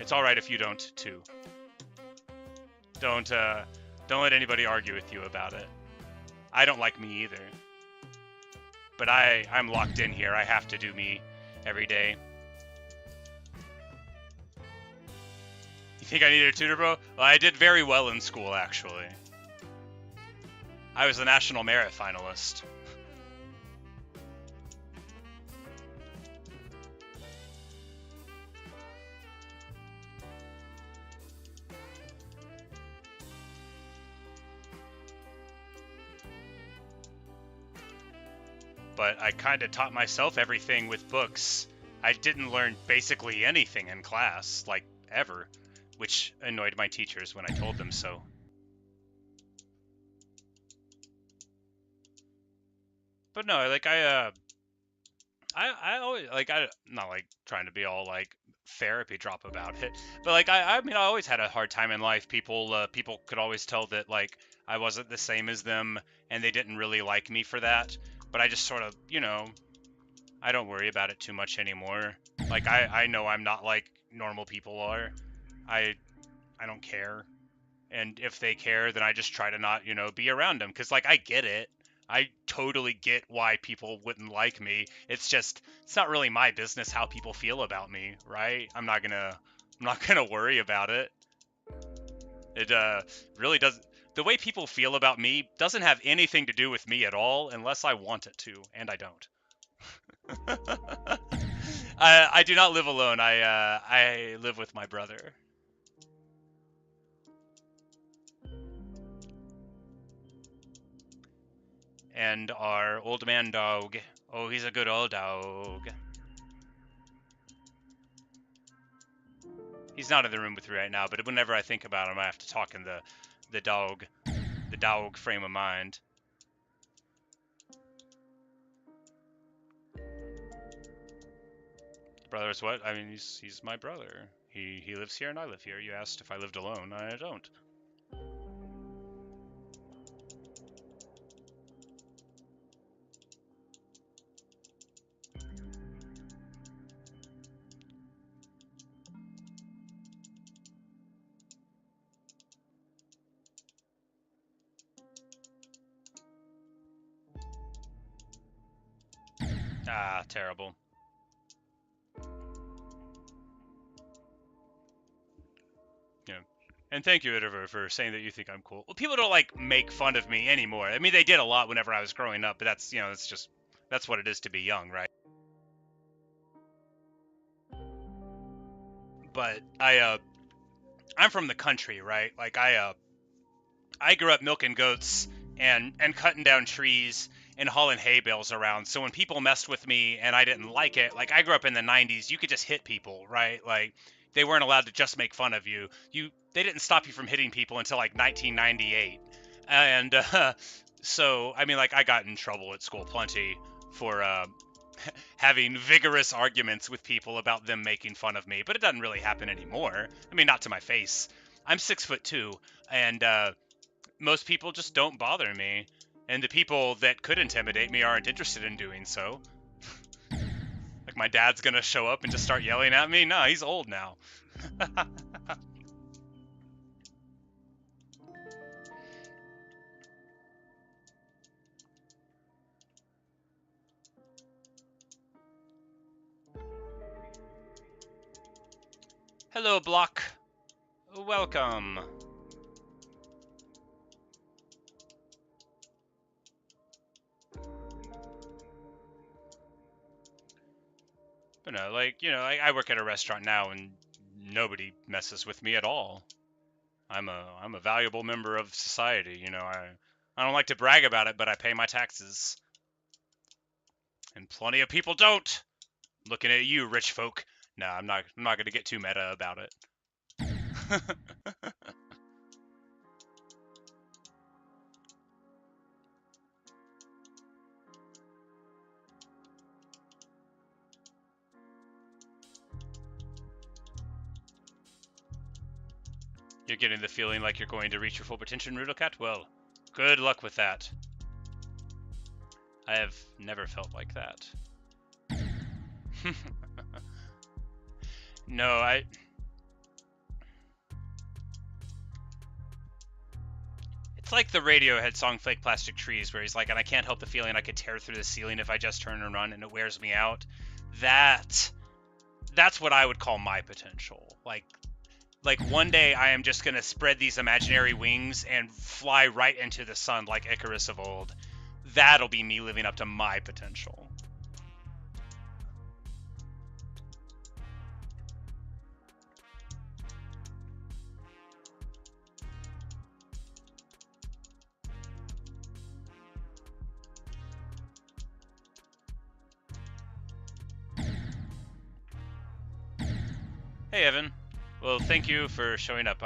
It's all right if you don't too. Don't let anybody argue with you about it. I don't like me either. But I'm locked in here. I have to do me every day. You think I needed a tutor, bro? Well, I did very well in school, actually. I was the national merit finalist. But I kind of taught myself everything with books. I didn't learn basically anything in class, like, ever, which annoyed my teachers when I told them so. But no, like, I always, like, I'm not, like, trying to be all, like, therapy drop about it, but, like, I mean, I always had a hard time in life. People could always tell that, like, I wasn't the same as them, and they didn't really like me for that, but I just sort of, I don't worry about it too much anymore. Like, I know I'm not like normal people are. I I don't care. And if they care, then I just try to not, be around them. Because, like, I get it. I totally get why people wouldn't like me. It's not really my business how people feel about me, right? I'm not gonna worry about it. It really doesn't. The way people feel about me doesn't have anything to do with me at all, unless I want it to, and I don't. I do not live alone. I live with my brother. And our old man dog. Oh, he's a good old dog. He's not in the room with me right now, but whenever I think about him, I have to talk in the dog frame of mind. Brother's what? I mean, he's my brother. He lives here and I live here. You asked if I lived alone. I don't. Ah, terrible. Yeah. And thank you, Ediver, for saying that you think I'm cool. Well, people don't like make fun of me anymore. I mean, they did a lot whenever I was growing up, but that's what it is to be young, right? But I'm from the country, right? Like I grew up milking goats and cutting down trees and hauling hay bales around. So when people messed with me and I didn't like it, like I grew up in the 90s, you could just hit people, right? Like they weren't allowed to just make fun of you. They didn't stop you from hitting people until like 1998. And so I mean like I got in trouble at school plenty for having vigorous arguments with people about them making fun of me, but it doesn't really happen anymore. I mean, not to my face. I'm 6'2", and most people just don't bother me. And the people that could intimidate me aren't interested in doing so. Like, my dad's gonna show up and just start yelling at me? No, he's old now. Hello, Block. Welcome. But no, like, I work at a restaurant now and nobody messes with me at all. I'm a valuable member of society, I don't like to brag about it, but I pay my taxes. And plenty of people don't. Looking at you, rich folk. No, I'm not gonna get too meta about it. You're getting the feeling like you're going to reach your full potential, Noodlecat? Well, good luck with that. I have never felt like that. No, It's like the Radiohead song Fake Plastic Trees, where he's like, and I can't help the feeling I could tear through the ceiling if I just turn and run, and it wears me out. That's what I would call my potential. Like one day I am just going to spread these imaginary wings and fly right into the sun like Icarus of old. That'll be me living up to my potential. Hey, Evan. Well, thank you for showing up.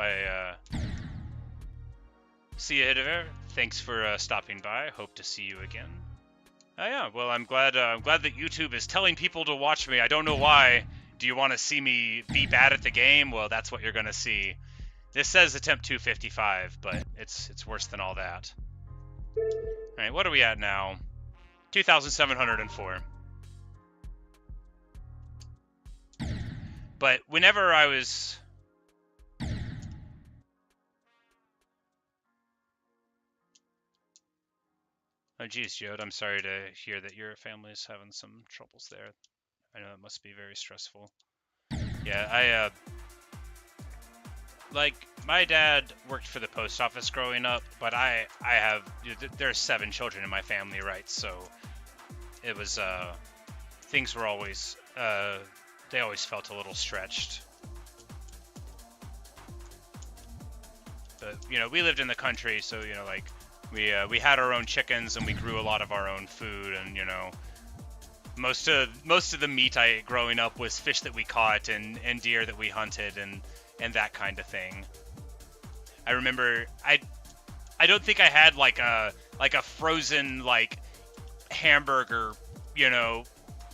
See you, Hidever. Thanks for stopping by. Hope to see you again. Oh yeah, well, I'm glad that YouTube is telling people to watch me. I don't know why. Do you want to see me be bad at the game? Well, that's what you're gonna see. This says attempt 255, but it's worse than all that. All right, what are we at now? 2,704. But whenever I was... Oh, geez, Jode, I'm sorry to hear that your family's having some troubles there. I know it must be very stressful. Yeah, like, my dad worked for the post office growing up, but there's 7 children in my family, right? So it was, things were always, they always felt a little stretched. But, you know, we lived in the country, so, you know, like, we had our own chickens and we grew a lot of our own food, and, you know, most of the meat I ate growing up was fish that we caught and deer that we hunted and that kind of thing. I remember I don't think I had like a frozen like hamburger, you know,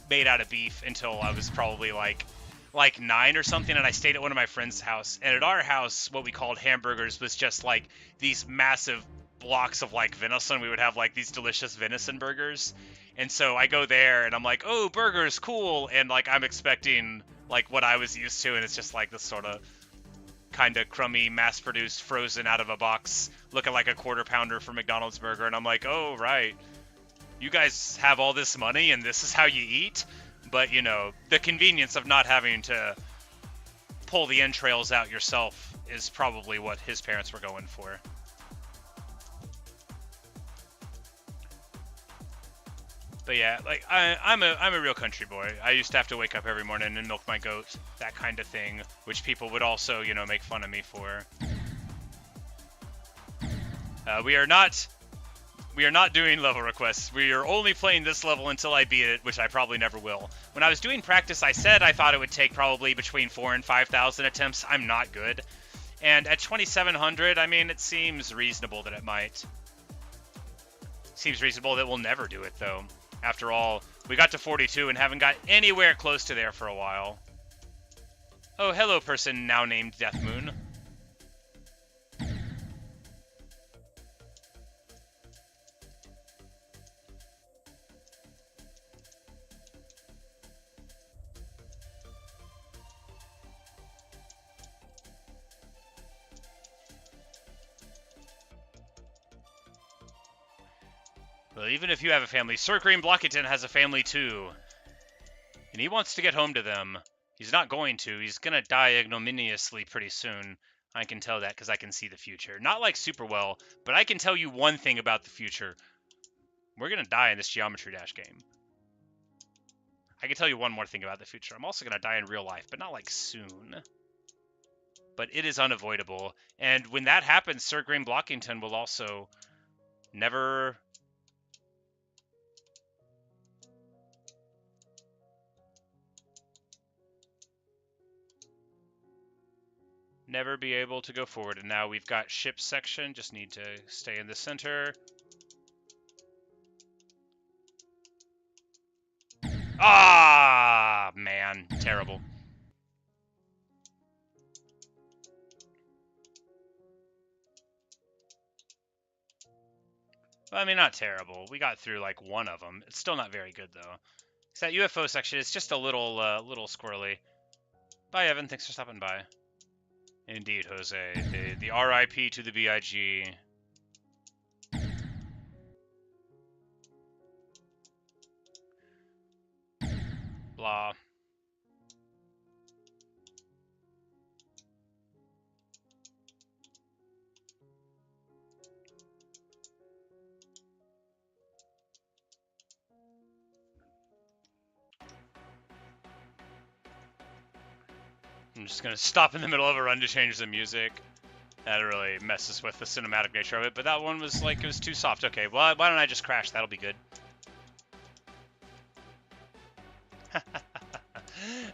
made out of beef until I was probably like 9 or something, and I stayed at one of my friend's house. And at our house, what we called hamburgers was just like these massive blocks of like venison. We would have like these delicious venison burgers. And so I go there and I'm like, oh, burgers, cool. And like I'm expecting like what I was used to, and it's just like this sort of kind of crummy, mass-produced, frozen out of a box, looking like a quarter pounder for McDonald's burger. And I'm like, oh, right. You guys have all this money and this is how you eat? But, you know, the convenience of not having to pull the entrails out yourself is probably what his parents were going for. But yeah, like I'm a real country boy. I used to have to wake up every morning and milk my goat, that kind of thing, which people would also, you know, make fun of me for. We are not doing level requests. We are only playing this level until I beat it, which I probably never will. When I was doing practice, I said I thought it would take probably between 4,000 and 5,000 attempts. I'm not good. And at 2,700, I mean, it seems reasonable that it might. Seems reasonable that we'll never do it, though. After all, we got to 42 and haven't got anywhere close to there for a while. Oh, hello, person now named Death Moon. Well, even if you have a family, Sir Green Blockington has a family too. And he wants to get home to them. He's not going to. He's going to die ignominiously pretty soon. I can tell that because I can see the future. Not like super well, but I can tell you one thing about the future. We're going to die in this Geometry Dash game. I can tell you one more thing about the future. I'm also going to die in real life, but not like soon. But it is unavoidable. And when that happens, Sir Green Blockington will also never be able to go forward. And now we've got ship section. Just need to stay in the center. Ah, man. Terrible. Well, I mean, not terrible. We got through like one of them. It's still not very good though. That UFO section is just a little squirrely. Bye, Evan. Thanks for stopping by. Indeed, Jose. The RIP to the BIG. Blah. I'm just gonna stop in the middle of a run to change the music. That really messes with the cinematic nature of it, but that one was like, it was too soft. Okay, well, why don't I just crash? That'll be good.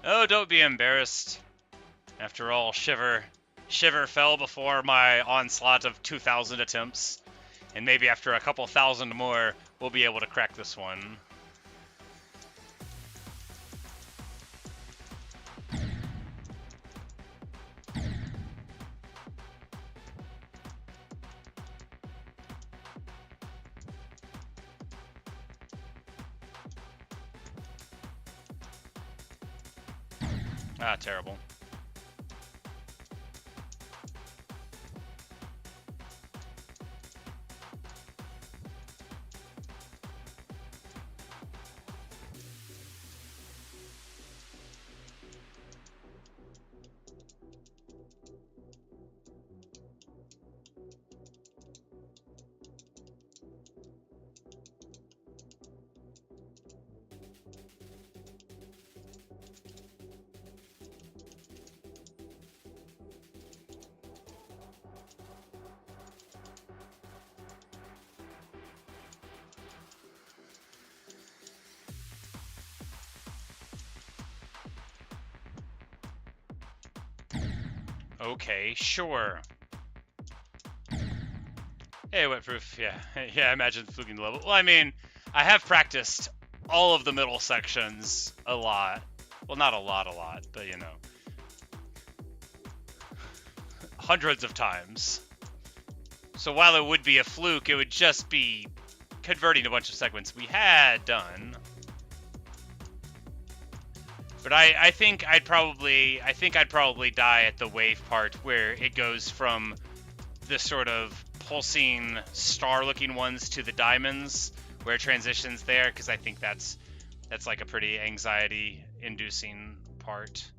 Oh, don't be embarrassed. After all, Shiver fell before my onslaught of 2,000 attempts. And maybe after a couple thousand more, we'll be able to crack this one. Ah, terrible. Okay, sure. Hey, Wetproof, yeah. Yeah, I imagine fluking the level. Well, I mean, I have practiced all of the middle sections a lot. Well, not a lot, but you know. Hundreds of times. So while it would be a fluke, it would just be converting a bunch of segments we had done. But I think I'd probably die at the wave part where it goes from the sort of pulsing star-looking ones to the diamonds, where it transitions there, because I think that's like a pretty anxiety-inducing part.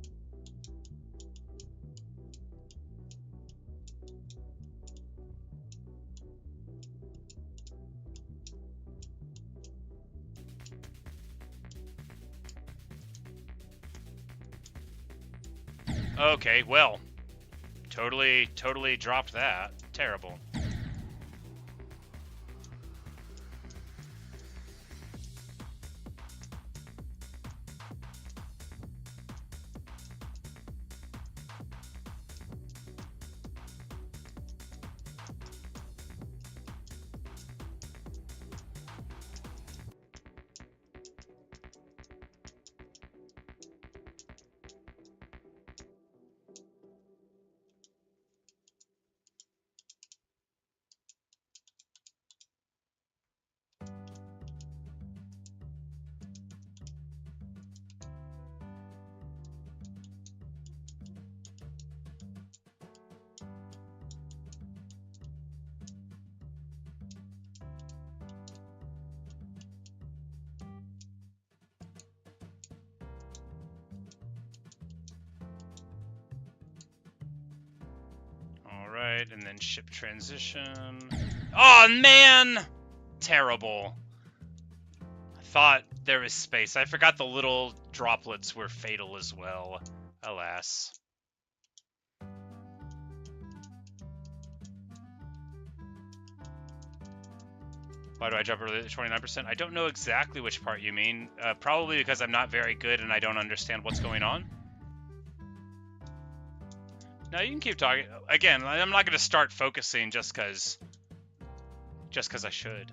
Okay, well, totally dropped that. Terrible. Alright, and then ship transition. Oh, man! Terrible. I thought there was space. I forgot the little droplets were fatal as well. Alas. Why do I jump early at 29%? I don't know exactly which part you mean. Probably because I'm not very good and I don't understand what's going on. No, you can keep talking. Again, I'm not going to start focusing just because I should.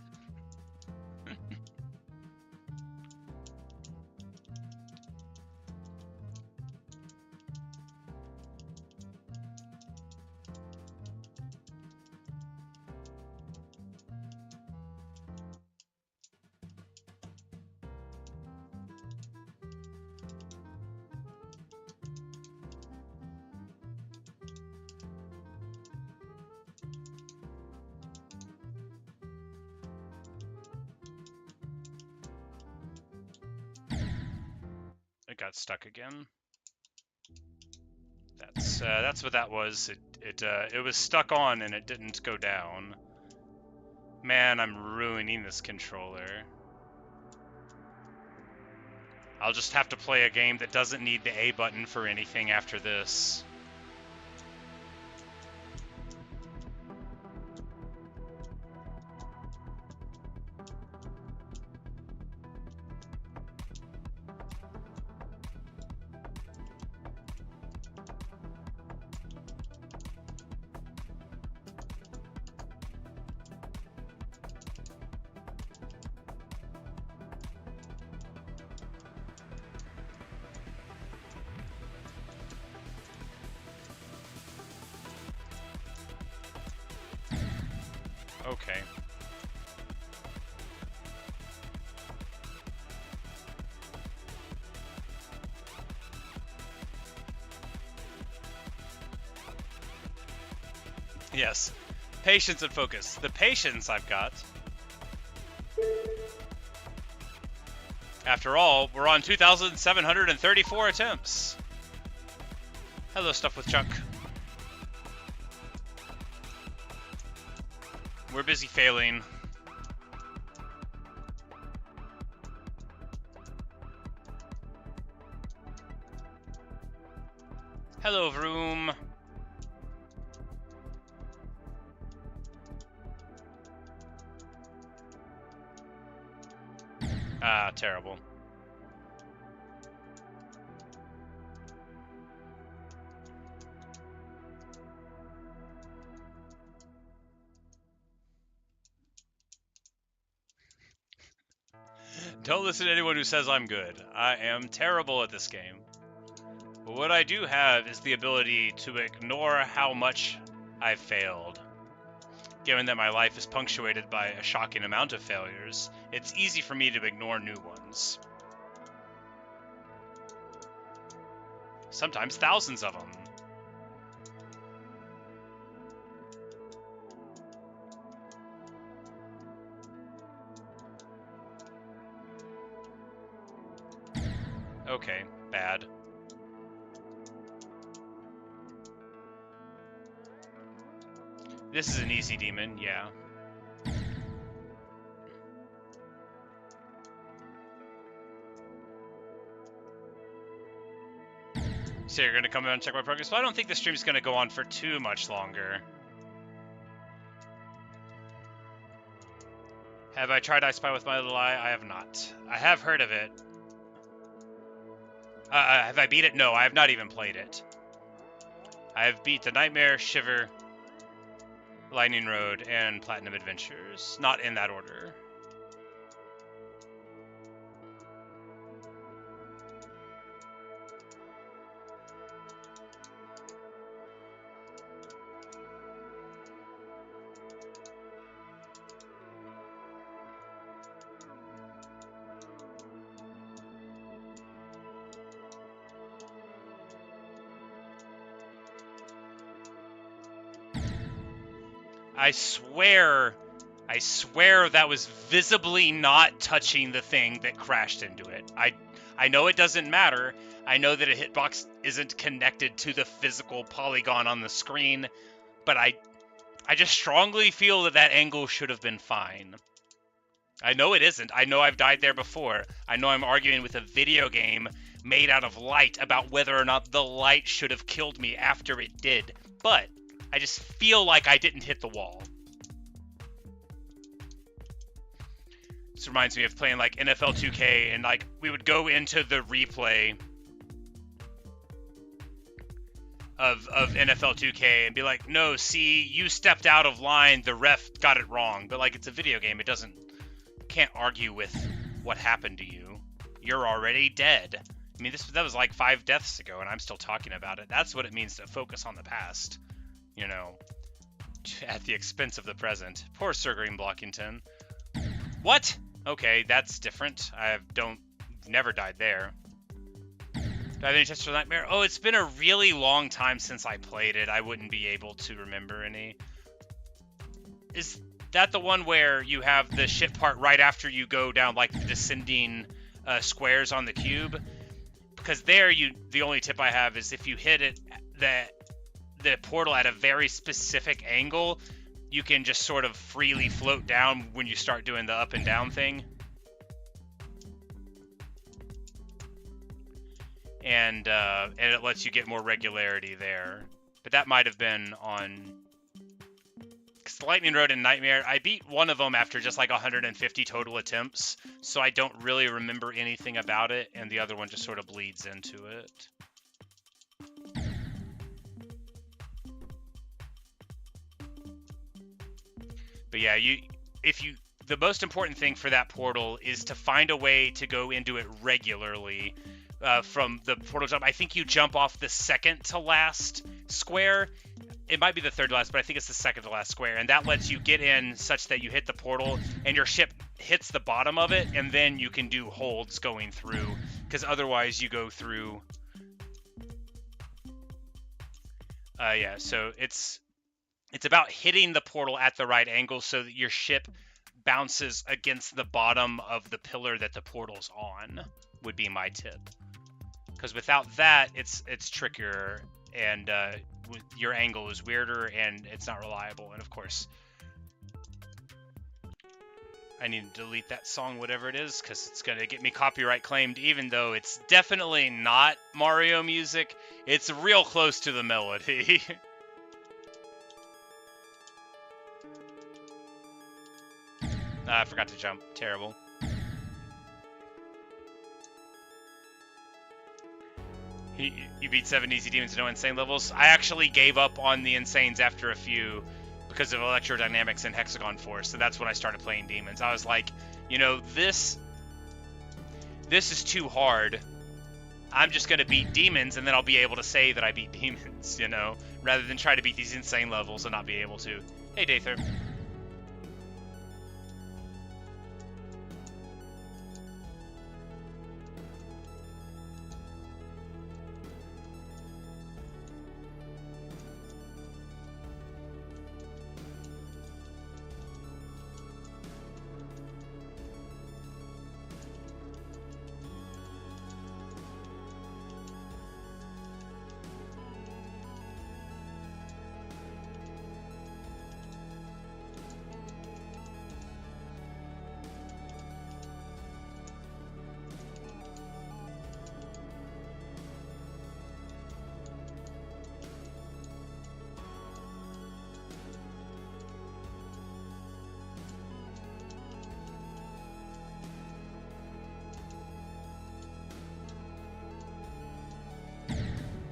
got stuck again. That's what that was. It was stuck on and it didn't go down. Man, I'm ruining this controller. I'll just have to play a game that doesn't need the A button for anything after this. Okay. Yes. Patience and focus. The patience I've got. After all, we're on 2,734 attempts. Hello, Stuff with Chuck. We're busy failing. Hello, Vroom. Ah, terrible. Don't listen to anyone who says I'm good. I am terrible at this game. But what I do have is the ability to ignore how much I've failed. Given that my life is punctuated by a shocking amount of failures, it's easy for me to ignore new ones. Sometimes thousands of them. Okay, bad. This is an easy demon, yeah. So you're gonna come in and check my progress? Well, I don't think the stream's gonna go on for too much longer. Have I tried I Spy with My Little Eye? I have not. I have heard of it. Have I beat it? No, I have not even played it. I have beat The Nightmare, Shiver, Lightning Road, and Platinum Adventures. Not in that order. I swear that was visibly not touching the thing that crashed into it. I know it doesn't matter. I know that a hitbox isn't connected to the physical polygon on the screen, but I just strongly feel that that angle should have been fine. I know it isn't. I know I've died there before. I know I'm arguing with a video game made out of light about whether or not the light should have killed me after it did, but I just feel like I didn't hit the wall. This reminds me of playing like NFL 2K, and like we would go into the replay of NFL 2K and be like, no, see, you stepped out of line, the ref got it wrong. But like, it's a video game, can't argue with what happened to you. You're already dead. I mean, that was like 5 deaths ago, and I'm still talking about it. That's what it means to focus on the past. You know, at the expense of the present. Poor Sir Green Blockington. What? Okay, that's different. Never died there. Do I have any tests for Nightmare? Oh, it's been a really long time since I played it. I wouldn't be able to remember any. Is that the one where you have the shit part right after you go down, like, the descending squares on the cube? because there the only tip I have is if you hit it the portal at a very specific angle, you can just sort of freely float down when you start doing the up and down thing. And it lets you get more regularity there. But that might have been on... Because Lightning Road and Nightmare, I beat one of them after just like 150 total attempts, so I don't really remember anything about it, and the other one just sort of bleeds into it. But yeah, the most important thing for that portal is to find a way to go into it regularly. From the portal jump, I think you jump off the second to last square. It might be the third to last, but I think it's the second to last square, and that lets you get in such that you hit the portal and your ship hits the bottom of it, and then you can do holds going through, because otherwise you go through. Yeah, so it's about hitting the portal at the right angle so that your ship bounces against the bottom of the pillar that the portal's on, would be my tip. Because without that, it's trickier, and your angle is weirder, and it's not reliable. And of course, I need to delete that song, whatever it is, because it's going to get me copyright claimed, even though it's definitely not Mario music. It's real close to the melody. I forgot to jump. Terrible. You beat 7 easy demons and no insane levels. I actually gave up on the insanes after a few because of electrodynamics and hexagon force, so that's when I started playing demons. I was like, you know, this is too hard. I'm just going to beat demons, and then I'll be able to say that I beat demons, you know, rather than try to beat these insane levels and not be able to. Hey, Dather.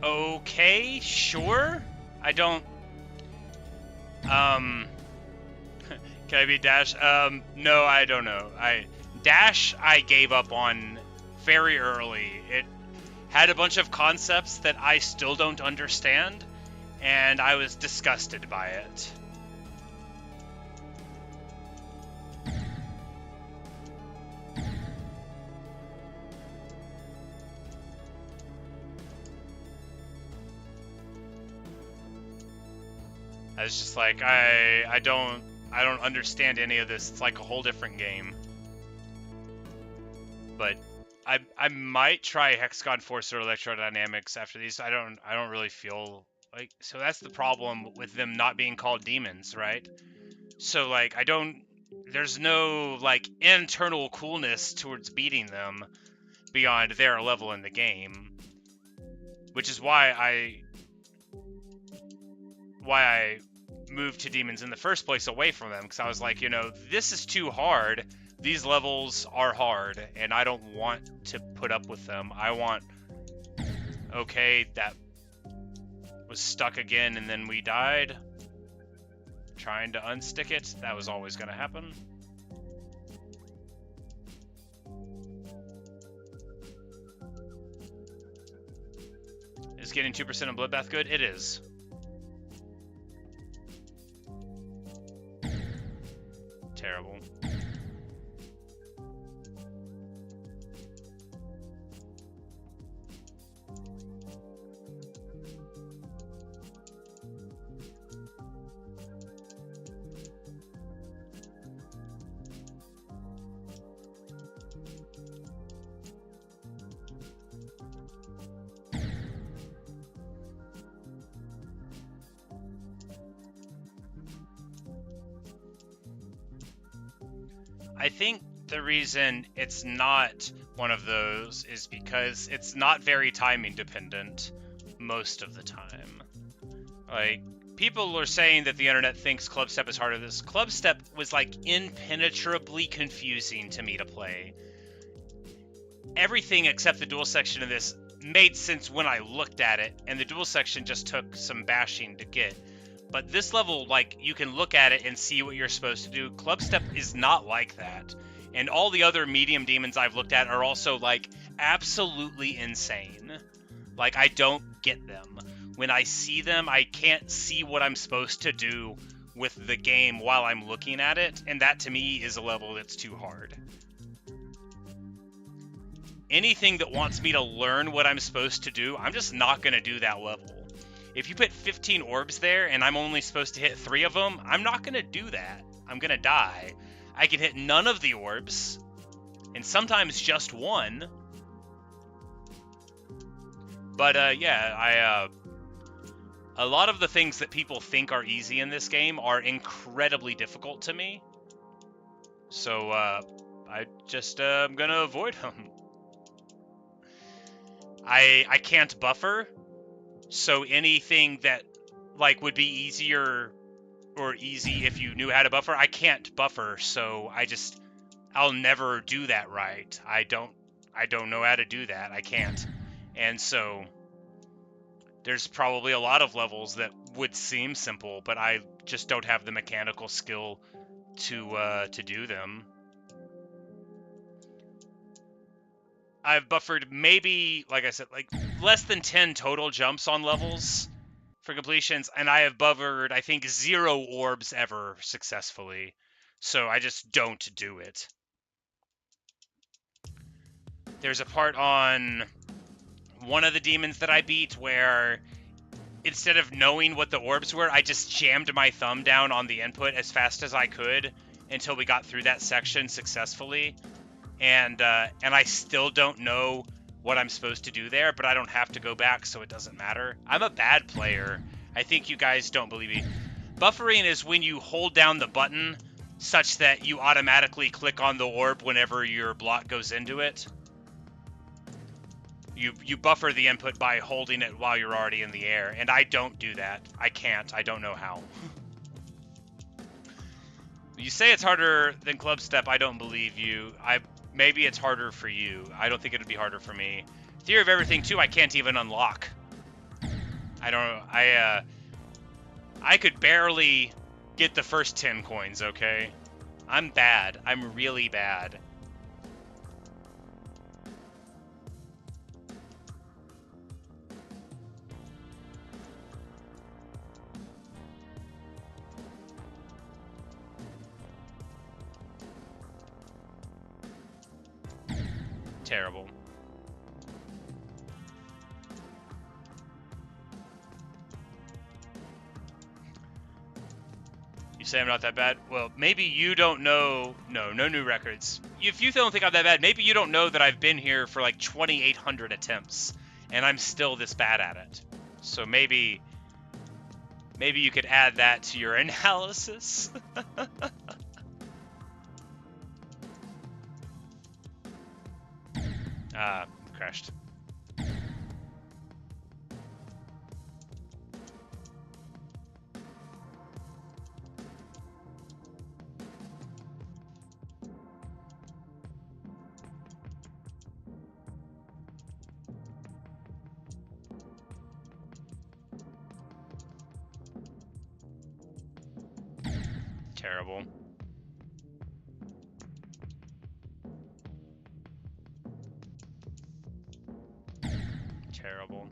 Okay, sure. I don't... Can I beat Dash? No, I don't know. Dash, I gave up on very early. It had a bunch of concepts that I still don't understand, and I was disgusted by it. I was just like, I don't understand any of this. It's like a whole different game. But I might try Hexagon Force or Electrodynamics after these. I don't really feel like, so that's the problem with them not being called demons, right? So like there's no like internal coolness towards beating them beyond their level in the game, which is why I moved to demons in the first place away from them, because I was like, you know, this is too hard. These levels are hard, and I don't want to put up with them. I want... Okay, that was stuck again, and then we died. Trying to unstick it. That was always going to happen. Is getting 2% in Bloodbath good? It is. Terrible. I think the reason it's not one of those is because it's not very timing dependent most of the time. Like, people are saying that the internet thinks Club Step is harder. This Club Step was like impenetrably confusing to me to play. Everything except the dual section of this made sense when I looked at it, and the dual section just took some bashing to get. But this level, like, you can look at it and see what you're supposed to do. Club Step is not like that. And all the other medium demons I've looked at are also, like, absolutely insane. Like, I don't get them. When I see them, I can't see what I'm supposed to do with the game while I'm looking at it, and that to me is a level that's too hard. Anything that wants me to learn what I'm supposed to do, I'm just not going to do that level. If you put 15 orbs there and I'm only supposed to hit 3 of them, I'm not going to do that. I'm going to die. I can hit none of the orbs, and sometimes just one. But yeah, a lot of the things that people think are easy in this game are incredibly difficult to me. So I just I'm going to avoid them. I can't buffer, so anything that like would be easier or easy if you knew how to buffer, I can't buffer, so I'll never do that right. I don't know how to do that. I can't. And so there's probably a lot of levels that would seem simple, but I just don't have the mechanical skill to do them. I've buffered maybe, like I said, like less than 10 total jumps on levels for completions, and I have buffered, I think, 0 orbs ever successfully. So I just don't do it. There's a part on one of the demons that I beat where instead of knowing what the orbs were, I just jammed my thumb down on the input as fast as I could until we got through that section successfully. And I still don't know what I'm supposed to do there, but I don't have to go back, so it doesn't matter. I'm a bad player. I think you guys don't believe me. Buffering is when you hold down the button such that you automatically click on the orb whenever your block goes into it. You buffer the input by holding it while you're already in the air, and I don't do that. I can't. I don't know how. You say it's harder than Club Step. I don't believe you. Maybe it's harder for you. I don't think it'd be harder for me. Theory of Everything 2, I can't even unlock. I don't know. I could barely get the first 10 coins, okay? I'm bad. I'm really bad. Terrible. You say I'm not that bad? Well, maybe you don't know. No new records. If you don't think I'm that bad, maybe you don't know that I've been here for like 2,800 attempts, and I'm still this bad at it. So maybe you could add that to your analysis. Crashed. Terrible. Terrible.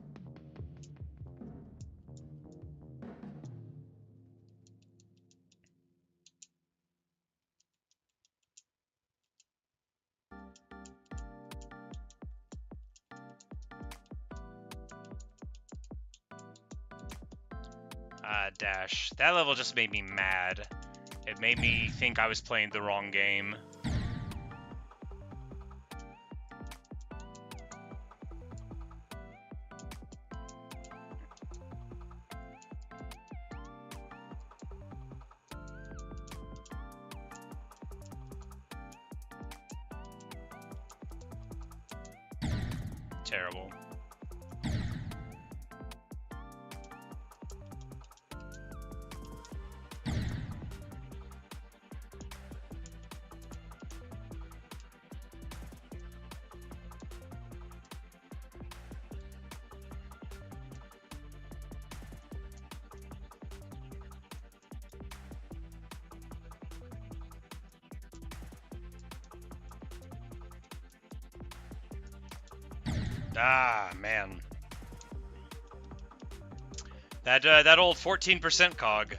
Dash. That level just made me mad. It made me think I was playing the wrong game. terrible. Ah, man. That old 14% cog.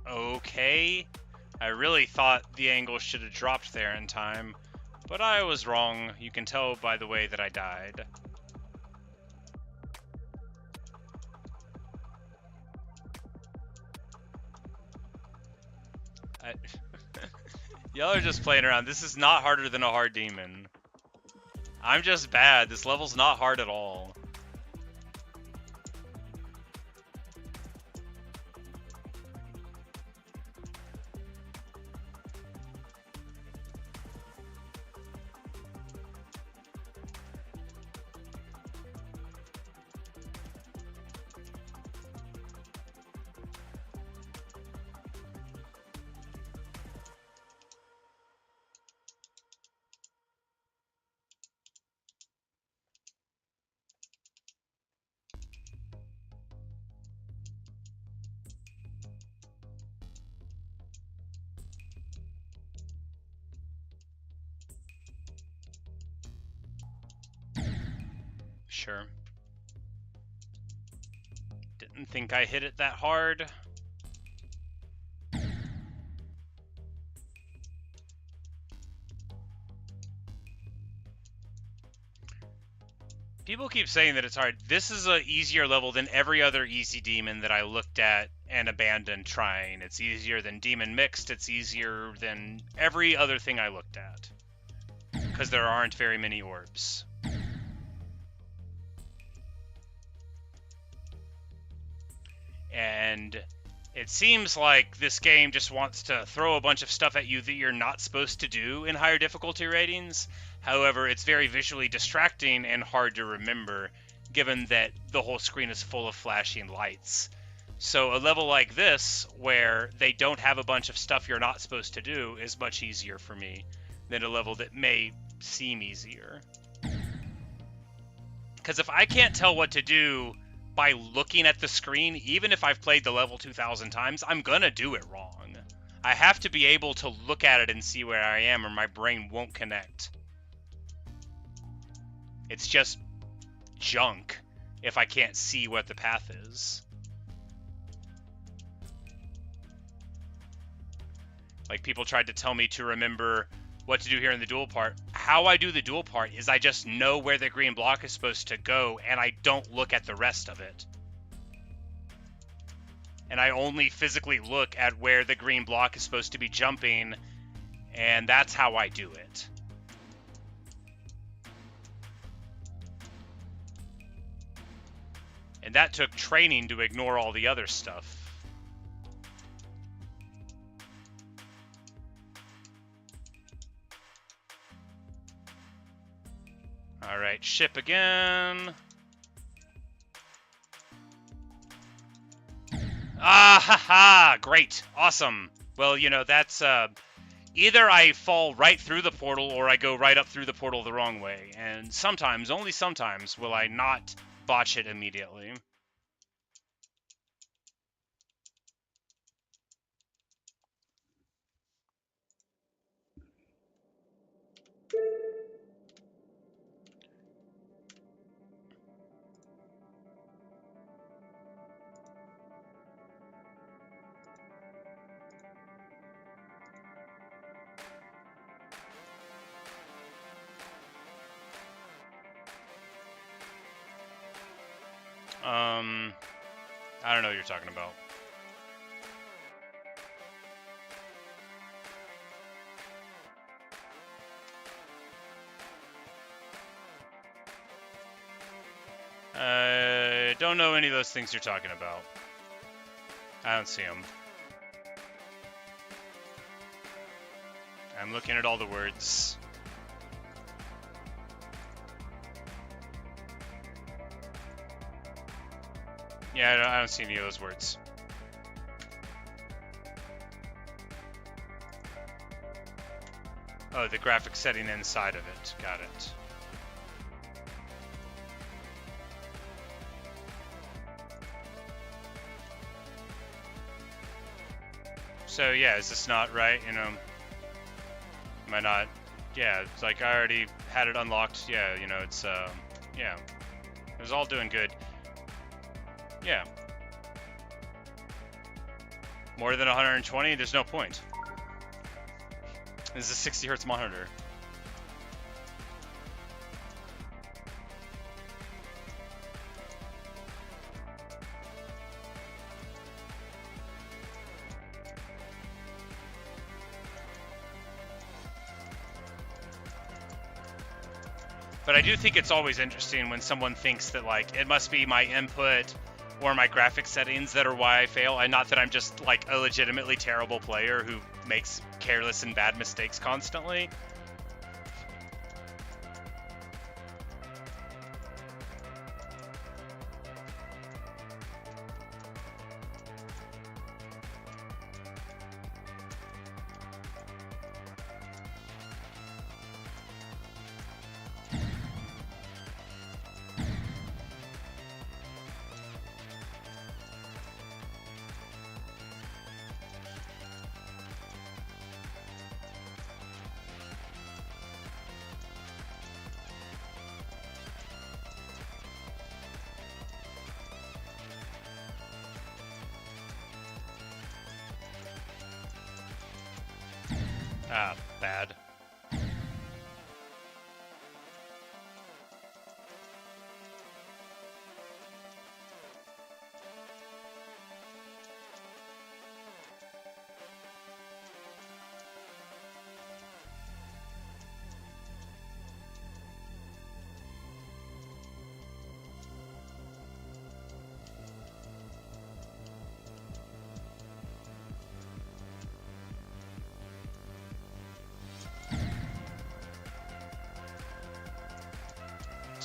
Okay. I really thought the angle should have dropped there in time, but I was wrong. You can tell by the way that I died. Y'all are just playing around. This is not harder than a hard demon. I'm just bad. This level's not hard at all. Sure. Didn't think I hit it that hard. People keep saying that it's hard. This is an easier level than every other easy demon that I looked at and abandoned trying. It's easier than Demon Mixed. It's easier than every other thing I looked at. Because there aren't very many orbs. And it seems like this game just wants to throw a bunch of stuff at you that you're not supposed to do in higher difficulty ratings. However, it's very visually distracting and hard to remember, given that the whole screen is full of flashing lights. So a level like this, where they don't have a bunch of stuff you're not supposed to do, is much easier for me than a level that may seem easier. Because if I can't tell what to do by looking at the screen, even if I've played the level 2,000 times, I'm gonna do it wrong. I have to be able to look at it and see where I am, or my brain won't connect. It's just junk if I can't see what the path is. Like, people tried to tell me to remember what to do here in the dual part. How I do the dual part is I just know where the green block is supposed to go, and I don't look at the rest of it. And I only physically look at where the green block is supposed to be jumping, and that's how I do it. And that took training to ignore all the other stuff. Alright, ship again. Ah, haha, great, awesome. Well, you know, that's, either I fall right through the portal or I go right up through the portal the wrong way. And sometimes, only sometimes, will I not botch it immediately. I don't know what you're talking about. don't know any of those things you're talking about. I don't see them. I'm looking at all the words. Yeah, I don't see any of those words. Oh, the graphic setting inside of it. Got it. So yeah, is this not right? You know, am I not? Yeah, it's like I already had it unlocked. Yeah, you know, it's yeah, it was all doing good. Yeah, more than 120. There's no point. This is a 60 hertz monitor. But I do think it's always interesting when someone thinks that, like, it must be my input or my graphic settings that are why I fail, and not that I'm just, like, a legitimately terrible player who makes careless and bad mistakes constantly. Ah, bad.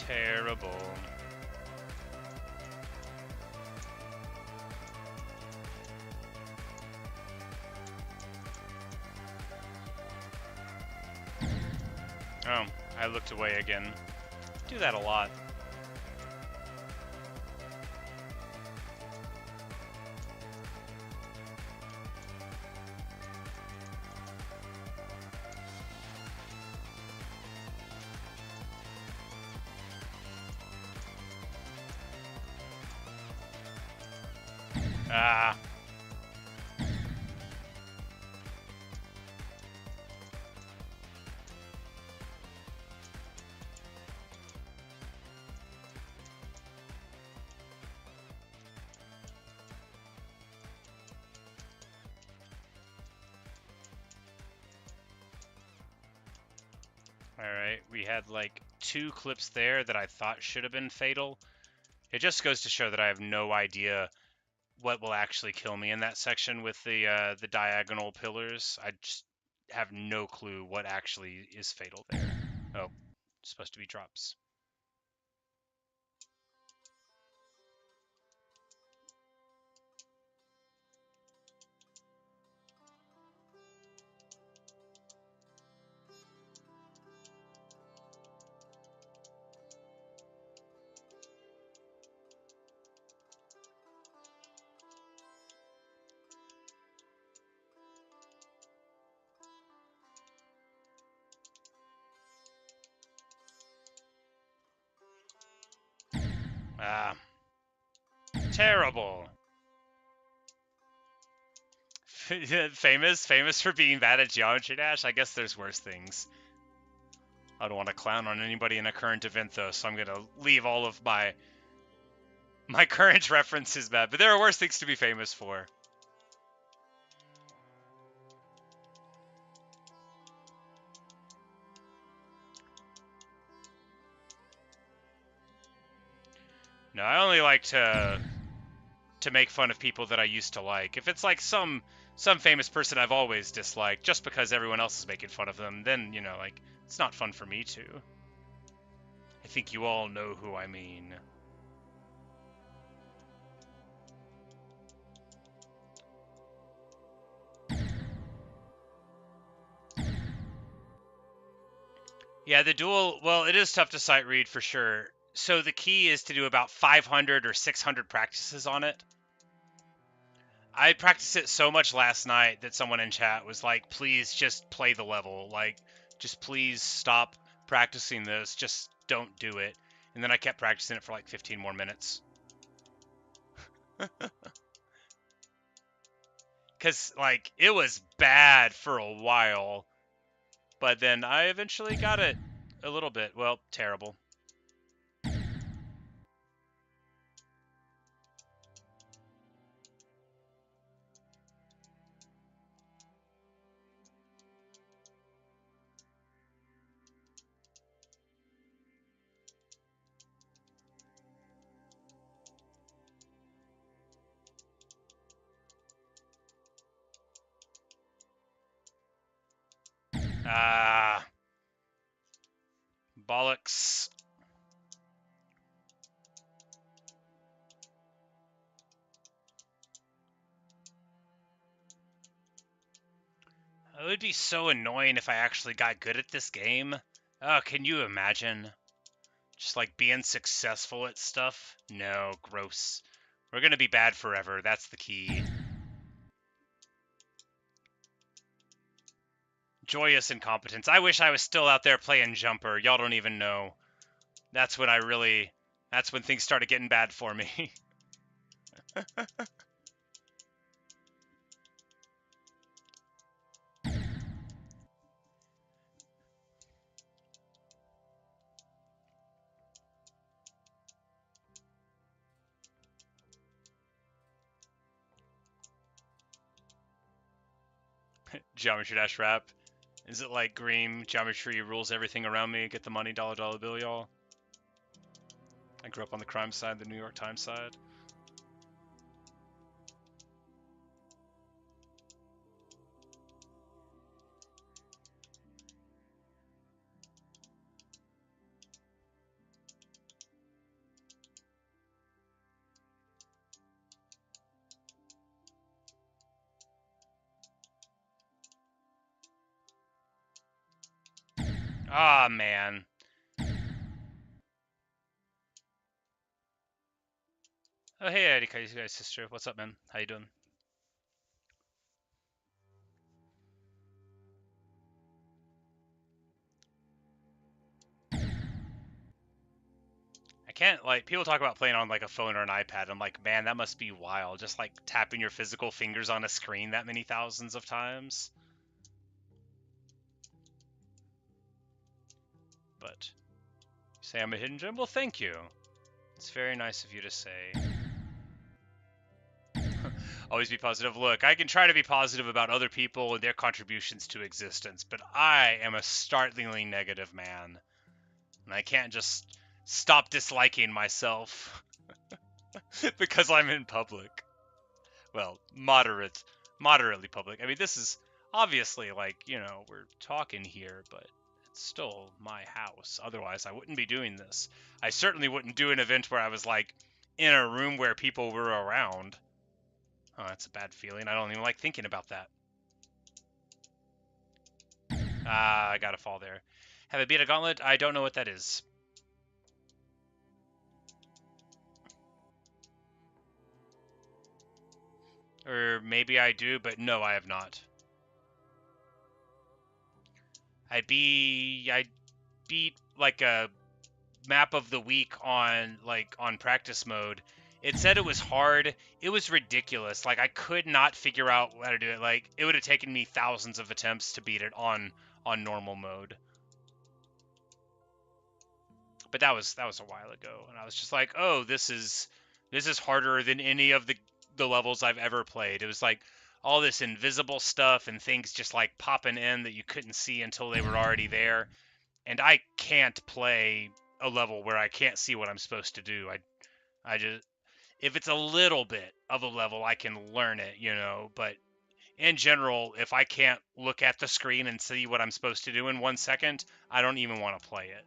Terrible. Oh, I looked away again. Do that a lot. Ah. Alright, we had like 2 clips there that I thought should have been fatal. It just goes to show that I have no idea what will actually kill me in that section with the diagonal pillars. I just have no clue what actually is fatal there. Oh, it's supposed to be drops. Ah. Terrible. Famous for being bad at Geometry Dash? I guess there's worse things. I don't want to clown on anybody in a current event, though, so I'm going to leave all of my current references bad. But there are worse things to be famous for. No, I only like to make fun of people that I used to like. If it's like some famous person I've always disliked just because everyone else is making fun of them, then, you know, like, it's not fun for me to. I think you all know who I mean. Yeah, the duel, well, it is tough to sight read for sure. So the key is to do about 500 or 600 practices on it. I practiced it so much last night that someone in chat was like, please just play the level. Like, just please stop practicing this. Just don't do it. And then I kept practicing it for like 15 more minutes. Because, like, it was bad for a while. But then I eventually got it a little bit. Well, terrible. Ah, bollocks. It would be so annoying if I actually got good at this game. Oh, can you imagine? Just like being successful at stuff? No, gross. We're gonna be bad forever. That's the key. Joyous incompetence. I wish I was still out there playing Jumper. Y'all don't even know. That's when that's when things started getting bad for me. Geometry Dash rap. Is it like Green? Geometry rules everything around me. Get the money, dollar dollar bill, y'all. I grew up on the crime side, the New York Times side. Ah, man. Oh, hey, Eddie, guys, sister. What's up, man? How you doing? I can't, like, people talk about playing on, like, a phone or an iPad. I'm like, man, that must be wild. Just, like, tapping your physical fingers on a screen that many thousands of times. But, you say I'm a hidden gem? Well, thank you. It's very nice of you to say. Always be positive. Look, I can try to be positive about other people and their contributions to existence, but I am a startlingly negative man. And I can't just stop disliking myself because I'm in public. Well, moderately public. I mean, this is obviously, like, you know, we're talking here, but it's still my house. Otherwise, I wouldn't be doing this. I certainly wouldn't do an event where I was, like, in a room where people were around. Oh, that's a bad feeling. I don't even like thinking about that. Ah, I gotta fall there. Have I beat a gauntlet? I don't know what that is. Or maybe I do, but no, I have not. I beat like a map of the week on practice mode. It said it was hard. It was ridiculous. Like, I could not figure out how to do it. Like, it would have taken me thousands of attempts to beat it on normal mode. But that was a while ago, and I was just like, "Oh, this is harder than any of the levels I've ever played." It was like all this invisible stuff and things just like popping in that you couldn't see until they were already there. And I can't play a level where I can't see what I'm supposed to do. If it's a little bit of a level, I can learn it, but in general, if I can't look at the screen and see what I'm supposed to do in 1 second, I don't even want to play it.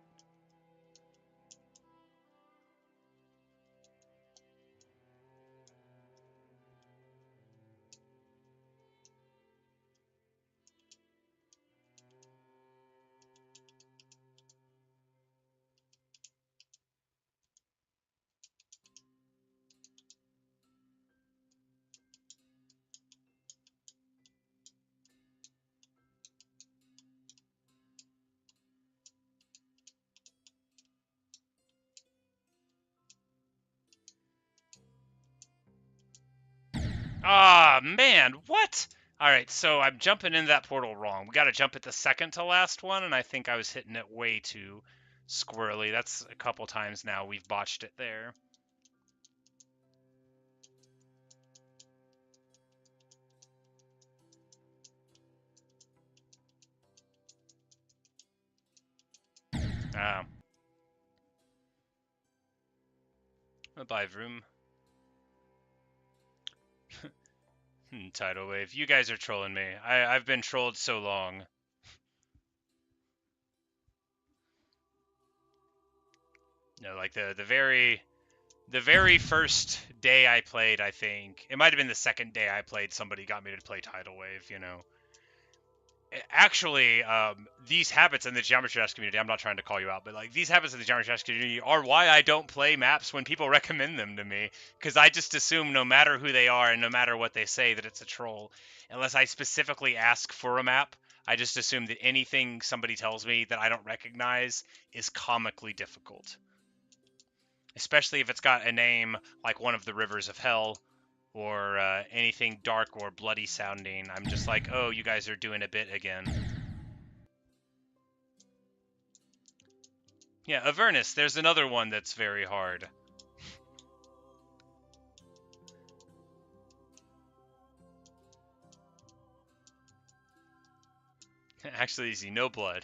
Ah, man, what? All right, so I'm jumping in that portal wrong. We got to jump at the second to last one, and I think I was hitting it way too squirrely. That's a couple times now we've botched it there. Bye, Vroom. Tidal wave. You guys are trolling me. I've been trolled so long. No, like the very first day I played, I think it might have been the second day I played. Somebody got me to play Tidal Wave. Actually, these habits in the Geometry Dash community, I'm not trying to call you out, but like these habits in the Geometry Dash community are why I don't play maps when people recommend them to me, because I just assume no matter who they are and no matter what they say that it's a troll. Unless I specifically ask for a map, I just assume that anything somebody tells me that I don't recognize is comically difficult. Especially if it's got a name like one of the Rivers of Hell, or anything dark or bloody sounding. I'm just like, oh, you guys are doing a bit again. Yeah, Avernus, there's another one that's very hard. Actually easy, no blood.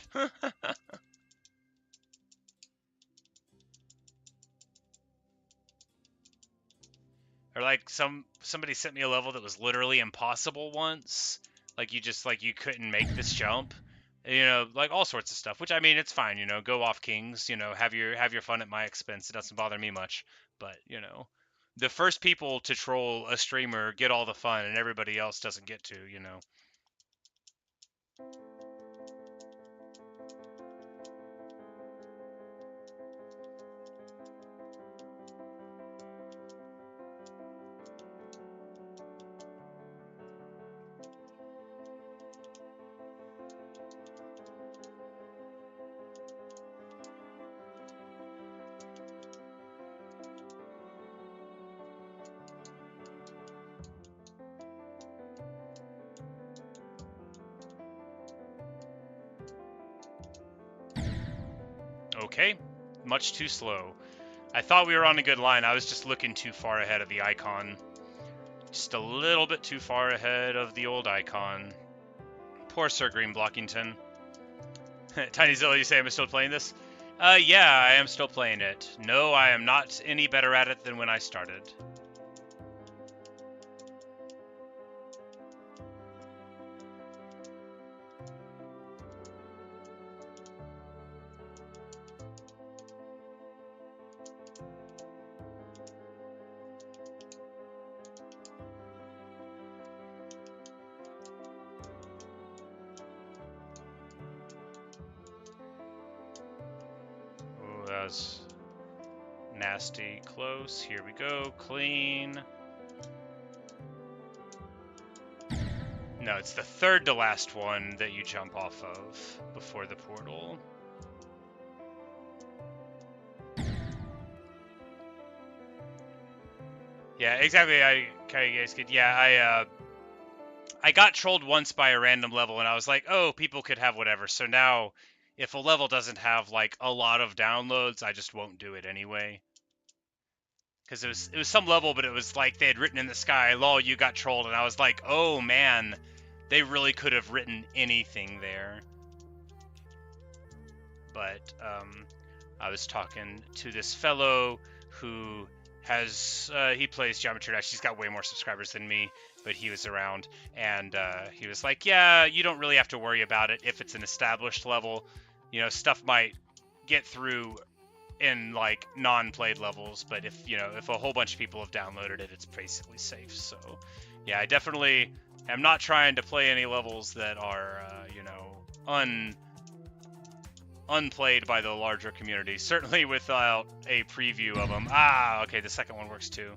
Or like somebody sent me a level that was literally impossible once. Like you couldn't make this jump. Like all sorts of stuff. Which I mean, it's fine. Go off kings. Have your fun at my expense. It doesn't bother me much. But the first people to troll a streamer get all the fun, and everybody else doesn't get to. Okay, much too slow. I thought we were on a good line. I was just looking too far ahead of the icon. Just a little bit too far ahead of the old icon. Poor Sir Green Blockington. TinyZilla, you say I'm still playing this? Yeah, I am still playing it. No, I am not any better at it than when I started. Oh, that was nasty close. Here we go. Clean. No, it's the third to last one that you jump off of before the portal. Yeah, exactly. I got trolled once by a random level, and I was like, oh, people could have whatever. So now, if a level doesn't have like a lot of downloads, I just won't do it anyway. Because it was some level, but it was like they had written in the sky, lol, you got trolled, and I was like, oh man, they really could have written anything there. But I was talking to this fellow who has he plays Geometry Dash. He's got way more subscribers than me, but he was around, and he was like, yeah, you don't really have to worry about it if it's an established level. You know, stuff might get through in like non-played levels, but if a whole bunch of people have downloaded it, it's basically safe. So yeah, I definitely am not trying to play any levels that are unplayed by the larger community, certainly without a preview of them. Okay, the second one works too.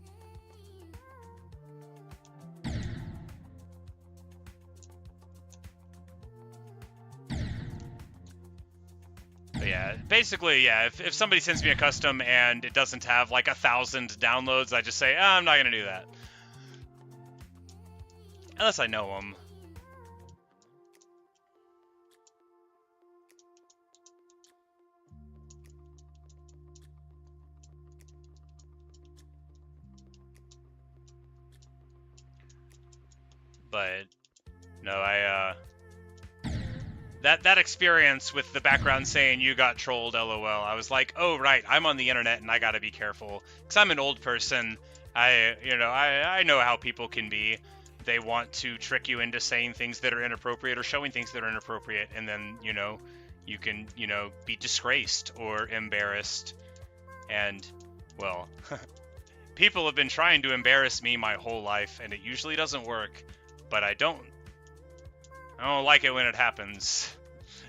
But yeah, basically, yeah, if somebody sends me a custom and it doesn't have like 1,000 downloads, I just say, I'm not going to do that. Unless I know them. But no, that experience with the background saying you got trolled, lol, I was like, oh right, I'm on the internet and I gotta be careful because I'm an old person. I know how people can be. They want to trick you into saying things that are inappropriate or showing things that are inappropriate, and then you can be disgraced or embarrassed. And well, people have been trying to embarrass me my whole life, and it usually doesn't work. But I don't like it when it happens,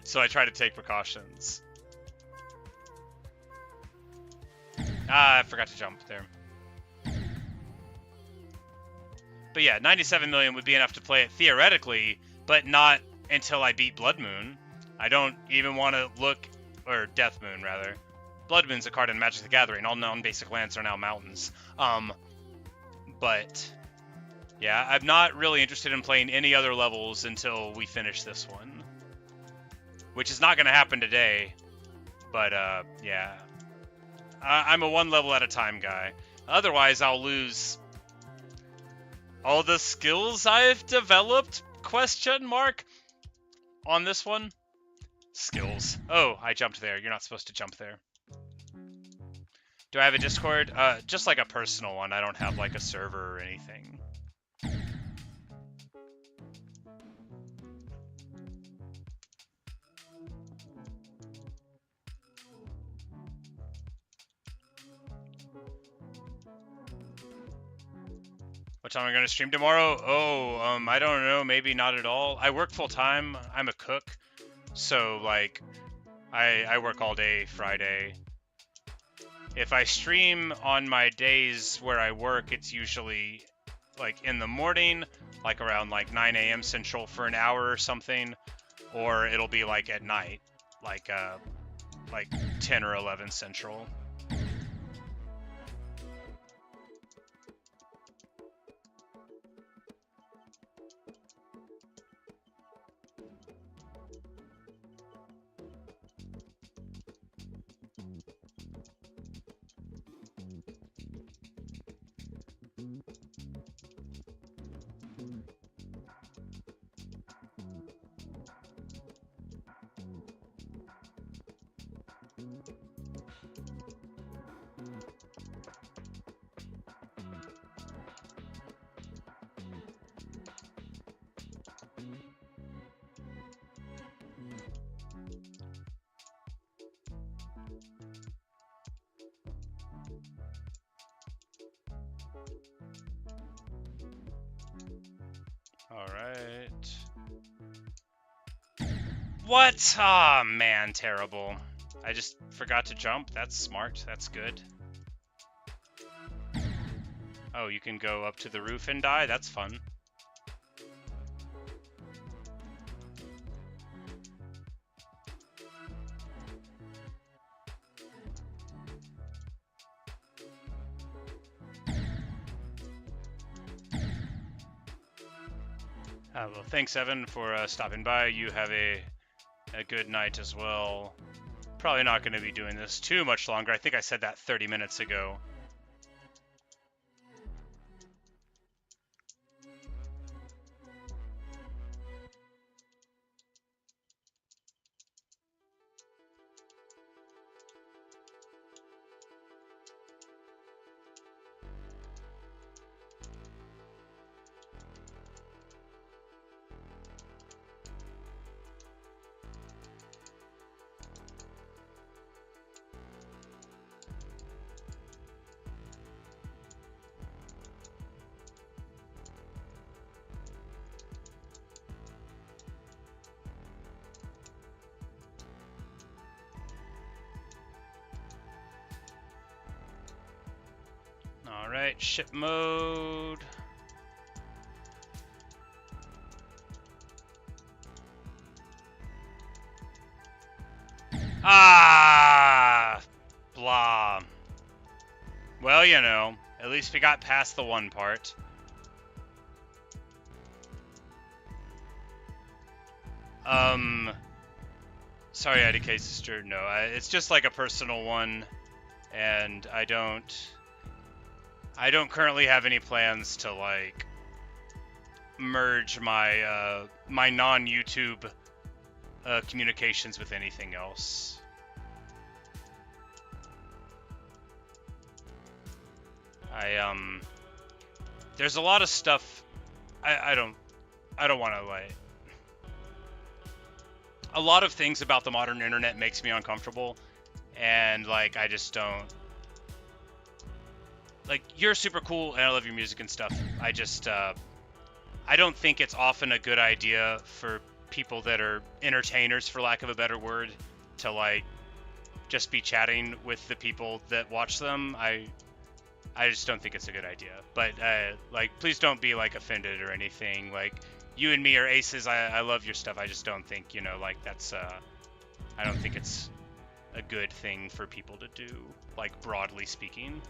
so I try to take precautions. I forgot to jump there. But yeah, 97 million would be enough to play it theoretically, but not until I beat Blood Moon. I don't even want to look, or Death Moon rather. Blood Moon's a card in Magic the Gathering. All non-basic lands are now mountains. But yeah, I'm not really interested in playing any other levels until we finish this one. Which is not going to happen today. But, yeah. I'm a one level at a time guy. Otherwise, I'll lose all the skills I've developed? Question mark? On this one? Skills. Oh, I jumped there. You're not supposed to jump there. Do I have a Discord? Just like a personal one. I don't have like a server or anything. What time am I going to stream tomorrow? Oh, I don't know. Maybe not at all. I work full time. I'm a cook. So, like, I work all day Friday. If I stream on my days where I work, it's usually, like, in the morning, like around, like, 9 a.m. Central for an hour or something. Or it'll be, like, at night, like 10 or 11 Central. Alright. What? Ah, man, terrible. I just forgot to jump. That's smart. That's good. Oh, you can go up to the roof and die? That's fun. Well, thanks, Evan, for stopping by. You have a good night as well. Probably not going to be doing this too much longer. I think I said that 30 minutes ago. Alright, ship mode. Ah! Blah. Well, you know, at least we got past the one part. Sorry, IDK sister. No, it's just like a personal one, and I don't currently have any plans to like merge my my non-YouTube communications with anything else. There's a lot of stuff I don't want to like. A lot of things about the modern internet makes me uncomfortable, and like I just don't like. You're super cool, and I love your music and stuff. I just I don't think it's often a good idea for people that are entertainers, for lack of a better word, to like just be chatting with the people that watch them. I just don't think it's a good idea. But like, please don't be like offended or anything. Like, you and me are aces. I love your stuff. I just don't think, you know, like that's I don't think it's a good thing for people to do, like broadly speaking.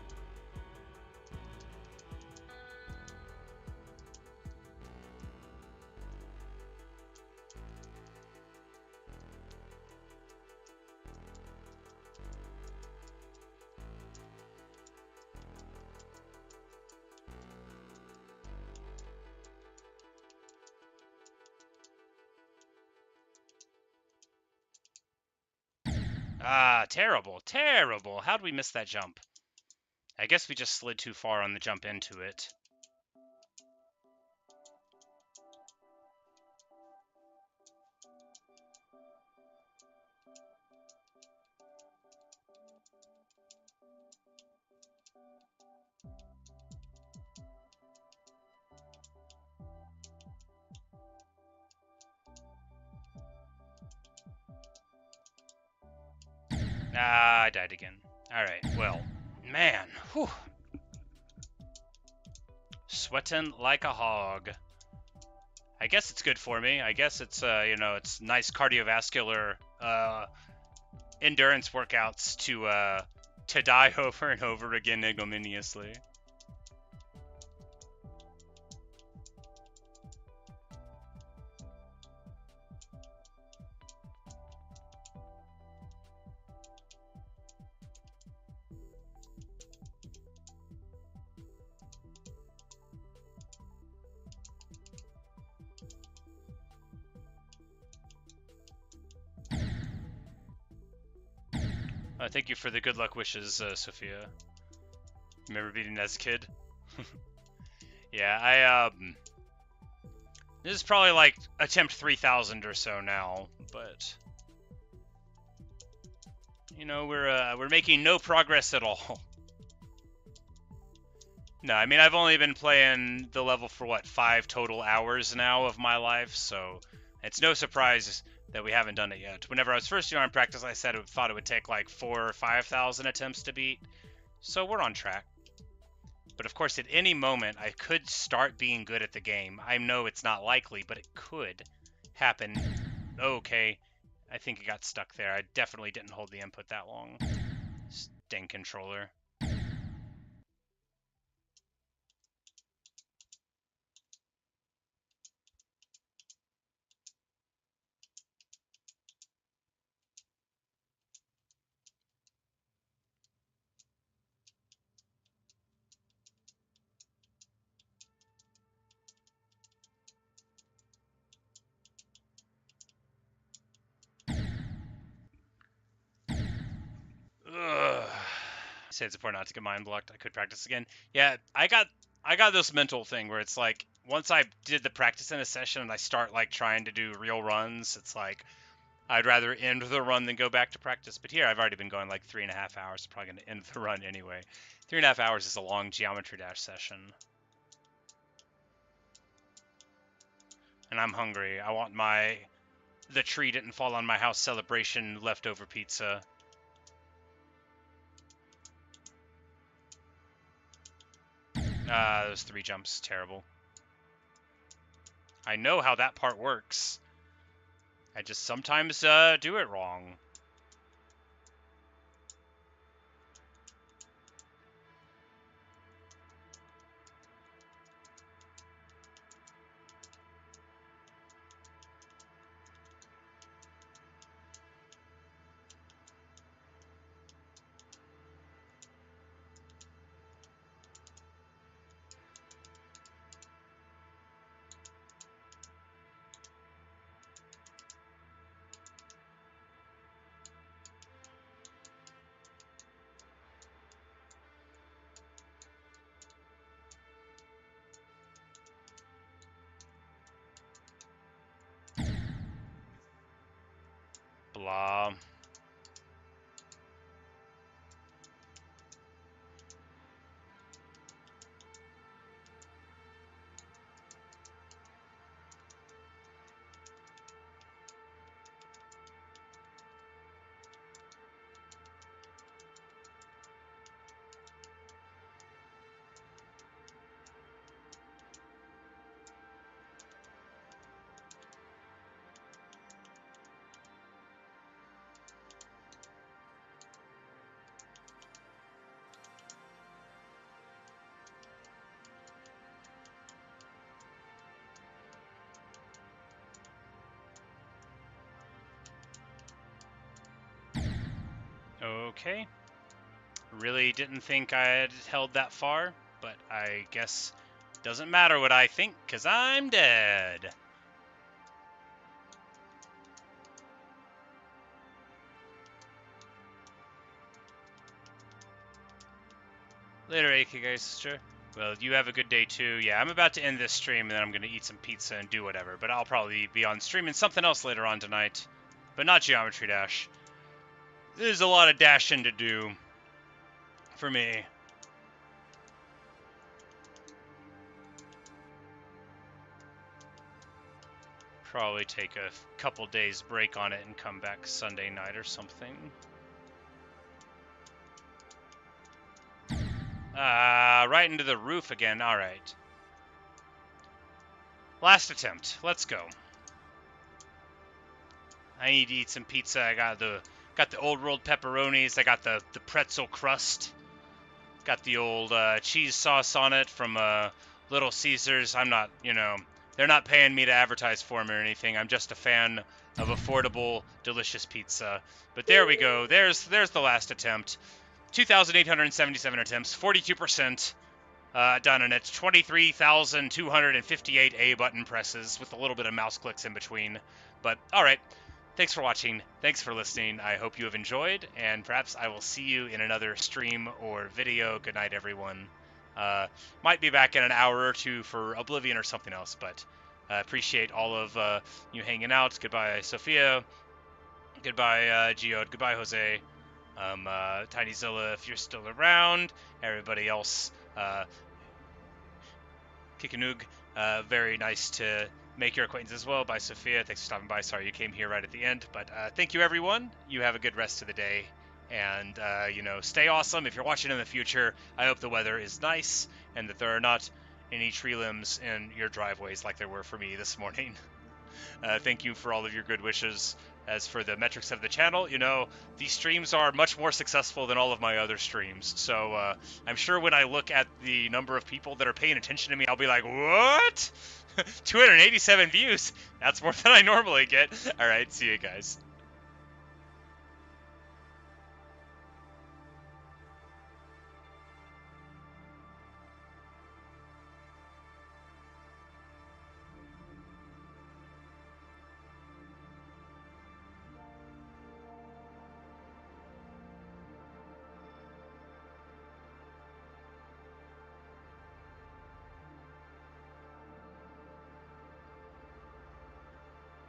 Ah, terrible, terrible. How'd we miss that jump? I guess we just slid too far on the jump into it. Ah, I died again. Alright, well, man, whew. Sweating like a hog. I guess it's good for me. I guess it's, you know, it's nice cardiovascular, endurance workouts to die over and over again ignominiously. Thank you for the good luck wishes, Sophia. Remember beating as a kid? Yeah, this is probably like attempt 3000 or so now, but you know, we're making no progress at all. No, I mean, I've only been playing the level for what, 5 total hours now of my life, so it's no surprise that we haven't done it yet. Whenever I was first doing practice, I said I thought it would take like 4,000 or 5,000 attempts to beat, so we're on track. But of course, at any moment, I could start being good at the game. I know it's not likely, but it could happen. Okay, I think it got stuck there. I definitely didn't hold the input that long. Dang controller. Ugh. Say it's important not to get mind blocked. I could practice again. Yeah, I got this mental thing where it's like once I did the practice in a session and I start like trying to do real runs, it's like I'd rather end the run than go back to practice. But here I've already been going like 3.5 hours. Probably gonna end the run anyway. 3.5 hours is a long Geometry Dash session, and I'm hungry. I want my the tree didn't fall on my house celebration leftover pizza. Those 3 jumps, terrible. I know how that part works. I just sometimes do it wrong. Blah. Okay. Really didn't think I had held that far, but I guess doesn't matter what I think, because I'm dead. Later, AK guys, sure. Well, you have a good day too. Yeah, I'm about to end this stream, and then I'm going to eat some pizza and do whatever, but I'll probably be on streaming something else later on tonight, but not Geometry Dash. There's a lot of dashing to do for me. Probably take a couple days break on it and come back Sunday night or something. Right into the roof again. All right. Last attempt. Let's go. I need to eat some pizza. I got the old world pepperonis. I got the pretzel crust. Got the old cheese sauce on it from Little Caesars. I'm not, they're not paying me to advertise for them or anything. I'm just a fan of affordable, delicious pizza. But there we go. There's the last attempt. 2,877 attempts, 42% done, and it's 23,258 A button presses with a little bit of mouse clicks in between. But all right. Thanks for watching. Thanks for listening. I hope you have enjoyed, and perhaps I will see you in another stream or video. Good night, everyone. Might be back in an hour or two for Oblivion or something else, but appreciate all of you hanging out. Goodbye, Sophia. Goodbye, Geode. Goodbye, Jose. TinyZilla, if you're still around. Everybody else, Kikanoog, very nice to make your acquaintance as well. Bye, Sophia. Thanks for stopping by. Sorry you came here right at the end. But thank you, everyone. You have a good rest of the day. And, stay awesome. If you're watching in the future, I hope the weather is nice and that there are not any tree limbs in your driveways like there were for me this morning. Thank you for all of your good wishes. As for the metrics of the channel, these streams are much more successful than all of my other streams. So I'm sure when I look at the number of people that are paying attention to me, I'll be like, what? 287 views? That's more than I normally get. All right, see you guys.